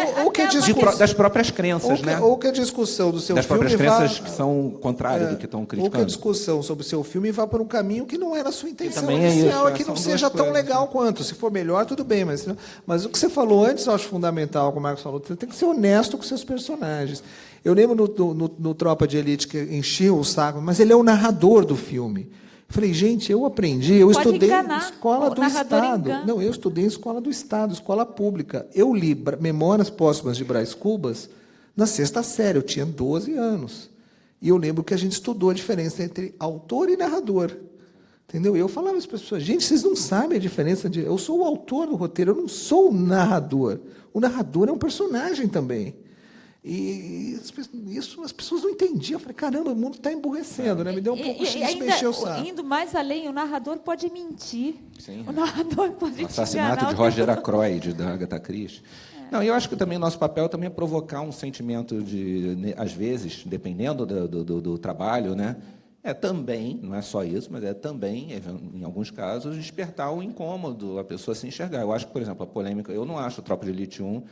das próprias crenças, né? Ou que a discussão do seu das filme próprias crenças que são contrárias do que estão criticando. Ou que a discussão sobre o seu filme vá para um caminho que não era a sua intenção também inicial, é isso, que não são seja duas tão coisas, legal quanto. Se for melhor, tudo bem, mas o que você falou antes, eu acho fundamental, como o Marcos falou, você tem que ser honesto com seus personagens. Eu lembro no Tropa de Elite que encheu o saco, mas ele é o narrador do filme. Eu falei, gente, eu aprendi, eu estudei em escola do Estado. Não, eu estudei em escola do Estado, escola pública. Eu li Memórias Póstumas de Brás Cubas na 6ª série, eu tinha 12 anos. E eu lembro que a gente estudou a diferença entre autor e narrador. Entendeu? E eu falava para as pessoas, gente, vocês não sabem a diferença de... Eu sou o autor do roteiro, eu não sou o narrador. O narrador é um personagem também. E isso as pessoas não entendiam. Eu falei, caramba, o mundo está emburrecendo, né? Me deu um pouco de mexer o saco. Indo mais além, o narrador pode mentir. Sim. O narrador pode te Assassinato enganar. de Roger Ackroyd, da Agatha Christie. Não, eu acho que também o nosso papel também é provocar um sentimento de, às vezes, dependendo do trabalho, né? É também, não é só isso, mas é também, em alguns casos, despertar o incômodo, a pessoa se enxergar. Eu acho que, por exemplo, a polêmica, eu não acho o Tropa de Elite 1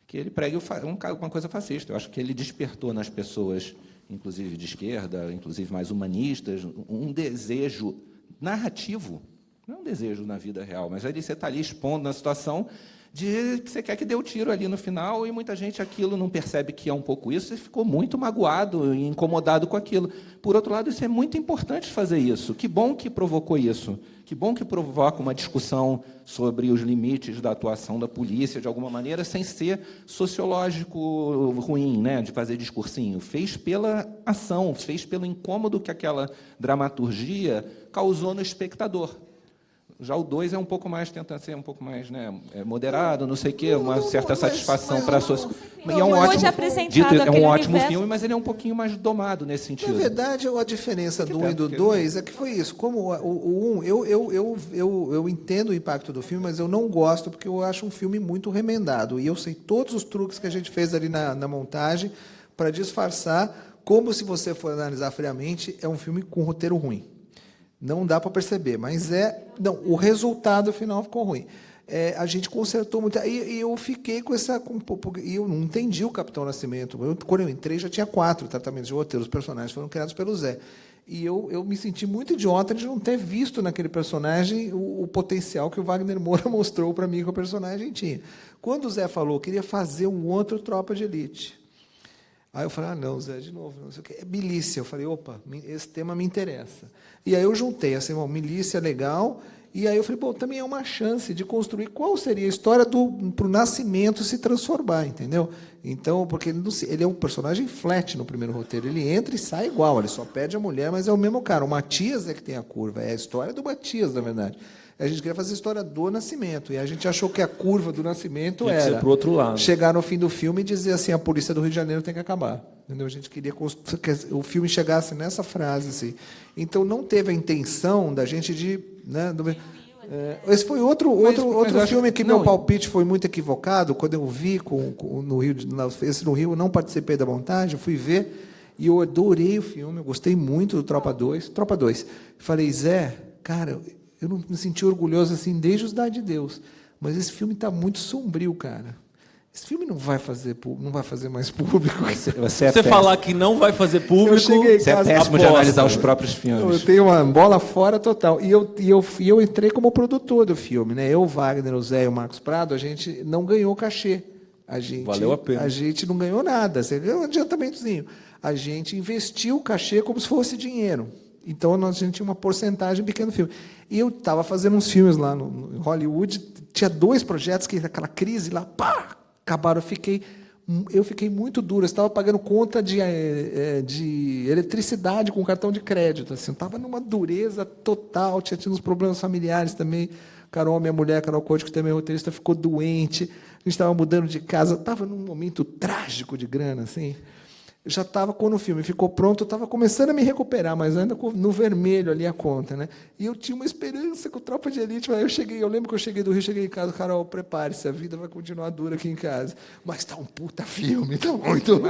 que ele pregue uma coisa fascista. Eu acho que ele despertou nas pessoas, inclusive de esquerda, inclusive mais humanistas, um desejo narrativo, não é um desejo na vida real, mas aí você está ali expondo na situação de que você quer que dê o tiro ali no final, e muita gente aquilo não percebe que é um pouco isso, e ficou muito magoado e incomodado com aquilo. Por outro lado, isso é muito importante fazer isso. Que bom que provocou isso. Que bom que provoca uma discussão sobre os limites da atuação da polícia, de alguma maneira, sem ser sociológico ruim, né, de fazer discursinho. Fez pela ação, fez pelo incômodo que aquela dramaturgia causou no espectador. Já o 2 é um pouco mais, tenta ser um pouco mais, né, moderado, não sei o quê, uma certa satisfação para a sociedade. E é um ótimo filme, mas ele é um pouquinho mais domado nesse sentido. Na verdade, a diferença do 1 e do 2 é que foi isso. Como o 1, eu entendo o impacto do filme, mas eu não gosto, porque eu acho um filme muito remendado. E eu sei todos os truques que a gente fez ali na montagem para disfarçar, como, se você for analisar friamente, é um filme com roteiro ruim. Não dá para perceber, mas o resultado final ficou ruim. A gente consertou muito. E eu fiquei com essa... E eu não entendi o Capitão Nascimento. Quando eu entrei, já tinha 4 tratamentos de roteiro. Os personagens foram criados pelo Zé. E eu me senti muito idiota de não ter visto naquele personagem o potencial que o Wagner Moura mostrou para mim que o personagem tinha. Quando o Zé falou que queria fazer um outro Tropa de Elite, aí eu falei, não, Zé, de novo, não sei o quê. É milícia. Eu falei, opa, esse tema me interessa. E aí eu juntei, assim, milícia legal, e aí eu falei, também é uma chance de construir qual seria a história para o Nascimento se transformar, entendeu? Então, porque ele é um personagem flat no primeiro roteiro, ele entra e sai igual, ele só perde a mulher, mas é o mesmo cara. O Matias é que tem a curva, é a história do Matias, na verdade. A gente queria fazer a história do Nascimento, e a gente achou que a curva do Nascimento era pro outro lado. Chegar no fim do filme e dizer assim, a polícia do Rio de Janeiro tem que acabar. Entendeu? A gente queria que o filme chegasse nessa frase. Assim. Então, não teve a intenção da gente de... Né, esse foi outro filme que meu palpite foi muito equivocado. Quando eu vi no Rio, eu não participei da montagem, fui ver, e eu adorei o filme, eu gostei muito do Tropa 2. Tropa 2. Falei, Zé, cara... Eu não me senti orgulhoso assim desde os Cidade de Deus, mas esse filme está muito sombrio, cara. Esse filme não vai fazer mais público. Você falar que não vai fazer público, você é péssimo de analisar os próprios filmes. Eu tenho uma bola fora total. E eu entrei como produtor do filme, né? Eu, o Wagner, o Zé e o Marcos Prado, a gente não ganhou cachê. Valeu a pena. A gente não ganhou nada. Você ganhou um adiantamentozinho. A gente investiu o cachê como se fosse dinheiro. Então, a gente tinha uma porcentagem pequena do filme. E eu estava fazendo uns filmes lá no Hollywood, tinha 2 projetos que aquela crise lá, acabaram. Eu fiquei eu fiquei muito duro. Eu estava pagando conta de eletricidade com cartão de crédito. Assim, eu estava numa dureza total, tinha tido uns problemas familiares também. Carol, minha mulher, Carol Couto, que também é roteirista, ficou doente. A gente estava mudando de casa. Estava num momento trágico de grana, assim. Eu já estava, quando o filme ficou pronto, eu estava começando a me recuperar, mas ainda no vermelho ali a conta, né? E eu tinha uma esperança com o Tropa de Elite. Mas eu lembro que eu cheguei do Rio, cheguei em casa, Carol, prepare-se, a vida vai continuar dura aqui em casa. Mas está um puta filme, está muito...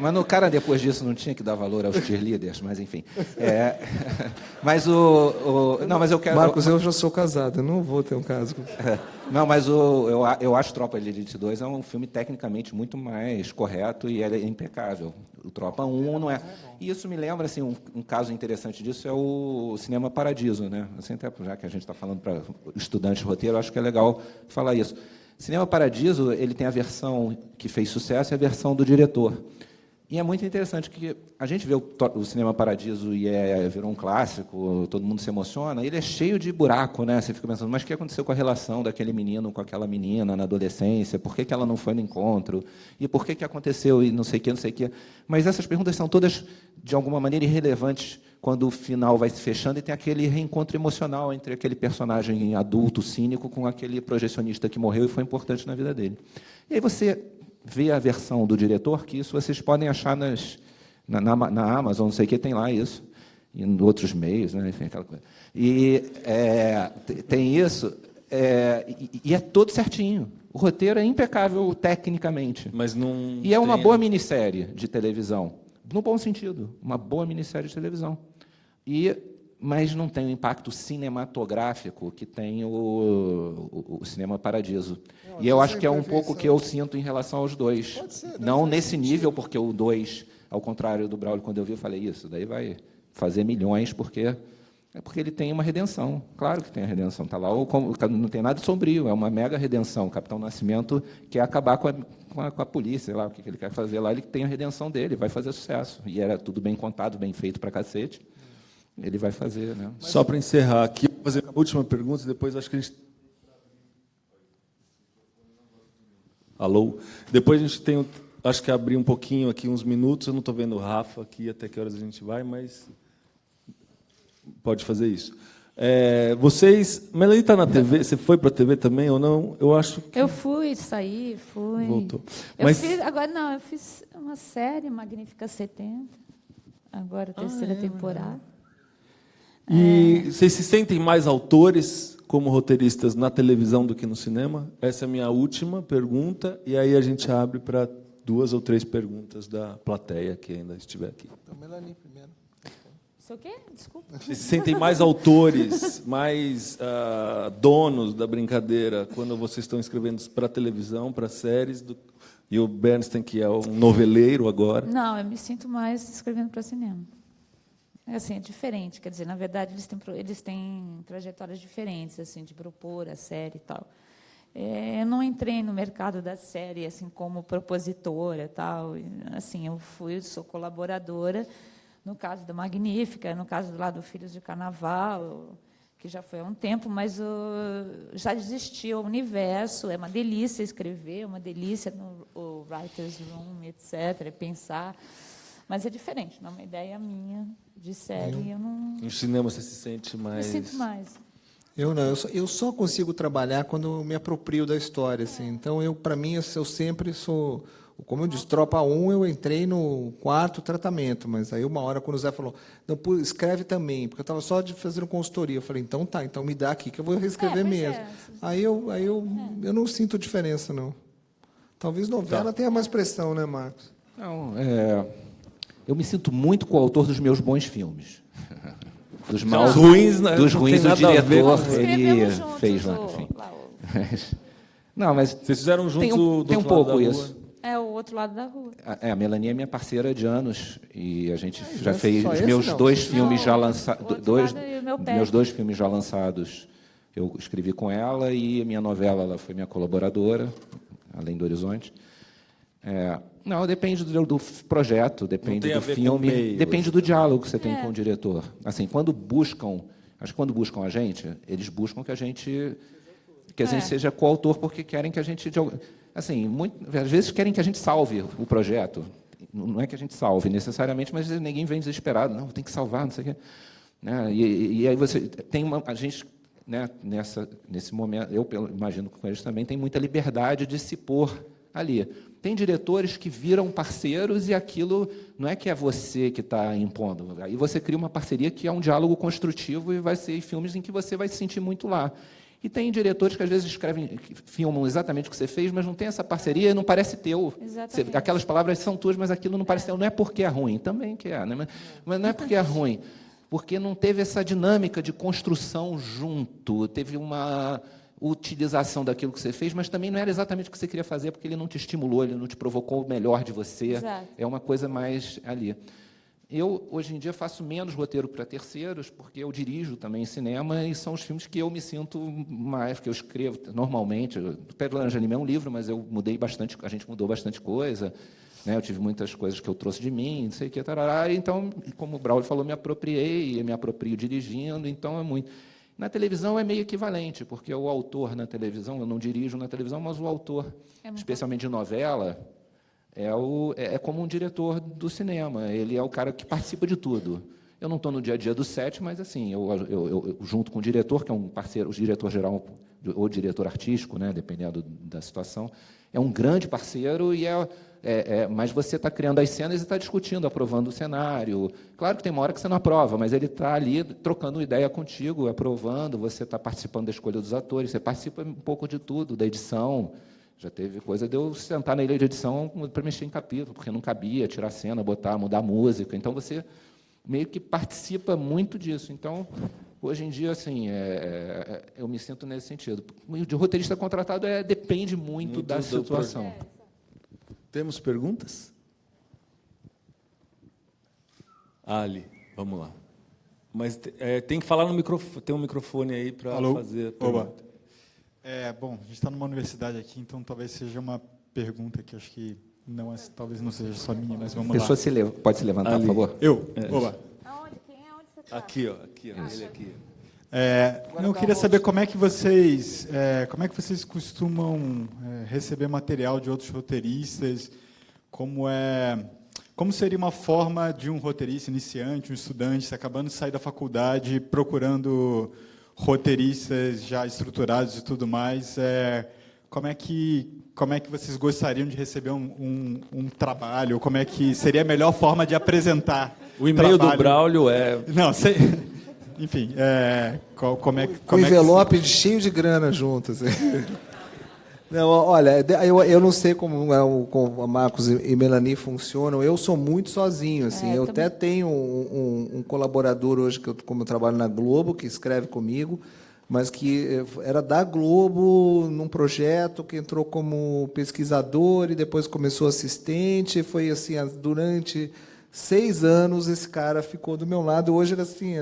Mas no cara, depois disso, não tinha que dar valor aos cheerleaders, mas enfim. Mas não, mas eu quero... Marcos, eu já sou casado, eu não vou ter um caso. Não, mas eu acho Tropa de Elite 2 é um filme tecnicamente muito mais correto e ele é impecável. O Tropa 1 não é. E isso me lembra, assim, um caso interessante disso é o Cinema Paradiso, né? Assim, até já que a gente está falando para estudantes de roteiro, acho que é legal falar isso. Cinema Paradiso, ele tem a versão que fez sucesso e a versão do diretor. E é muito interessante que a gente vê o Cinema Paradiso e virou um clássico, todo mundo se emociona, ele é cheio de buraco, né? Você fica pensando, mas o que aconteceu com a relação daquele menino com aquela menina na adolescência? Por que ela não foi no encontro? E por que aconteceu e não sei o que, não sei o que? Mas essas perguntas são todas, de alguma maneira, irrelevantes quando o final vai se fechando e tem aquele reencontro emocional entre aquele personagem adulto, cínico, com aquele projecionista que morreu e foi importante na vida dele. E aí você vê a versão do diretor, que isso vocês podem achar na Amazon, não sei o que, tem lá isso, e em outros meios, né? Enfim, aquela coisa. E tem isso, e é todo certinho. O roteiro é impecável tecnicamente. Mas não e é uma boa minissérie de televisão, no bom sentido, uma boa minissérie de televisão. Mas não tem o impacto cinematográfico que tem o Cinema Paradiso. E eu acho que é um pouco o que eu sinto em relação aos dois. Não nesse nível, porque o 2, ao contrário do Braulio, quando eu vi, eu falei, isso daí vai fazer milhões, porque ele tem uma redenção. Claro que tem a redenção. Está lá, não tem nada de sombrio, é uma mega redenção. O Capitão Nascimento quer acabar com a polícia, sei lá, o que ele quer fazer lá, ele tem a redenção dele, vai fazer sucesso. E era tudo bem contado, bem feito para cacete. Ele vai fazer, né? Só para encerrar aqui, vou fazer a última pergunta e depois acho que a gente... Alô? Depois a gente tem, acho que abrir um pouquinho aqui, uns minutos, eu não estou vendo o Rafa aqui, até que horas a gente vai, mas pode fazer isso. Melanie está na TV, você foi para a TV também ou não? Eu acho que... Eu fui. Voltou. Eu fiz uma série, Magnífica 70, agora a terceira temporada. E vocês se sentem mais autores como roteiristas na televisão do que no cinema? Essa é a minha última pergunta, e aí a gente abre para 2 ou 3 perguntas da plateia que ainda estiver aqui. Então, Melanie primeiro. Isso o quê? Desculpa. Vocês se sentem mais autores, mais donos da brincadeira quando vocês estão escrevendo para televisão, para séries, e o Bernstein, que é um noveleiro agora? Não, eu me sinto mais escrevendo para cinema. Assim, é diferente, quer dizer, na verdade, eles têm trajetórias diferentes, assim, de propor a série e tal. Eu não entrei no mercado da série assim como propositora, tal. Assim, sou colaboradora no caso da Magnífica, no caso lá do Filhos de Carnaval, que já foi há um tempo, mas já existia o universo. É uma delícia escrever, é uma delícia no writers' room, etc., pensar. Mas é diferente, não é uma ideia minha de série. Eu não... No cinema você se sente mais... Me sinto mais. Eu não, eu só consigo trabalhar quando eu me aproprio da história, assim. Então, para mim, eu sempre sou... Como eu disse, Tropa 1, eu entrei no 4º tratamento, mas aí uma hora, quando o Zé falou, não, escreve também, porque eu estava só fazendo consultoria. Eu falei, então tá, então me dá aqui, que eu vou reescrever mesmo. Aí eu não sinto diferença, não. Talvez novela tenha mais pressão, né, Marcos? Não, eu me sinto muito coautor dos meus bons filmes. Dos ruins, né? Dos ruins, o diretor, ele juntos, fez lá, enfim. Não, mas vocês fizeram juntos tem um pouco isso. É o outro lado da rua. A Melanie é minha parceira de anos e a gente já fez os meus dois filmes já lançados, meus 2 filmes já lançados. Eu escrevi com ela e a minha novela, ela foi minha colaboradora, Além do Horizonte. Não, depende do projeto, depende do filme, depende do diálogo que você tem com o diretor. Assim, quando buscam a gente, eles buscam que a gente que a gente seja coautor porque querem que a gente... Assim, às vezes querem que a gente salve o projeto. Não é que a gente salve necessariamente, mas ninguém vem desesperado. Não, tem que salvar, não sei o quê. Né? E aí você tem a gente, né, nesse momento, eu imagino que com eles também, tem muita liberdade de se pôr ali. Tem diretores que viram parceiros e aquilo não é que é você que está impondo. Aí você cria uma parceria que é um diálogo construtivo e vai ser filmes em que você vai se sentir muito lá. E tem diretores que às vezes filmam exatamente o que você fez, mas não tem essa parceria e não parece teu. Aquelas palavras são tuas, mas aquilo não parece teu. Não é porque é ruim, também que é, né? Mas não é porque é ruim, porque não teve essa dinâmica de construção junto, teve uma utilização daquilo que você fez, mas também não era exatamente o que você queria fazer, porque ele não te estimulou, ele não te provocou o melhor de você. Exato. É uma coisa mais ali. Eu, hoje em dia, faço menos roteiro para terceiros, porque eu dirijo também cinema, e são os filmes que eu me sinto mais, que eu escrevo normalmente. O Pedro Laranja Lima é um livro, mas eu mudei bastante, a gente mudou bastante coisa, né? Eu tive muitas coisas que eu trouxe de mim, não sei o que, tarará, então, como o Braulio falou, me aproprio dirigindo, então é muito. Na televisão é meio equivalente, porque o autor na televisão, eu não dirijo na televisão, mas o autor, especialmente de novela, é como um diretor do cinema. Ele é o cara que participa de tudo. Eu não estou no dia a dia do set, mas assim, eu junto com o diretor, que é um parceiro, o diretor geral ou diretor artístico, né, dependendo da situação, é um grande parceiro e mas você está criando as cenas e está discutindo, aprovando o cenário. Claro que tem uma hora que você não aprova, mas ele está ali trocando ideia contigo, aprovando, você está participando da escolha dos atores, você participa um pouco de tudo, da edição. Já teve coisa de eu sentar na ilha de edição para mexer em capítulo, porque não cabia tirar cena, mudar música. Então, você meio que participa muito disso. Então, hoje em dia, assim, eu me sinto nesse sentido. O de roteirista contratado depende muito da situação. Temos perguntas? Ali, vamos lá. Mas tem que falar no microfone, tem um microfone aí para fazer a pergunta. Bom, a gente está numa universidade aqui, então talvez seja uma pergunta que acho que talvez não seja só minha, mas vamos lá. Pode se levantar, por favor? Oba. Aonde? Onde você está? Aqui, ele aqui. Eu queria saber como é que vocês costumam receber material de outros roteiristas, como seria uma forma de um roteirista iniciante, um estudante, acabando de sair da faculdade, procurando roteiristas já estruturados e tudo mais, como é que vocês gostariam de receber um trabalho? Como é que seria a melhor forma de apresentar o e-mail do Braulio Não, sei... Enfim, com envelope cheio de grana junto. Assim. Não, olha, eu não sei como a Marcos e Melanie funcionam. Eu sou muito sozinho. Assim. Eu até tenho um colaborador hoje, como eu trabalho na Globo, que escreve comigo, mas que era da Globo num projeto que entrou como pesquisador e depois começou assistente. Foi assim, durante 6 anos esse cara ficou do meu lado. Hoje era assim,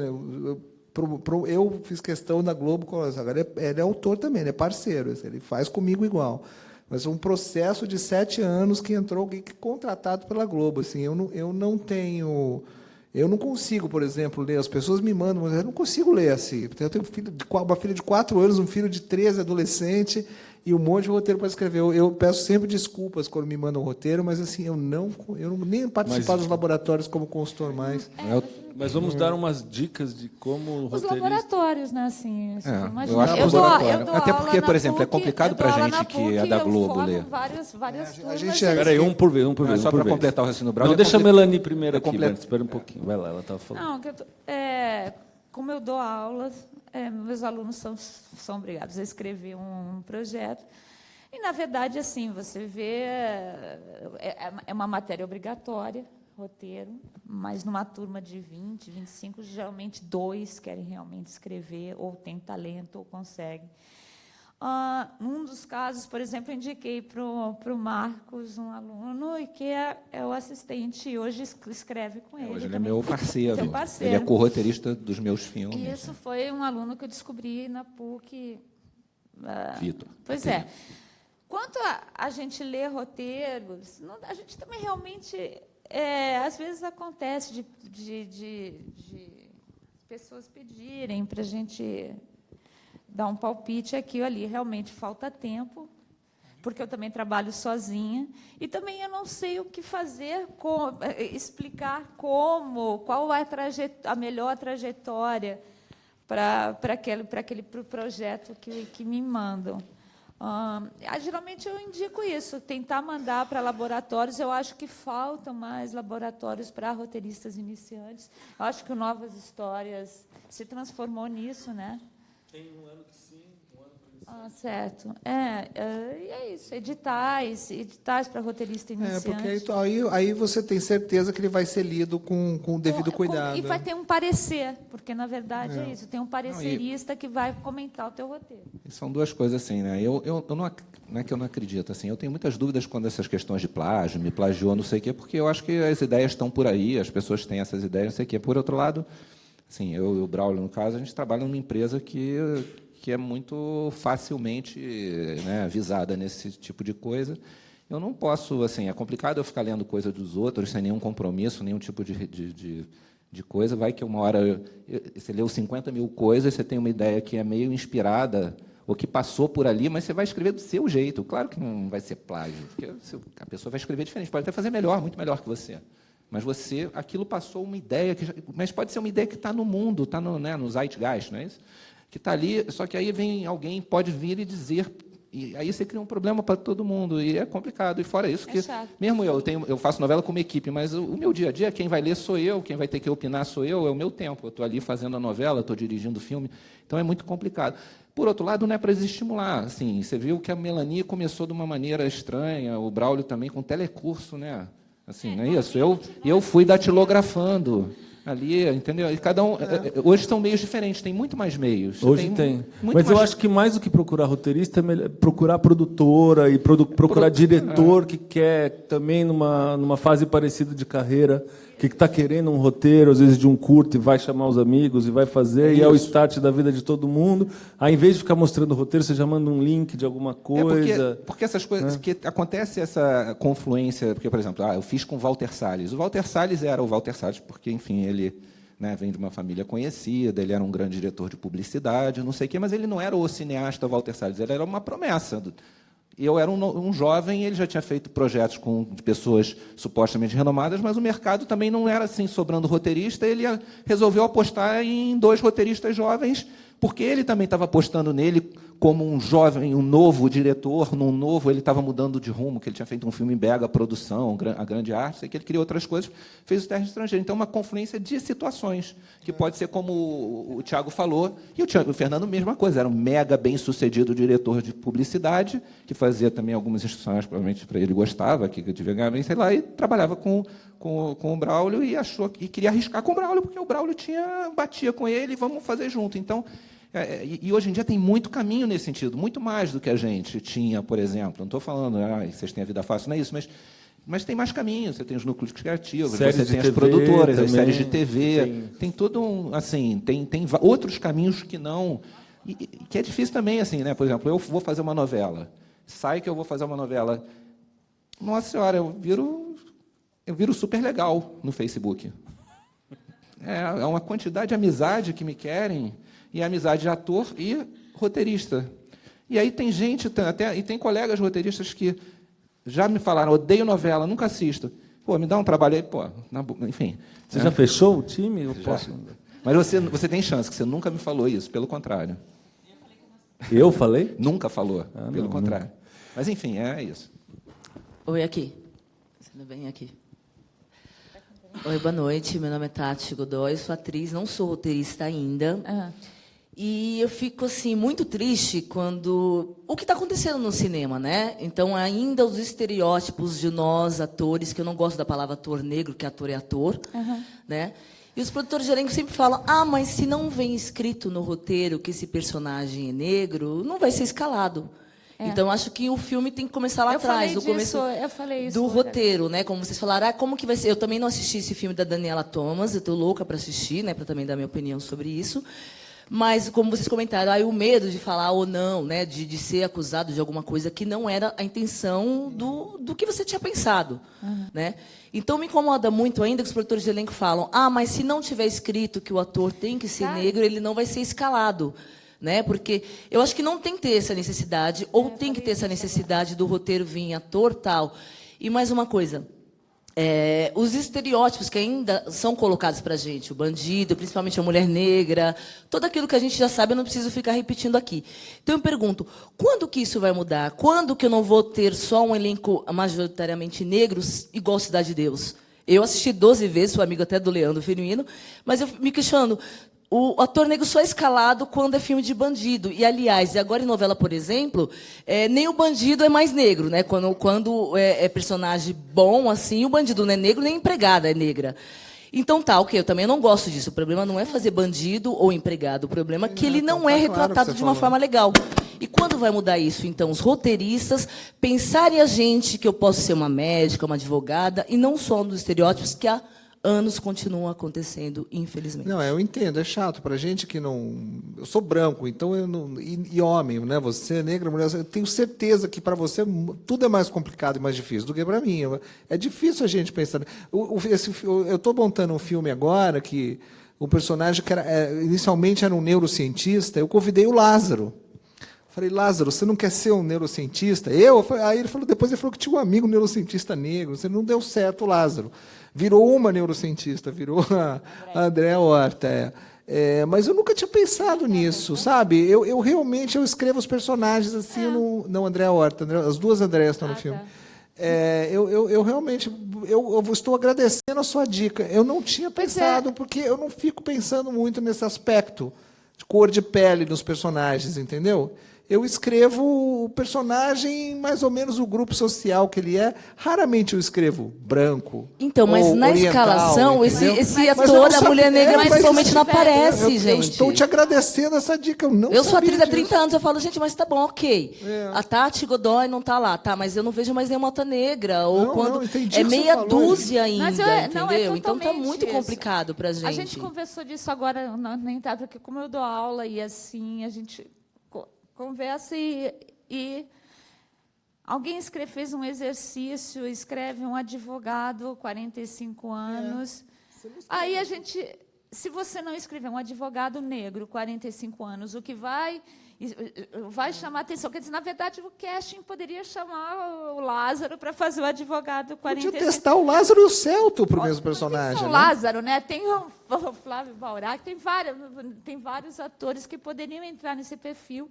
eu fiz questão da Globo, agora ele é autor também, ele é parceiro, ele faz comigo igual. Mas um processo de 7 anos que entrou alguém contratado pela Globo. Assim, eu não consigo, por exemplo, ler. As pessoas me mandam, mas eu não consigo ler assim. Eu tenho uma filha de 4 anos, um filho de 13, adolescente, e um monte de roteiro para escrever. Eu peço sempre desculpas quando me mandam roteiro, mas assim, eu não nem participar dos laboratórios como consultor mais. Mas vamos dar umas dicas de como os laboratórios, né? Assim, eu acho que até porque, por exemplo, é complicado para a gente que é da Globo ler. Várias Espera aí, um por vez. Só para completar o raciocínio Braulio. Não, deixa a Melanie primeiro aqui, espera um pouquinho. Vai lá, ela estava falando. Não, como eu dou aulas, meus alunos são obrigados a escrever um projeto. E, na verdade, assim, você vê, é uma matéria obrigatória, roteiro, mas numa turma de 20, 25, geralmente 2 querem realmente escrever, ou têm talento, ou conseguem. Num dos casos, por exemplo, eu indiquei para o Marcos, um aluno, e que é o assistente, e hoje escreve com ele. Hoje ele é meu parceiro. Ele é co-roteirista dos meus filmes. E isso foi um aluno que eu descobri na PUC. Vitor. Pois é. Quanto a gente lê roteiros, a gente também realmente... às vezes acontece de pessoas pedirem para a gente dar um palpite aqui ou ali. Realmente falta tempo, porque eu também trabalho sozinha. E também eu não sei o que fazer, explicar qual é a melhor trajetória para aquele projeto que me mandam. Geralmente eu indico isso, tentar mandar para laboratórios. Eu acho que faltam mais laboratórios para roteiristas iniciantes. Eu acho que o Novas Histórias se transformou nisso, né? Tem um ano que sim, um ano que não. Certo. E é isso, editais para roteirista iniciante. Porque aí você tem certeza que ele vai ser lido com o devido cuidado. E vai ter um parecer, porque, na verdade, é isso. Tem um parecerista que vai comentar o teu roteiro. São duas coisas assim, né? Eu não é que eu não acredito, assim, eu tenho muitas dúvidas quando essas questões de plágio, me plagiou, não sei o quê, porque eu acho que as ideias estão por aí, as pessoas têm essas ideias, não sei o quê. Por outro lado, assim, eu e o Braulio, no caso, a gente trabalha numa empresa que é muito facilmente, né, visada nesse tipo de coisa. Eu não posso, assim, é complicado eu ficar lendo coisa dos outros sem nenhum compromisso, nenhum tipo de coisa. Vai que uma hora você leu 50 mil coisas, você tem uma ideia que é meio inspirada ou que passou por ali, mas você vai escrever do seu jeito. Claro que não vai ser plágio, porque a pessoa vai escrever diferente, pode até fazer melhor, muito melhor que você. Mas aquilo passou uma ideia, mas pode ser uma ideia que está no mundo, está no Zeitgeist, não é isso? Que está ali, só que aí vem alguém, pode vir e dizer, e aí você cria um problema para todo mundo, e é complicado. E fora isso, mesmo eu faço novela como equipe, mas o meu dia a dia, quem vai ler sou eu, quem vai ter que opinar sou eu, é o meu tempo. Eu estou ali fazendo a novela, estou dirigindo o filme, então é muito complicado. Por outro lado, não é para desestimular. Assim, você viu que a Melanie começou de uma maneira estranha, o Braulio também com telecurso, né? Assim, não é isso? Eu fui datilografando ali, entendeu? E cada um. Hoje são meios diferentes, tem muito mais meios. Hoje tem. Mas eu acho que mais do que procurar roteirista, é procurar produtora e procurar diretor que quer também numa fase parecida de carreira, que está querendo um roteiro, às vezes de um curto, e vai chamar os amigos e vai fazer, e é o start da vida de todo mundo. Aí, em vez de ficar mostrando o roteiro, você já manda um link de alguma coisa. Porque essas coisas, que acontece essa confluência, porque, por exemplo, eu fiz com o Walter Salles. O Walter Salles era o Walter Salles porque, enfim, ele, né, vem de uma família conhecida, ele era um grande diretor de publicidade, não sei o quê, mas ele não era o cineasta Walter Salles, ele era uma promessa. Eu era um jovem, ele já tinha feito projetos com pessoas supostamente renomadas, mas o mercado também não era assim, sobrando roteirista. Ele resolveu apostar em 2 roteiristas jovens, porque ele também estava apostando nele como um jovem, um novo diretor, ele estava mudando de rumo, que ele tinha feito um filme em BH, produção, a grande arte, sei que ele criou outras coisas, fez o Terra Estrangeira. Então, uma confluência de situações, que pode ser como o Thiago falou, e o Fernando, mesma coisa, era um mega bem-sucedido diretor de publicidade, que fazia também algumas instituições, provavelmente para ele gostava, que devia ganhar bem, sei lá, e trabalhava com o Braulio e queria arriscar com o Braulio, porque o Braulio batia com ele, vamos fazer junto. Então, e hoje em dia tem muito caminho nesse sentido, muito mais do que a gente tinha, por exemplo. Não estou falando, vocês têm a vida fácil, não é isso, mas tem mais caminhos. Você tem os núcleos criativos, você tem as produtoras, as séries de TV, tem todo assim, tem outros caminhos que não, que é difícil também, assim, né? Por exemplo, eu vou fazer uma novela, sai que eu vou fazer uma novela, nossa senhora, eu viro super legal no Facebook. É uma quantidade de amizade que me querem, e amizade de ator e roteirista. E aí tem gente, e tem colegas roteiristas que já me falaram, odeio novela, nunca assisto. Pô, me dá um trabalho aí, enfim. Você já fechou o time? Eu posso... Mas você tem chance, que você nunca me falou isso, pelo contrário. Eu falei? Nunca falou, pelo contrário. Não. Mas, enfim, é isso. Oi, aqui. Tudo bem aqui? Oi, boa noite. Meu nome é Tati Godoy, sou atriz, não sou roteirista ainda. E eu fico assim muito triste quando o que está acontecendo no cinema, né? Então ainda os estereótipos de nós atores, que eu não gosto da palavra ator negro, que ator é ator, né? E os produtores de elenco sempre falam: mas se não vem escrito no roteiro que esse personagem é negro, não vai ser escalado. Então acho que o filme tem que começar lá atrás, no começo do roteiro, né? Como vocês falaram, como que vai ser? Eu também não assisti esse filme da Daniela Thomas, eu estou louca para assistir, né? Para também dar minha opinião sobre isso. Mas, como vocês comentaram, o medo de falar ou não, né, de ser acusado de alguma coisa que não era a intenção do que você tinha pensado. Né? Então, me incomoda muito ainda que os produtores de elenco falam: mas se não tiver escrito que o ator tem que ser negro, ele não vai ser escalado. né? Porque eu acho que não tem que ter essa necessidade, ou tem que ter essa necessidade do roteiro vir em ator, tal. E mais uma coisa, os estereótipos que ainda são colocados para a gente, o bandido, principalmente a mulher negra, tudo aquilo que a gente já sabe, eu não preciso ficar repetindo aqui. Então, eu pergunto, quando que isso vai mudar? Quando que eu não vou ter só um elenco majoritariamente negro, igual Cidade de Deus? Eu assisti 12 vezes, sou amigo até do Leandro Firmino, mas eu me questionando, o ator negro só é escalado quando é filme de bandido. E, aliás, agora em novela, por exemplo, nem o bandido é mais negro, né? Quando é personagem bom, assim, o bandido não é negro, nem a empregada é negra. Então, tá, ok, eu também não gosto disso. O problema não é fazer bandido ou empregado. O problema é que ele não é retratado de uma forma legal. E quando vai mudar isso? Então, os roteiristas pensarem a gente que eu posso ser uma médica, uma advogada, e não só um dos estereótipos que há anos continuam acontecendo, infelizmente. Não, eu entendo, é chato para gente que não. Eu sou branco, então eu não. E homem, né? Você é negra, mulher. Eu tenho certeza que para você tudo é mais complicado e mais difícil do que para mim. É difícil a gente pensar. Eu estou montando um filme agora que o personagem que inicialmente era um neurocientista. Eu convidei o Lázaro. Falei, Lázaro, você não quer ser um neurocientista? Aí ele falou, depois ele falou que tinha um amigo neurocientista negro. Você não deu certo, Lázaro. Virou uma neurocientista, virou a Andréa Horta. Mas eu nunca tinha pensado nisso, sabe? Eu realmente escrevo os personagens assim, não Andréa Horta, as duas Andréas estão no filme. Eu realmente estou agradecendo a sua dica. Eu não tinha pensado, porque eu não fico pensando muito nesse aspecto de cor de pele nos personagens, entendeu? Eu escrevo o personagem, mais ou menos o grupo social que ele é. Raramente eu escrevo branco. Então, mas na oriental, escalação, entendeu? esse ator da mulher negra principalmente não aparece, gente. Eu estou te agradecendo essa dica. Eu sou atriz há 30 anos, eu falo, gente, mas tá bom, ok. A Tati Godoy não tá lá, tá, mas eu não vejo mais nenhuma outra negra. Ou quando é meia dúzia ainda, entendeu? Então tá muito complicado pra gente. A gente conversou disso agora no entanto, porque como eu dou aula e assim, a gente conversa e alguém fez um exercício, escreve um advogado, 45 anos. Aí a gente, se você não escrever um advogado negro, 45 anos, o que vai chamar atenção. Quer dizer, na verdade, o casting poderia chamar o Lázaro para fazer o advogado 45. Podia testar o Lázaro e o Celto para o mesmo personagem. O Lázaro, né? Tem o Flávio Baurac, tem vários atores que poderiam entrar nesse perfil.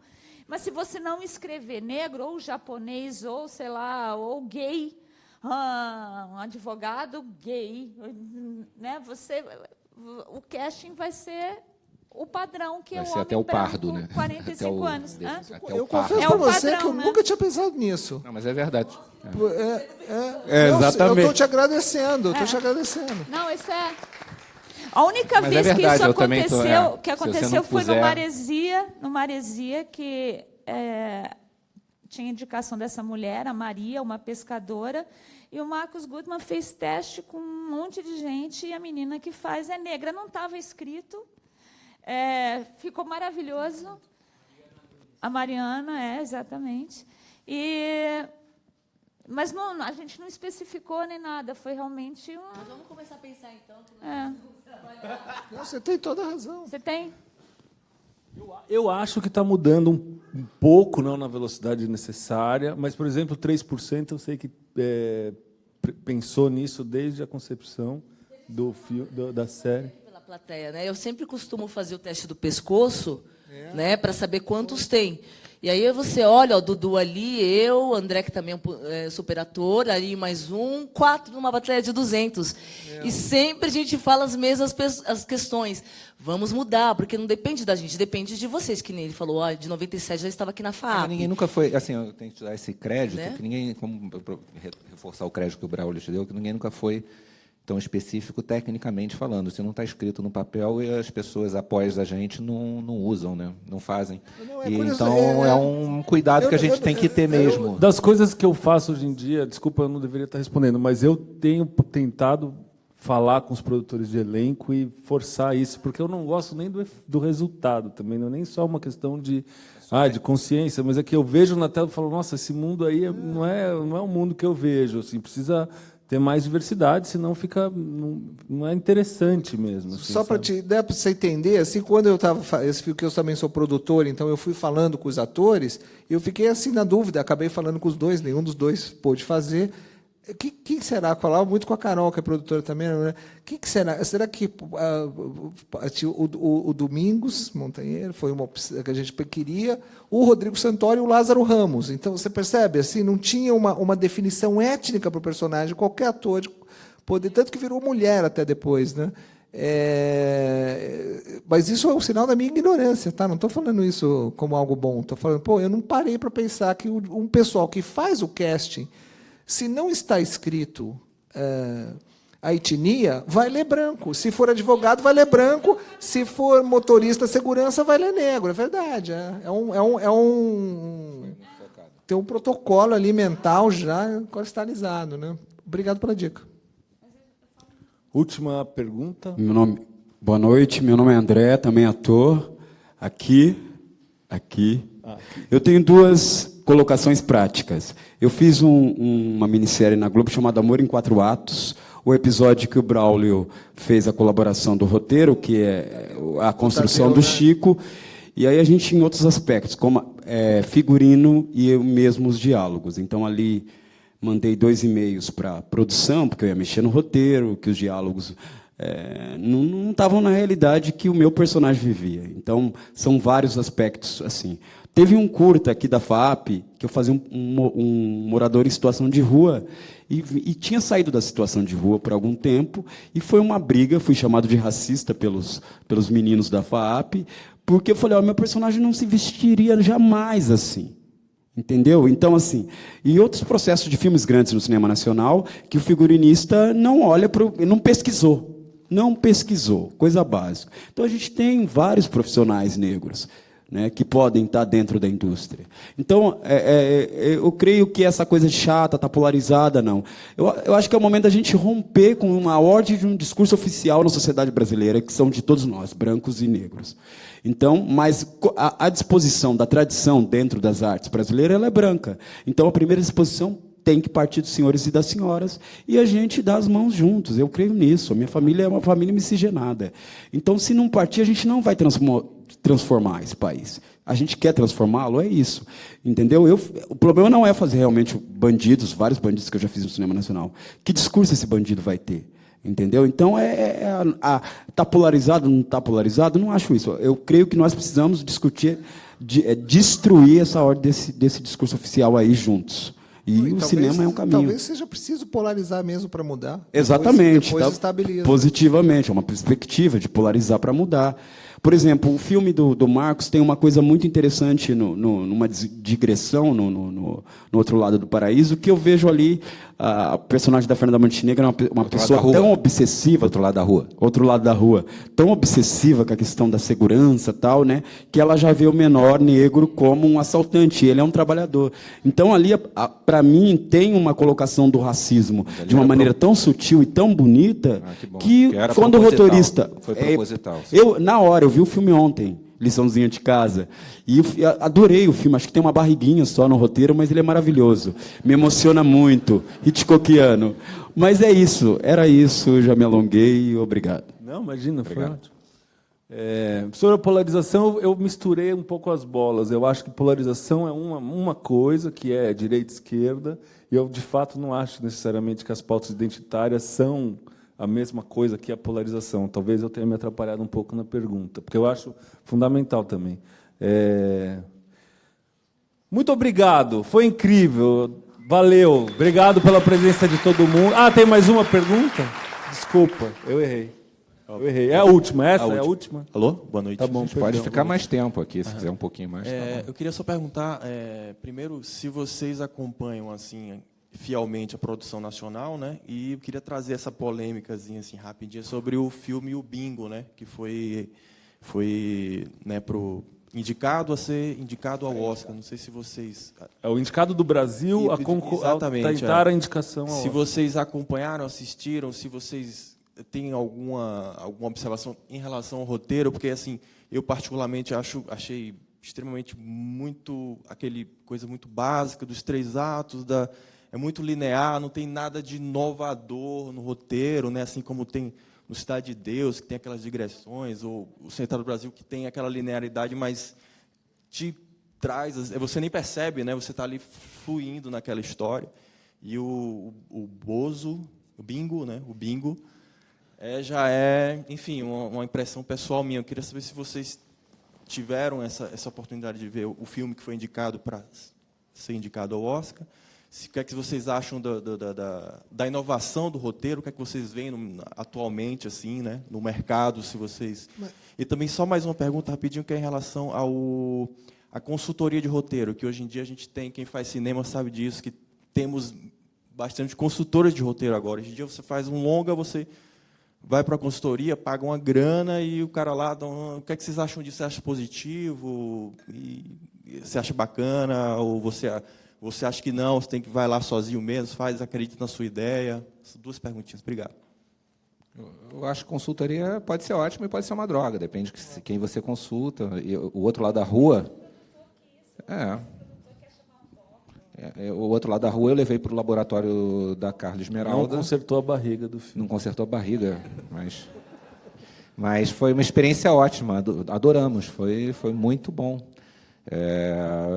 Mas se você não escrever negro, ou japonês, ou, sei lá, ou gay, um advogado gay, né? O casting vai ser o padrão, que vai é o ser homem até o pardo, branco, né? 45 anos. Eu confesso para você que eu nunca tinha pensado nisso. Não, mas é verdade. Exatamente. Eu estou te agradecendo, Não, isso é... A única vez que isso aconteceu foi no Maresia, que tinha indicação dessa mulher, a Maria, uma pescadora, e o Marcos Gutmann fez teste com um monte de gente, e a menina que faz é negra. Não estava escrito, ficou maravilhoso. A Mariana, exatamente. Mas a gente não especificou nem nada, foi realmente um... Mas vamos começar a pensar, então. Você tem toda a razão. Você tem? Eu acho que está mudando um pouco, não na velocidade necessária, mas, por exemplo, 3% eu sei que pensou nisso desde a concepção da série. Pela plateia, né? Eu sempre costumo fazer o teste do pescoço, né, para saber quantos tem. E aí você olha, o Dudu ali, eu, André, que também é super ator, ali mais 4 numa plateia de 200. E sempre a gente fala as mesmas as questões. Vamos mudar, porque não depende da gente, depende de vocês, que nem ele falou, de 97 já estava aqui na FAAP. Ninguém nunca foi, assim, eu tenho que te dar esse crédito, né? Que ninguém, como reforçar o crédito que o Braulio te deu, que ninguém nunca foi tão específico tecnicamente falando. Se não está escrito no papel, as pessoas após a gente não usam, né? Não fazem. Então é um cuidado que a gente tem que ter mesmo. Das coisas que eu faço hoje em dia, desculpa, eu não deveria estar respondendo, mas eu tenho tentado falar com os produtores de elenco e forçar isso, porque eu não gosto nem do resultado também, não é nem só uma questão de consciência, mas é que eu vejo na tela e falo, nossa, esse mundo aí não é o mundo que eu vejo, assim, precisa ter mais diversidade, senão fica não é interessante mesmo. Assim, só para você entender, assim, quando eu estava, que eu também sou produtor, então eu fui falando com os atores, eu fiquei assim na dúvida, acabei falando com os dois, nenhum dos dois pôde fazer. O que será? Falava muito com a Carol, que é produtora também, né? O que será? Será que o Domingos Montanheiro foi uma opção que a gente queria, o Rodrigo Santoro e o Lázaro Ramos. Então, você percebe? Assim, não tinha uma definição étnica para o personagem, qualquer ator poder, tanto que virou mulher até depois, né? Mas isso é um sinal da minha ignorância, tá? Não estou falando isso como algo bom. Estou falando, eu não parei para pensar que um pessoal que faz o casting, se não está escrito a etnia, vai ler branco. Se for advogado, vai ler branco. Se for motorista, segurança, vai ler negro. É verdade. Tem um protocolo ali mental já cristalizado, né? Obrigado pela dica. Última pergunta. Boa noite, meu nome é André, também ator. Aqui. Eu tenho 2 colocações práticas. Eu fiz uma minissérie na Globo chamada Amor em 4 Atos. O episódio que o Braulio fez a colaboração do roteiro, que é a construção do Chico. E aí a gente, em outros aspectos, como figurino e eu mesmo os diálogos. Então, ali, mandei 2 e-mails para a produção, porque eu ia mexer no roteiro, que os diálogos não estavam na realidade que o meu personagem vivia. Então, são vários aspectos assim. Teve um curta aqui da FAAP, que eu fazia um morador em situação de rua, e tinha saído da situação de rua por algum tempo, e foi uma briga, fui chamado de racista pelos meninos da FAAP, porque eu falei, meu personagem não se vestiria jamais assim. Entendeu? Então, assim, e outros processos de filmes grandes no cinema nacional, que o figurinista não olha para não pesquisou, coisa básica. Então, a gente tem vários profissionais negros, né, que podem estar dentro da indústria. Então, eu creio que essa coisa chata, está polarizada, não. Eu acho que é o momento da gente romper com uma ordem de um discurso oficial na sociedade brasileira, que são de todos nós, brancos e negros. Então, mas a disposição da tradição dentro das artes brasileiras, ela é branca. Então, a primeira disposição tem que partir dos senhores e das senhoras, e a gente dá as mãos juntos. Eu creio nisso. A minha família é uma família miscigenada. Então, se não partir, a gente não vai transformar esse país. A gente quer transformá-lo, é isso. Entendeu? O problema não é fazer realmente bandidos, vários bandidos que eu já fiz no cinema nacional. Que discurso esse bandido vai ter? Entendeu? Então, está polarizado, não está polarizado? Não acho isso. Eu creio que nós precisamos discutir, destruir essa ordem desse discurso oficial aí juntos. E o cinema é um caminho. Talvez seja preciso polarizar mesmo para mudar. Exatamente. Depois estabiliza. Positivamente, é uma perspectiva de polarizar para mudar. Por exemplo, o filme do Marcos tem uma coisa muito interessante numa digressão no outro lado do paraíso, que eu vejo ali a personagem da Fernanda Montenegro, uma pessoa tão obsessiva. Outro lado da rua. Outro lado da rua. Tão obsessiva com a questão da segurança, tal, né, que ela já vê o menor negro como um assaltante. Ele é um trabalhador. Então, ali, para mim, tem uma colocação do racismo de uma maneira tão sutil e tão bonita que quando o roteirista... Foi proposital. Na hora, eu vi o filme ontem, liçãozinha de casa, e eu adorei o filme. Acho que tem uma barriguinha só no roteiro, mas ele é maravilhoso. Me emociona muito, Hitchcockiano. Mas é isso, era isso, já me alonguei, obrigado. Não, imagina, foi ótimo. Sobre a polarização, eu misturei um pouco as bolas. Eu acho que polarização é uma coisa, que é direita e esquerda, e eu, de fato, não acho necessariamente que as pautas identitárias são a mesma coisa que a polarização. Talvez eu tenha me atrapalhado um pouco na pergunta, porque eu acho fundamental também. Muito obrigado, foi incrível, valeu, obrigado pela presença de todo mundo. Tem mais uma pergunta? Desculpa, eu errei. É a última, é a última? Alô? Boa noite. Tá bom, pode ficar mais tempo aqui, se quiser um pouquinho mais. Tá bom. Eu queria só perguntar, primeiro, se vocês acompanham assim fielmente a produção nacional, né? E eu queria trazer essa polêmicazinha assim rapidinho sobre o filme O Bingo, né? Que foi né, indicado ao Oscar. Não sei se vocês... É o indicado do Brasil exatamente, a tentar a indicação ao Se Oscar. vocês acompanharam, assistiram, se vocês têm alguma observação em relação ao roteiro, porque assim, eu particularmente achei extremamente coisa muito básica dos 3 atos é muito linear, não tem nada de inovador no roteiro, né? Assim como tem no Cidade de Deus, que tem aquelas digressões, ou o Central do Brasil, que tem aquela linearidade, mas te traz, você nem percebe, né? Você está ali fluindo naquela história. E o Bozo, o Bingo, né? O Bingo, já é, enfim, uma impressão pessoal minha. Eu queria saber se vocês tiveram essa oportunidade de ver o filme que foi indicado para ser indicado ao Oscar. O que é que vocês acham da inovação do roteiro? O que é que vocês veem atualmente, assim, né, no mercado? Se vocês... E também só mais uma pergunta rapidinho, que é em relação à consultoria de roteiro, que hoje em dia a gente tem, quem faz cinema sabe disso, que temos bastante consultoras de roteiro agora. Hoje em dia você faz um longa, você vai para a consultoria, paga uma grana e o cara lá... O que é que vocês acham disso? Você acha positivo? Você acha bacana? Ou você acha que não, você vai lá sozinho mesmo, acredita na sua ideia? Essas duas perguntinhas. Obrigado. Eu acho que consultoria pode ser ótima e pode ser uma droga, depende de quem você consulta. E o outro lado da rua... o outro lado da rua eu levei para o laboratório da Carla Esmeralda. Não consertou a barriga do filme. Não consertou a barriga, mas foi uma experiência ótima, adoramos, foi muito bom.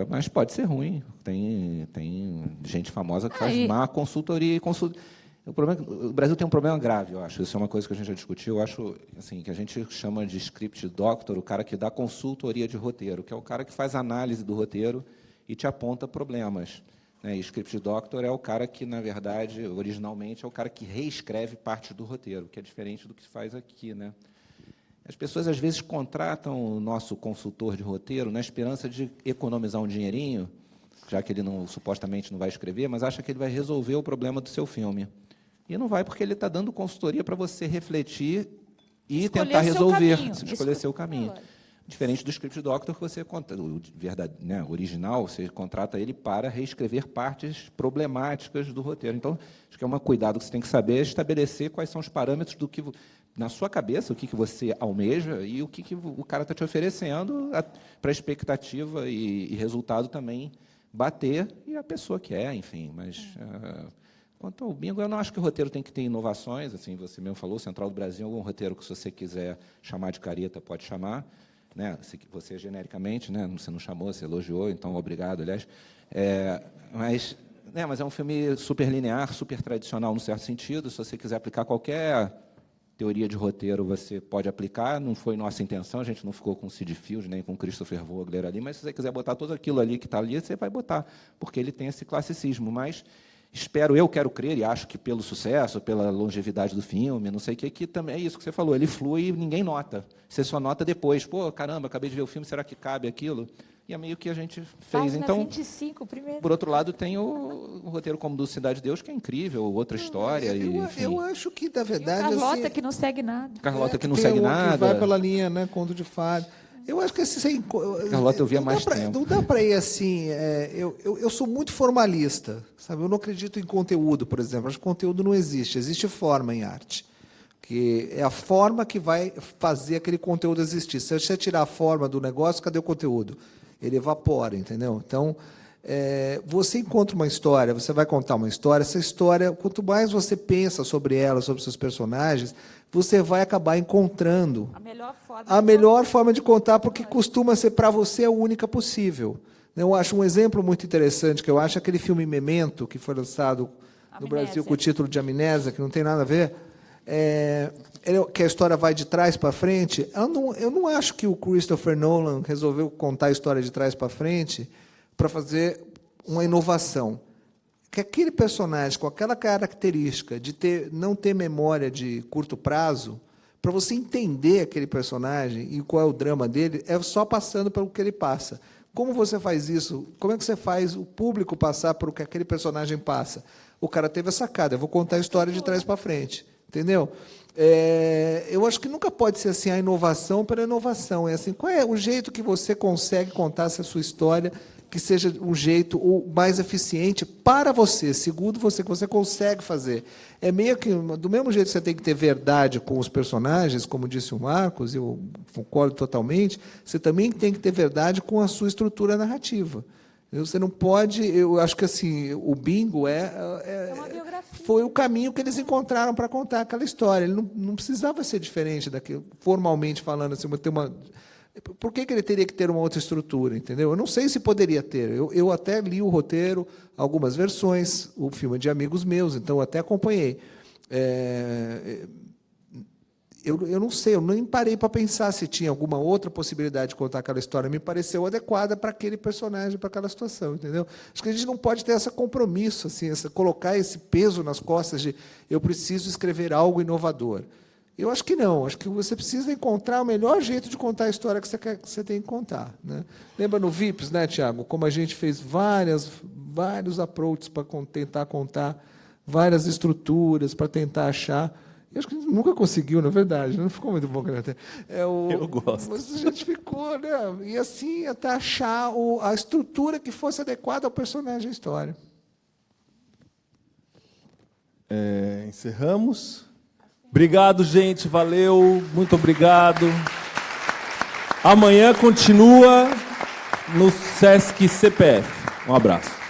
Mas pode ser ruim. Tem gente famosa que faz má consultoria. O Brasil tem um problema grave, eu acho. Isso é uma coisa que a gente já discutiu. Eu acho assim, que a gente chama de script doctor, o cara que dá consultoria de roteiro, que é o cara que faz análise do roteiro e te aponta problemas. E script doctor é o cara que, na verdade, originalmente, é o cara que reescreve parte do roteiro, que é diferente do que se faz aqui, né? As pessoas, às vezes, contratam o nosso consultor de roteiro na esperança de economizar um dinheirinho, já que ele supostamente não vai escrever, mas acha que ele vai resolver o problema do seu filme. E não vai, porque ele está dando consultoria para você refletir e tentar resolver, escolher seu caminho. Diferente do script doctor, que você original, você contrata ele para reescrever partes problemáticas do roteiro. Então, acho que é um cuidado que você tem que saber, estabelecer quais são os parâmetros do que, na sua cabeça, o que você almeja e o que o cara está te oferecendo para a expectativa e resultado também bater, e a pessoa quer, enfim. Mas, quanto ao bingo, eu não acho que o roteiro tem que ter inovações. Assim, você mesmo falou, Central do Brasil, algum roteiro que, se você quiser chamar de careta, pode chamar. Né, você genericamente, né, você não chamou, você elogiou, então obrigado, aliás. Mas é um filme super linear, super tradicional, no certo sentido. Se você quiser aplicar qualquer teoria de roteiro, você pode aplicar. Não foi nossa intenção, a gente não ficou com o Sid Field, nem com o Christopher Vogler ali, mas se você quiser botar tudo aquilo ali que está ali, você vai botar, porque ele tem esse classicismo. Mas quero crer, e acho que pelo sucesso, pela longevidade do filme, não sei o que também é isso que você falou, ele flui e ninguém nota. Você só nota depois. Pô, caramba, acabei de ver o filme, será que cabe aquilo? E é meio que a gente fez. Página então, 25, primeiro. Por outro lado, tem o roteiro como do Cidade de Deus, que é incrível, outra história. Eu acho que, na verdade... Carlota, assim, que não segue nada. Carlota, que não segue nada. Que vai pela linha, né, conto de fada. Eu acho que Carlota, eu via mais tempo. Não dá para ir assim. Eu sou muito formalista, sabe? Eu não acredito em conteúdo, por exemplo. Acho que conteúdo não existe. Existe forma em arte, que é a forma que vai fazer aquele conteúdo existir. Se você tirar a forma do negócio, cadê o conteúdo? Ele evapora, entendeu? Então, você encontra uma história, você vai contar uma história. Essa história, quanto mais você pensa sobre ela, sobre seus personagens, você vai acabar encontrando a melhor forma de contar, porque costuma ser, para você, a única possível. Eu acho um exemplo muito interessante, que eu acho aquele filme Memento, que foi lançado no Brasil com o título de Amnésia, que não tem nada a ver, que a história vai de trás para frente. Eu não acho que o Christopher Nolan resolveu contar a história de trás para frente para fazer uma inovação. Que aquele personagem com aquela característica de não ter memória de curto prazo, para você entender aquele personagem e qual é o drama dele, é só passando pelo que ele passa. Como você faz isso? Como é que você faz o público passar por o que aquele personagem passa? O cara teve a sacada, eu vou contar a história de trás para frente. Entendeu? Eu acho que nunca pode ser assim a inovação pela inovação. É assim, qual é o jeito que você consegue contar essa sua história que seja um jeito o mais eficiente para você, segundo você, que você consegue fazer. É meio que, do mesmo jeito que você tem que ter verdade com os personagens, como disse o Marcos, eu concordo totalmente, você também tem que ter verdade com a sua estrutura narrativa. Você não pode... Eu acho que assim, o Bingo foi o caminho que eles encontraram para contar aquela história. Ele não precisava ser diferente daquilo, formalmente falando. Assim, por que ele teria que ter uma outra estrutura? Entendeu? Eu não sei se poderia ter. Eu até li o roteiro, algumas versões, o filme é de amigos meus, então eu até acompanhei. Eu não sei, eu nem parei para pensar se tinha alguma outra possibilidade de contar aquela história. Me pareceu adequada para aquele personagem, para aquela situação, entendeu? Acho que a gente não pode ter esse compromisso, assim, colocar esse peso nas costas de eu preciso escrever algo inovador. Eu acho que não. Acho que você precisa encontrar o melhor jeito de contar a história que você tem que contar, né? Lembra no VIPs, né, Tiago? Como a gente fez vários approaches para tentar contar, várias estruturas para tentar achar. Eu acho que a gente nunca conseguiu, na verdade. Não ficou muito bom. Eu gosto. Mas a gente ficou, né? E assim, até achar a estrutura que fosse adequada ao personagem e à história. Encerramos. Obrigado, gente. Valeu. Muito obrigado. Amanhã continua no Sesc CPF. Um abraço.